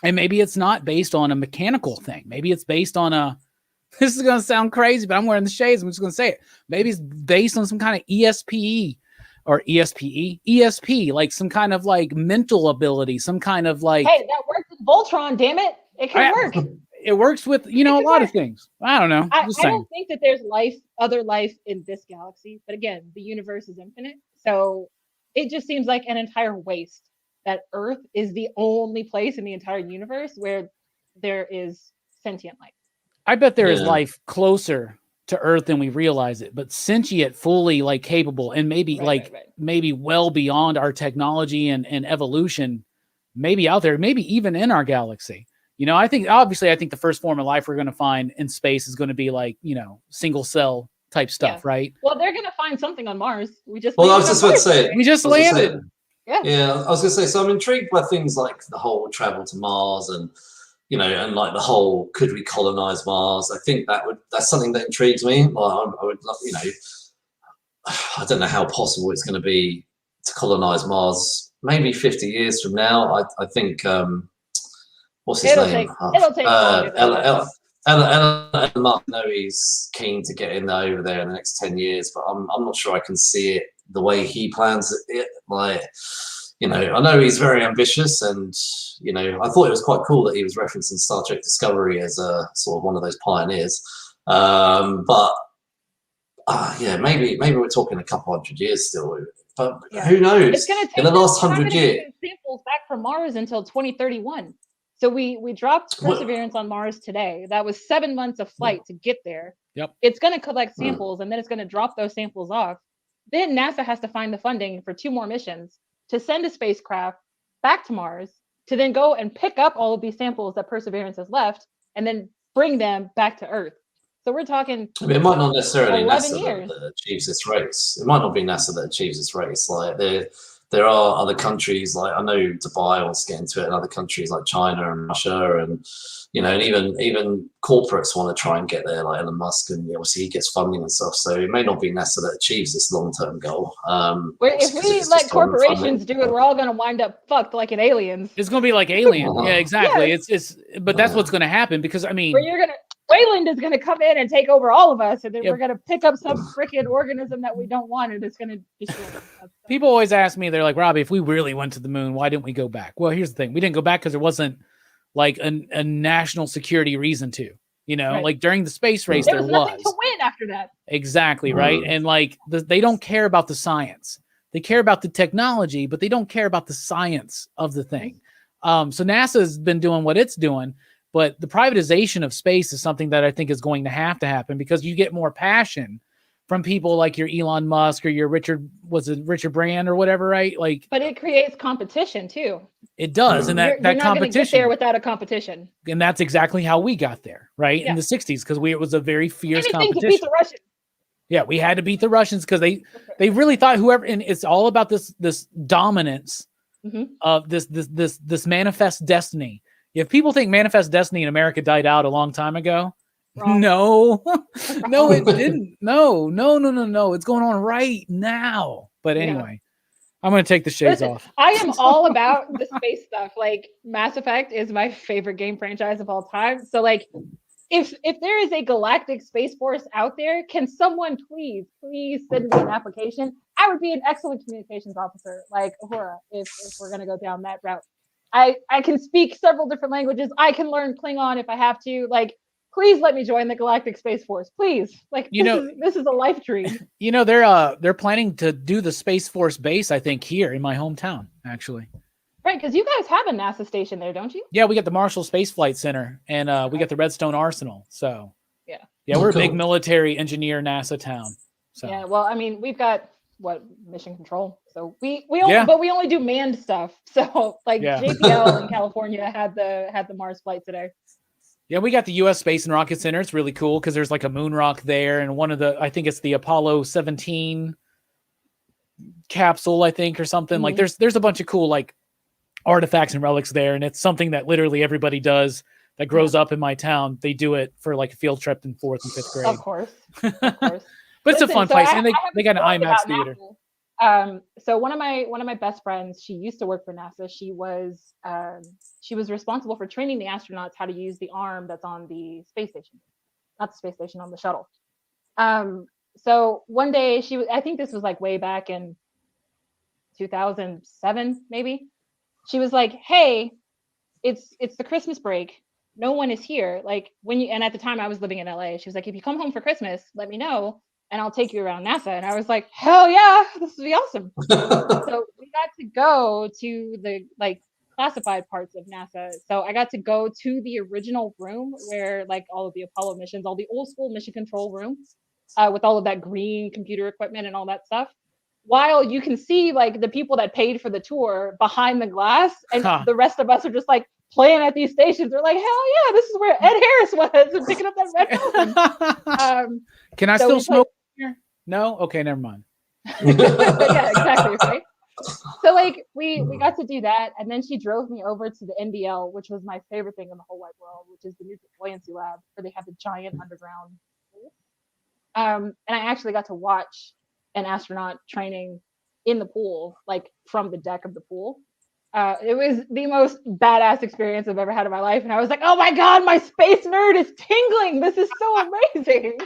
And maybe it's not based on a mechanical thing. Maybe it's based on this is going to sound crazy, but I'm wearing the shades. I'm just going to say it. Maybe it's based on some kind of ESP, like some kind of like mental ability, some kind of like. Hey, that works with Voltron, damn it. It can work. It works with, a lot of things. I don't know. I don't think that there's other life in this galaxy. But again, the universe is infinite. So it just seems like an entire waste that Earth is the only place in the entire universe where there is sentient life. I bet there is life closer to Earth than we realize it, but sentient, fully like capable, and maybe maybe well beyond our technology and evolution, maybe out there, maybe even in our galaxy. I think the first form of life we're going to find in space is going to be like, single cell type stuff, right? Well, they're going to find something on Mars. I was just about to say, we just landed. Yeah, I was gonna say. So I'm intrigued by things like the whole travel to Mars, and and like the whole could we colonize Mars? I think that's something that intrigues me. Like I would love, I don't know how possible it's going to be to colonize Mars. Maybe 50 years from now. I think what's his name? It'll take Elon Musk. I know he's keen to get in over there in the next 10 years, but I'm not sure I can see it the way he plans it. Like, I know he's very ambitious, and I thought it was quite cool that he was referencing Star Trek Discovery as a sort of one of those pioneers. But maybe we're talking a couple hundred years still. But who knows? It's going to take in the last 100 years. Samples back from Mars until 2031. So we dropped Perseverance on Mars today. That was 7 months of flight to get there. Yep. It's going to collect samples, and then it's going to drop those samples off. Then NASA has to find the funding for 2 more missions to send a spacecraft back to Mars to then go and pick up all of these samples that Perseverance has left and then bring them back to Earth. So we're talking. I mean, it might not necessarily 11 NASA years. that achieves this race. It might not be NASA that achieves this race. Like there are other countries, like I know Dubai wants to get into it, and other countries like China and Russia, and and even corporates want to try and get there, like Elon Musk, and obviously he gets funding and stuff. So it may not be NASA that achieves this long-term goal. If we let corporations do it, we're all going to wind up fucked like in Aliens. It's going to be like Alien. Yeah, exactly. Yes. But that's what's going to happen because I mean, where Wayland is going to come in and take over all of us, and then we're going to pick up some freaking organism that we don't want, and it's going to destroy us. People always ask me, they're like, Robbie, if we really went to the moon, why didn't we go back? Well, here's the thing. We didn't go back because there wasn't like a national security reason to, Right. like during the space race, there was nothing to win after that. Exactly. Right. And like they don't care about the science. They care about the technology, but they don't care about the science of the thing. So NASA has been doing what it's doing. But the privatization of space is something that I think is going to happen because you get more passion from people like your Elon Musk or your Richard Brand or whatever, right? Like, but it creates competition too. It does, and that you're not competition get there without a competition. And that's exactly how we got there, right? In the '60s, because it was a very fierce competition. To beat the Russians. Yeah, we had to beat the Russians because they really thought whoever, and it's all about this dominance of this manifest destiny. If people think manifest destiny in America died out a long time ago, wrong. No, it didn't. No. It's going on right now. But anyway, I'm going to take the shades off. I am all about the space stuff. Like Mass Effect is my favorite game franchise of all time. So like, if there is a galactic space force out there, can someone please send me an application? I would be an excellent communications officer, like Uhura, if we're going to go down that route. I can speak several different languages. I can learn Klingon if I have to. Like, please let me join the Galactic Space Force, please. Like, this is a life dream. They're planning to do the Space Force base, I think, here in my hometown, actually. Right, because you guys have a NASA station there, don't you? Yeah, we got the Marshall Space Flight Center, and we got the Redstone Arsenal. So yeah, we're a big military engineer NASA town. So yeah, well, I mean, we've got mission control. So we only do manned stuff. So like JPL in California had the Mars flight today. Yeah, we got the U.S. Space and Rocket Center. It's really cool because there's like a moon rock there, and I think it's the Apollo 17 capsule, I think, or something. Like there's a bunch of cool like artifacts and relics there, and it's something that literally everybody does that grows up in my town. They do it for like a field trip in 4th and 5th grade. Of course. But it's a fun place, and they got an IMAX theater. So one of my best friends, she used to work for NASA. She was responsible for training the astronauts how to use the arm that's on the space station, not the space station, on the shuttle. So one day I think this was like way back in 2007, maybe. She was like, "Hey, it's the Christmas break. No one is here. Like and at the time I was living in LA. She was like, if you come home for Christmas, let me know, and I'll take you around NASA." And I was like, hell yeah, this would be awesome. So we got to go to the like classified parts of NASA. So I got to go to the original room where like all of the Apollo missions, all the old school mission control room, with all of that green computer equipment and all that stuff. While you can see like the people that paid for the tour behind the glass, and the rest of us are just like playing at these stations. They're like, hell yeah, this is where Ed Harris was and picking up that red phone. Can I still smoke here? No? Okay, never mind. Yeah, exactly, right? So like we got to do that, and then she drove me over to the NBL, which was my favorite thing in the whole wide world, which is the Nuclear Buoyancy Lab, where they have the giant underground pool. And I actually got to watch an astronaut training in the pool, like from the deck of the pool. It was the most badass experience I've ever had in my life. And I was like, oh my God, my space nerd is tingling. This is so amazing.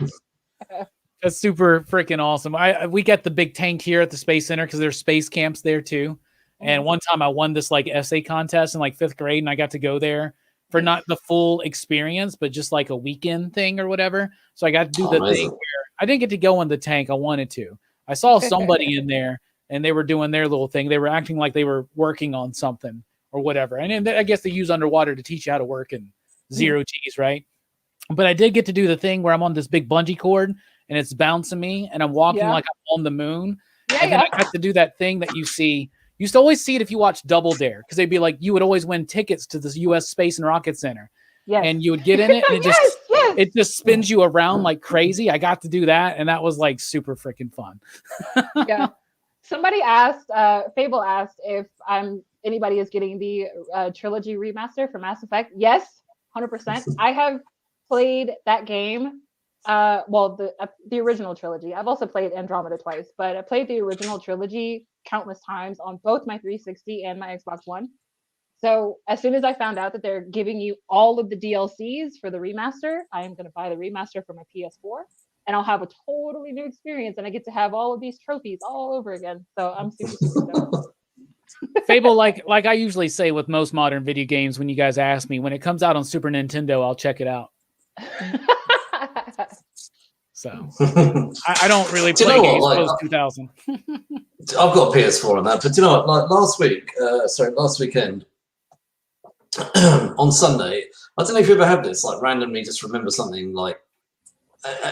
That's super freaking awesome. We get the big tank here at the Space Center because there's space camps there too. And one time I won this like essay contest in like 5th grade, and I got to go there for not the full experience, but just like a weekend thing or whatever. So I got to do the thing where I didn't get to go in the tank. I wanted to. I saw somebody in there and they were doing their little thing. They were acting like they were working on something or whatever. And I guess they use underwater to teach you how to work in zero G's, right? But I did get to do the thing where I'm on this big bungee cord and it's bouncing me and I'm walking like I'm on the moon. And then I got to do that thing that you see, You used to always see it if you watched Double Dare, because they'd be like, you would always win tickets to the U.S. Space and Rocket Center. Yes. And you would get in it, and it just spins you around like crazy. I got to do that, and that was like super freaking fun. Yeah. Somebody asked, Fable asked if anybody is getting the trilogy remaster for Mass Effect. Yes, 100%. I have played that game. The original trilogy. I've also played Andromeda twice, but I played the original trilogy countless times on both my 360 and my Xbox One. So as soon as I found out that they're giving you all of the DLCs for the remaster, I am going to buy the remaster for my PS4, and I'll have a totally new experience, and I get to have all of these trophies all over again. So I'm super stoked. Fable, like I usually say with most modern video games, when you guys ask me, when it comes out on Super Nintendo, I'll check it out. So I don't really play games post 2000. I've got a PS4 on that, but you know what? Like last weekend on Sunday, I don't know if you ever have this, like randomly just remember something. Like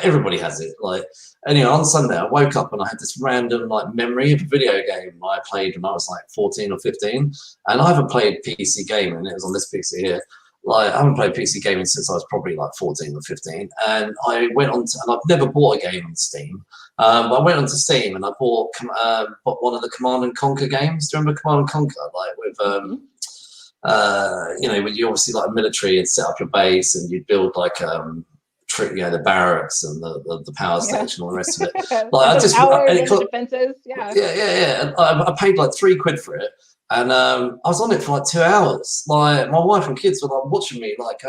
everybody has it. Like anyway, on Sunday I woke up and I had this random like memory of a video game I played when I was like 14 or 15, and I haven't played PC gaming. It was on this PC here. Like I haven't played PC gaming since I was probably like 14 or 15, and I went on to, and I've never bought a game on Steam, but I went onto Steam and I bought one of the Command and Conquer games. Do you remember Command and Conquer? Like with when you obviously like a military and set up your base and you build like the barracks and the power station and all the rest of it. Like defenses. Yeah. And I paid like £3 for it. And I was on it for like 2 hours. Like my wife and kids were like watching me, like,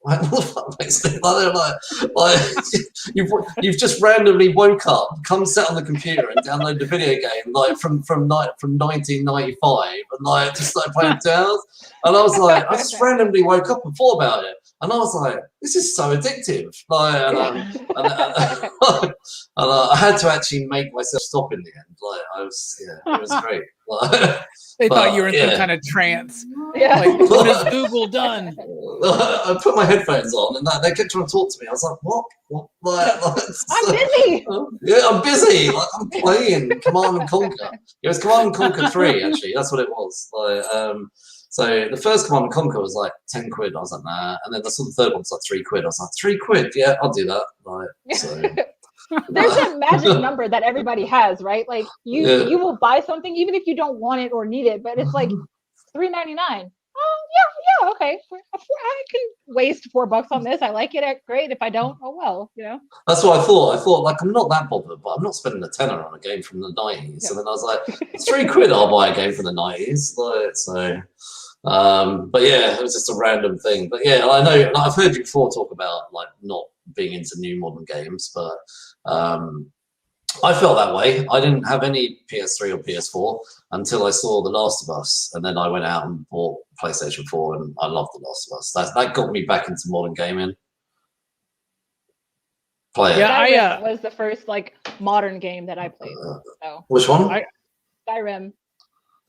what the fuck, basically? You've just randomly woke up, come sit on the computer and download the video game, like from 1995, and like just like playing 2 hours. And I was like, I just randomly woke up and thought about it, and I was like, this is so addictive. Like, and I had to actually make myself stop in the end. Like, it was great. They thought you were in some kind of trance. Yeah. Like, what has Google done? I put my headphones on and they kept trying to talk to me. I was like, what? I'm busy. Yeah, I'm busy. Like, I'm playing Command and Conquer. It was Command and Conquer 3, actually. That's what it was. Like, so the first Command and Conquer was like £10. I was like, nah. And then I saw the third one was like £3. I was like, £3? Yeah, I'll do that. Like, so. There's that magic number that everybody has, right? Like you will buy something even if you don't want it or need it, but it's like $3.99. Oh yeah, okay. I can waste $4 on this. I like it. Great. If I don't, oh well, you know. That's what I thought. I thought, like, I'm not that bothered, but I'm not spending a tenner on a game from the 90s. Yeah. And then I was like, £3, I'll buy a game from the 90s. Like, so. But yeah, it was just a random thing. But yeah, I know, like, I've heard you before talk about like not being into new modern games, but I felt that way. I didn't have any PS3 or PS4 until I saw The Last of Us, and then I went out and bought PlayStation 4, and I loved The Last of Us. That got me back into modern gaming. Skyrim was the first like modern game that I played. So. Which one? Skyrim.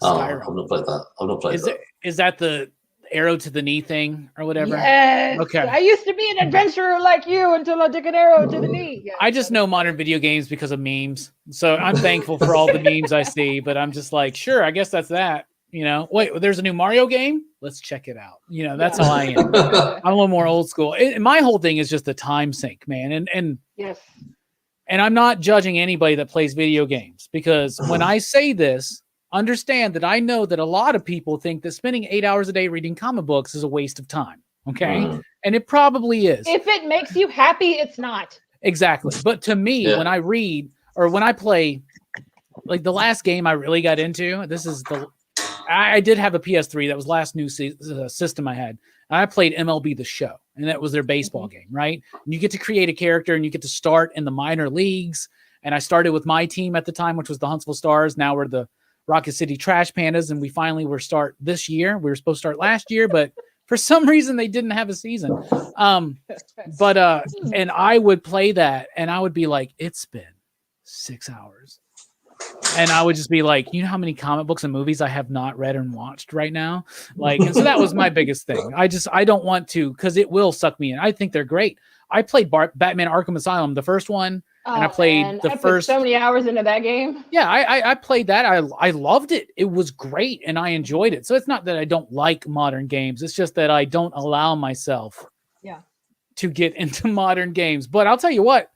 Oh, I've not played that. I've not played that. Is that the arrow to the knee thing or whatever? Yes. Okay. I used to be an adventurer like you until I took an arrow to the knee. Yeah. I just know modern video games because of memes. So I'm thankful for all the memes I see, but I'm just like, sure, I guess that's that. You know, wait, there's a new Mario game? Let's check it out. You know, that's how I am. I'm a little more old school. My whole thing is just the time sink, man. And yes. And I'm not judging anybody that plays video games, because when I say this, understand that I know that a lot of people think that spending 8 hours a day reading comic books is a waste of time. Okay. And it probably is. If it makes you happy, it's not. Exactly. But to me, when I read or when I play, like the last game I really got into, I did have a PS3. That was last new system I had. And I played MLB The Show, and that was their baseball game, right? And you get to create a character and you get to start in the minor leagues. And I started with my team at the time, which was the Huntsville Stars. Now we're the Rocket City Trash Pandas, and we finally were start this year. We were supposed to start last year, but for some reason they didn't have a season. And I would play that, and I would be like, it's been 6 hours. And I would just be like, you know how many comic books and movies I have not read and watched right now? Like, and so that was my biggest thing. I don't want to, because it will suck me in. I think they're great. I played Batman Arkham Asylum, the first one. and I played the I put first. so many hours into that game. Yeah, I played that. I loved it. It was great, and I enjoyed it. So it's not that I don't like modern games. It's just that I don't allow myself to get into modern games. But I'll tell you what,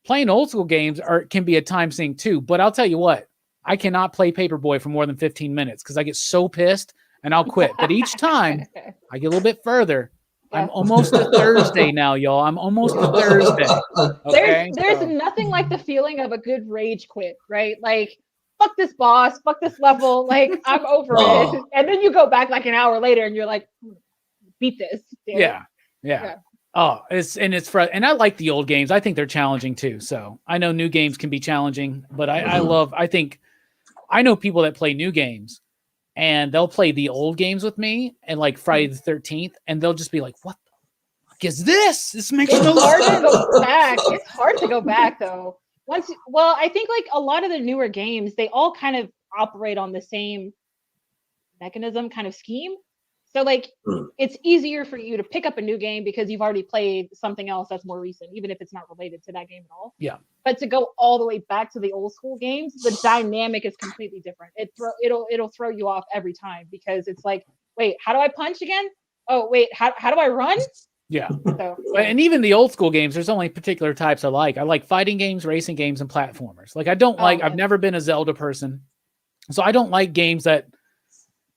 playing old school games can be a time sink too. But I'll tell you what, I cannot play Paperboy for more than 15 minutes because I get so pissed and I'll quit. But each time I get a little bit further. I'm almost to Thursday now, y'all. I'm almost to Thursday. Okay? There's nothing like the feeling of a good rage quit, right? Like, fuck this boss, fuck this level, like I'm over it. And then you go back like an hour later and you're like, beat this. Yeah. Oh, and I like the old games. I think they're challenging too. So I know new games can be challenging, but I know people that play new games and they'll play the old games with me and like Friday the 13th, and they'll just be like, what the fuck is this? This makes no sense. sense. To go back. It's hard to go back though. I think like a lot of the newer games, they all kind of operate on the same mechanism kind of scheme. So like it's easier for you to pick up a new game because you've already played something else that's more recent, even if it's not related to that game at all. Yeah. But to go all the way back to the old school games, the dynamic is completely different. It'll throw you off every time because it's like, wait, how do I punch again? Oh wait, how do I run? Yeah. So, and even the old school games, there's only particular types I like. I like fighting games, racing games, and platformers. Like I've never been a Zelda person. So I don't like games that,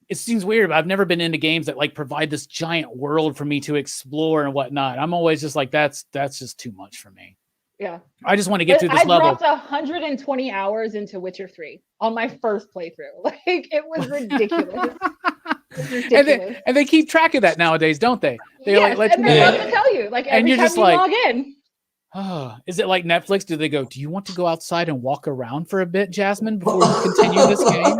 it seems weird, but I've never been into games that like provide this giant world for me to explore and whatnot. I'm always just like, that's just too much for me. Yeah. I just want to get through this level. I dropped 120 hours into Witcher 3 on my first playthrough. Like it was ridiculous. And they keep track of that nowadays, don't they? They let you know. To tell you, like every time you log in. Oh, is it like Netflix? Do they go, do you want to go outside and walk around for a bit, Jasmine, before you continue this game?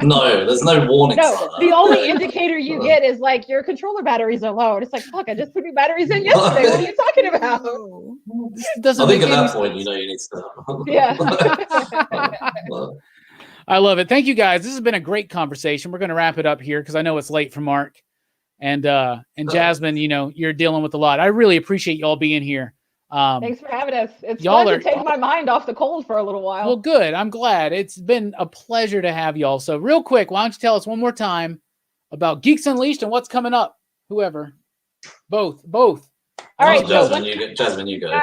No, there's no warning. No, the only indicator you get is like your controller batteries are low. And it's like, fuck, I just put new batteries in yesterday. What are you talking about? I think at that point, you need to. Yeah. I love it. Thank you guys. This has been a great conversation. We're going to wrap it up here because I know it's late for Mark and Jasmine. You know, you're dealing with a lot. I really appreciate y'all being here. Thanks for having us. It's fun to take my mind off the cold for a little while. Well, good. I'm glad. It's been a pleasure to have y'all. So real quick, why don't you tell us one more time about Geeks Unleashed and what's coming up? Whoever. Both. All right. Jasmine, you go.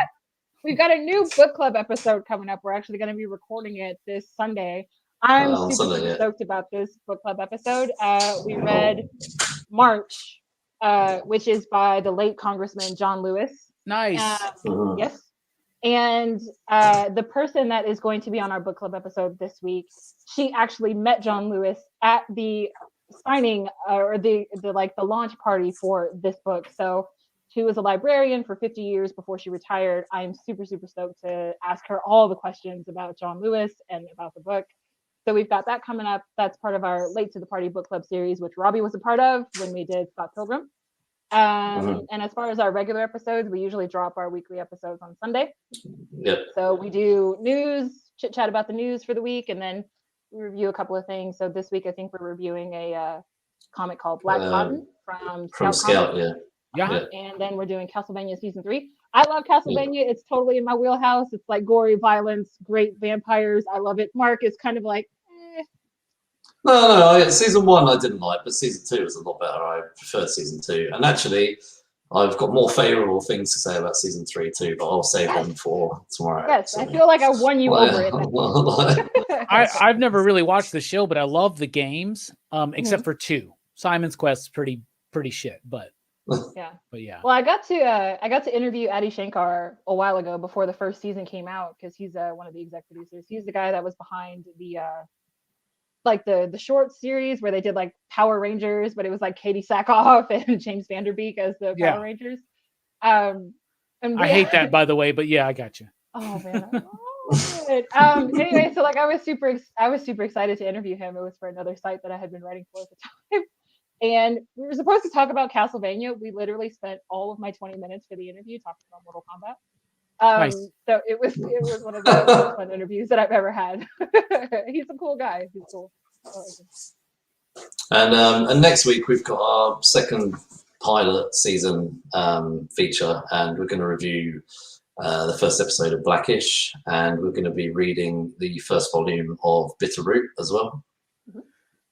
We've got a new book club episode coming up. We're actually going to be recording it this Sunday. I'm super stoked about this book club episode. We read March, which is by the late Congressman John Lewis. Nice. Yes. And the person that is going to be on our book club episode this week, she actually met John Lewis at the signing or the launch party for this book. So she was a librarian for 50 years before she retired. I'm super, super stoked to ask her all the questions about John Lewis and about the book. So we've got that coming up. That's part of our Late to the Party book club series, which Robbie was a part of when we did Scott Pilgrim. And as far as our regular episodes, we usually drop our weekly episodes on Sunday. Yep. So we do news, chit chat about the news for the week, and then we review a couple of things. So this week, I think we're reviewing a comic called Black Cotton from Scout. Yeah. And then we're doing Castlevania season 3. I love Castlevania. It's totally in my wheelhouse. It's like gory violence, great vampires. I love it. Mark is kind of like, No, season 1 I didn't like, but season 2 was a lot better. I preferred season 2. And actually, I've got more favourable things to say about season 3 too, but I'll save them for tomorrow. Yes, I feel like I won you over it. I've never really watched the show, but I love the games, except for 2. Simon's Quest is pretty shit, but yeah. Well, I got to interview Adi Shankar a while ago before the first season came out because he's one of the exec producers. He's the guy that was behind the the short series where they did like Power Rangers, but it was like Katie Sackhoff and James Vanderbeek as the Power Rangers. And I hate that, by the way, but yeah, I got you. Oh man. Anyway, so like I was super excited to interview him. It was for another site that I had been writing for at the time. And we were supposed to talk about Castlevania. We literally spent all of my 20 minutes for the interview talking about Mortal Kombat. Nice. So it was one of the most fun interviews that I've ever had. He's a cool guy. He's cool. And next week we've got our second pilot season feature, and we're going to review the first episode of Blackish, and we're going to be reading the first volume of Bitter Root as well.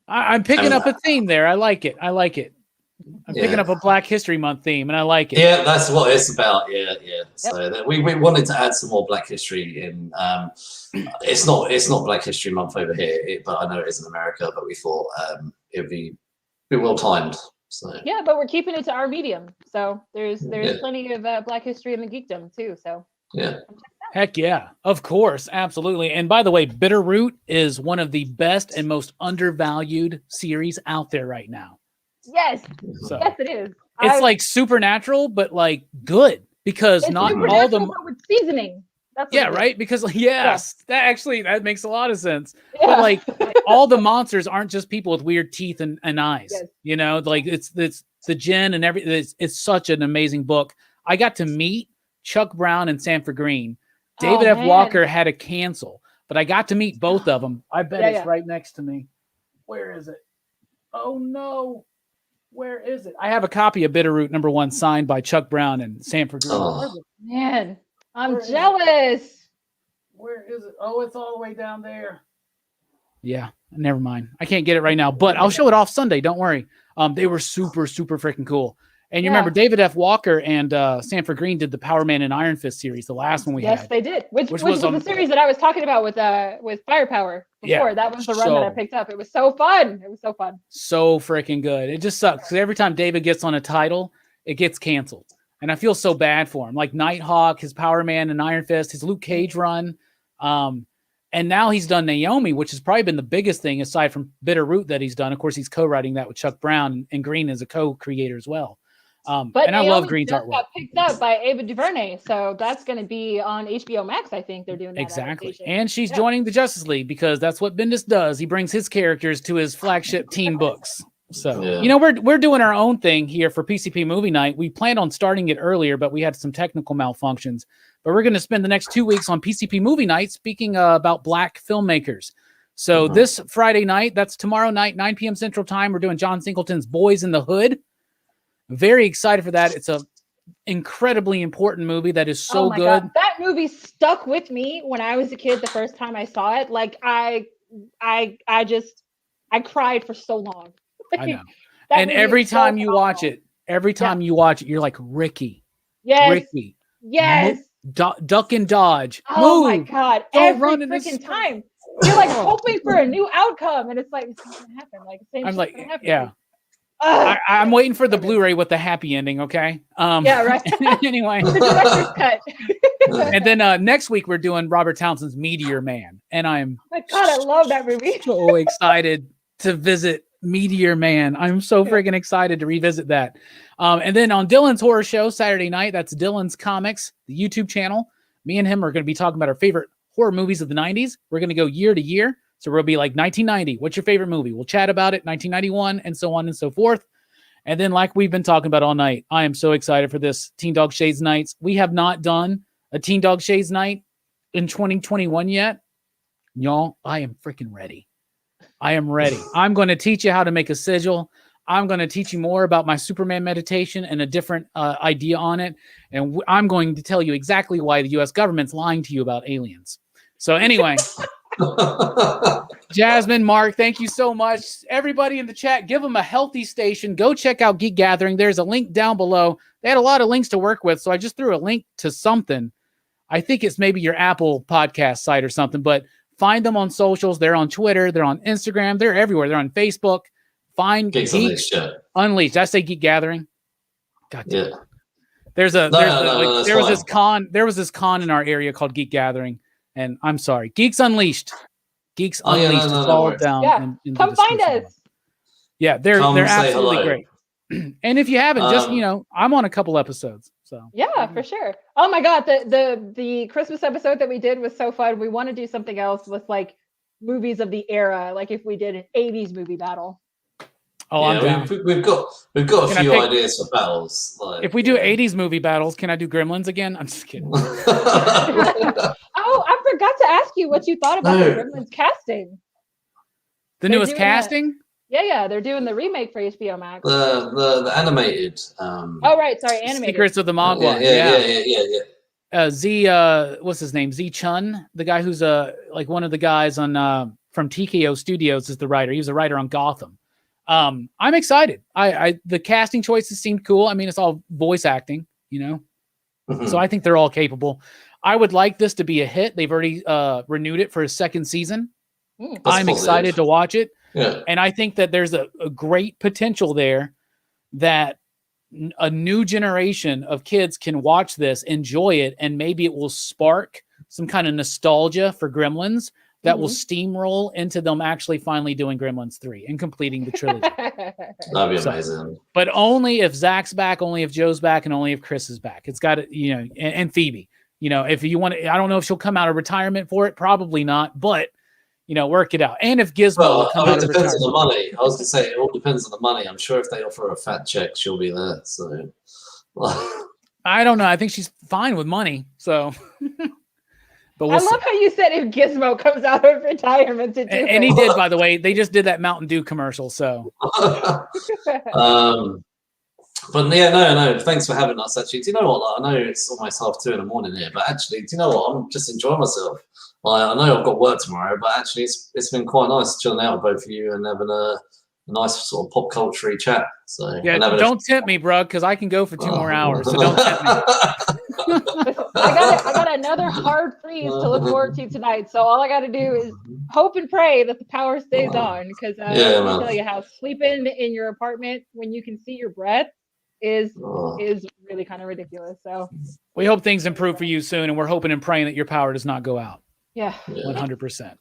I'm picking up a theme there. I like it. I'm picking up a Black History Month theme, and I like it. Yeah, that's what it's about. Yeah. So we wanted to add some more Black History in. It's not Black History Month over here, but I know it is in America. But we thought it would be well timed. So yeah, but we're keeping it to our medium. So there's plenty of Black History in the geekdom too. So yeah. Heck yeah, of course, absolutely. And by the way, Bitter Root is one of the best and most undervalued series out there right now. Yes, so, yes, it is. It's like supernatural, but like good because it's not all the with seasoning. That's right. Because that makes a lot of sense. Yeah. But like all the monsters aren't just people with weird teeth and eyes. Yes. You know, like it's the gin and everything. It's such an amazing book. I got to meet Chuck Brown and Sanford Green. David F. Walker had to cancel, but I got to meet both of them. I bet it's right next to me. Where is it? Oh no. Where is it? I have a copy of Bitter Root #1 signed by Chuck Brown and Sanford Green. Oh. Man, I'm jealous. Where is it? Oh, it's all the way down there. Yeah, never mind. I can't get it right now, but I'll show it off Sunday. Don't worry. They were super, super freaking cool. And you remember David F. Walker and Sanford Green did the Power Man and Iron Fist series, the last one we had. Yes, they did. Which was the series that I was talking about with Firepower before. That was the run that I picked up. It was so fun. So freaking good. It just sucks because every time David gets on a title, it gets canceled. And I feel so bad for him. Like Nighthawk, his Power Man and Iron Fist, his Luke Cage run. And now he's done Naomi, which has probably been the biggest thing aside from Bitter Root that he's done. Of course, he's co-writing that with Chuck Brown, and Green is a co-creator as well. But and I love Green's artwork. Got picked up by Ava DuVernay, so that's going to be on HBO Max. I think they're doing that exactly. And she's joining the Justice League because that's what Bendis does. He brings his characters to his flagship team books. So you know, we're doing our own thing here for PCP Movie Night. We planned on starting it earlier, but we had some technical malfunctions. But we're going to spend the next 2 weeks on PCP Movie Night speaking about Black filmmakers. So this Friday night, that's tomorrow night, 9 p.m. Central Time, we're doing John Singleton's Boys in the Hood. Very excited for that. It's a incredibly important movie that is so good. God. That movie stuck with me when I was a kid the first time I saw it. Like I cried for so long. I know. And every time you watch it, you're like, Ricky. Yes. Ricky. Yes. Duck and dodge. Oh Move. my God. Every freaking time. You're like hoping for a new outcome. And it's like, it's not going to happen. Like, same I'm like, happen. yeah. I'm waiting for the Blu-ray with the happy ending, okay? Yeah, right. Anyway. The director's cut. And then next week, we're doing Robert Townsend's Meteor Man. And I'm my God, I love that movie. So excited to visit Meteor Man. I'm so freaking excited to revisit that. And then on Dylan's Horror Show Saturday night, that's Dylan's Comics, the YouTube channel. Me and him are going to be talking about our favorite horror movies of the 90s. We're going to go year to year. So we'll be like 1990. What's your favorite movie? We'll chat about it. 1991 and so on and so forth. And then like we've been talking about all night, I am so excited for this Teen Dog Shades Nights. We have not done a Teen Dog Shades Night in 2021 yet. Y'all, I am freaking ready. I am ready. I'm going to teach you how to make a sigil. I'm going to teach you more about my Superman meditation and a different idea on it. And I'm going to tell you exactly why the U.S. government's lying to you about aliens. So anyway... Jasmin, Mark, thank you so much. Everybody in the chat, give them a healthy station. Go check out Geek Gathering. There's a link down below. They had a lot of links to work with, so I just threw a link to something. I think it's maybe your Apple podcast site or something, but find them on socials. They're on Twitter. They're on Instagram. They're everywhere. They're on Facebook. Find Geeks Unleashed. Did I say Geek Gathering? God damn. Yeah. There was this con in our area called Geek Gathering. And I'm sorry, Geeks Unleashed. Geeks Unleashed is all down. Yeah. Come find us. Yeah, they're absolutely great. And if you haven't, just I'm on a couple episodes. So yeah, for sure. Oh my God, the Christmas episode that we did was so fun. We want to do something else with like movies of the era, like if we did an 80s movie battle. Oh, yeah, we've got a few ideas for battles. Like, if we do 80s movie battles, can I do Gremlins again? I'm just kidding. Oh, I forgot to ask you what you thought about the Gremlins casting. The newest casting? Yeah, they're doing the remake for HBO Max. The animated. Oh right, sorry, animated. Secrets of the Mogwai. Yeah. what's his name? Z Chun, the guy who's like one of the guys on from TKO Studios is the writer. He was a writer on Gotham. I'm excited. The casting choices seemed cool. I mean, it's all voice acting, you know. So I think they're all capable. I would like this to be a hit. They've already renewed it for a second season. I'm excited to watch it. Yeah. And I think that there's a great potential there that a new generation of kids can watch this, enjoy it, and maybe it will spark some kind of nostalgia for Gremlins that will steamroll into them actually finally doing Gremlins 3 and completing the trilogy. That'd be amazing. But only if Zach's back, only if Joe's back, and only if Chris is back. It's got to, you know, and Phoebe. You know, if you want to, I don't know if she'll come out of retirement for it. Probably not, but, you know, work it out. And if Gizmo will come out of retirement. It depends on the money. I was going to say, it all depends on the money. I'm sure if they offer a fat check, she'll be there. So I don't know. I think she's fine with money. So, but I love how you said if Gizmo comes out of retirement to do it. And he did, by the way. They just did that Mountain Dew commercial. So, but yeah, no. Thanks for having us. Actually, do you know what? Like, I know it's almost 2:30 in the morning here, but actually, do you know what? I'm just enjoying myself. Like, I know I've got work tomorrow, but actually, it's been quite nice chilling out with both of you and having a nice sort of pop culture chat. So yeah, don't tempt me, bro, because I can go for 2 more hours. So don't tempt me. I got another hard freeze to look forward to tonight. So all I got to do is hope and pray that the power stays on. Because let me tell you how sleeping in your apartment when you can see your breath is really kind of ridiculous. So we hope things improve for you soon, and we're hoping and praying that your power does not go out. Yeah, 100%.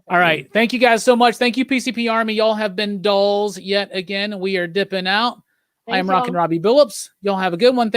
All right, thank you guys so much. Thank you, PCP Army. Y'all have been dolls yet again. We are dipping out. I am Rockin Robbie Billups. Y'all have a good one.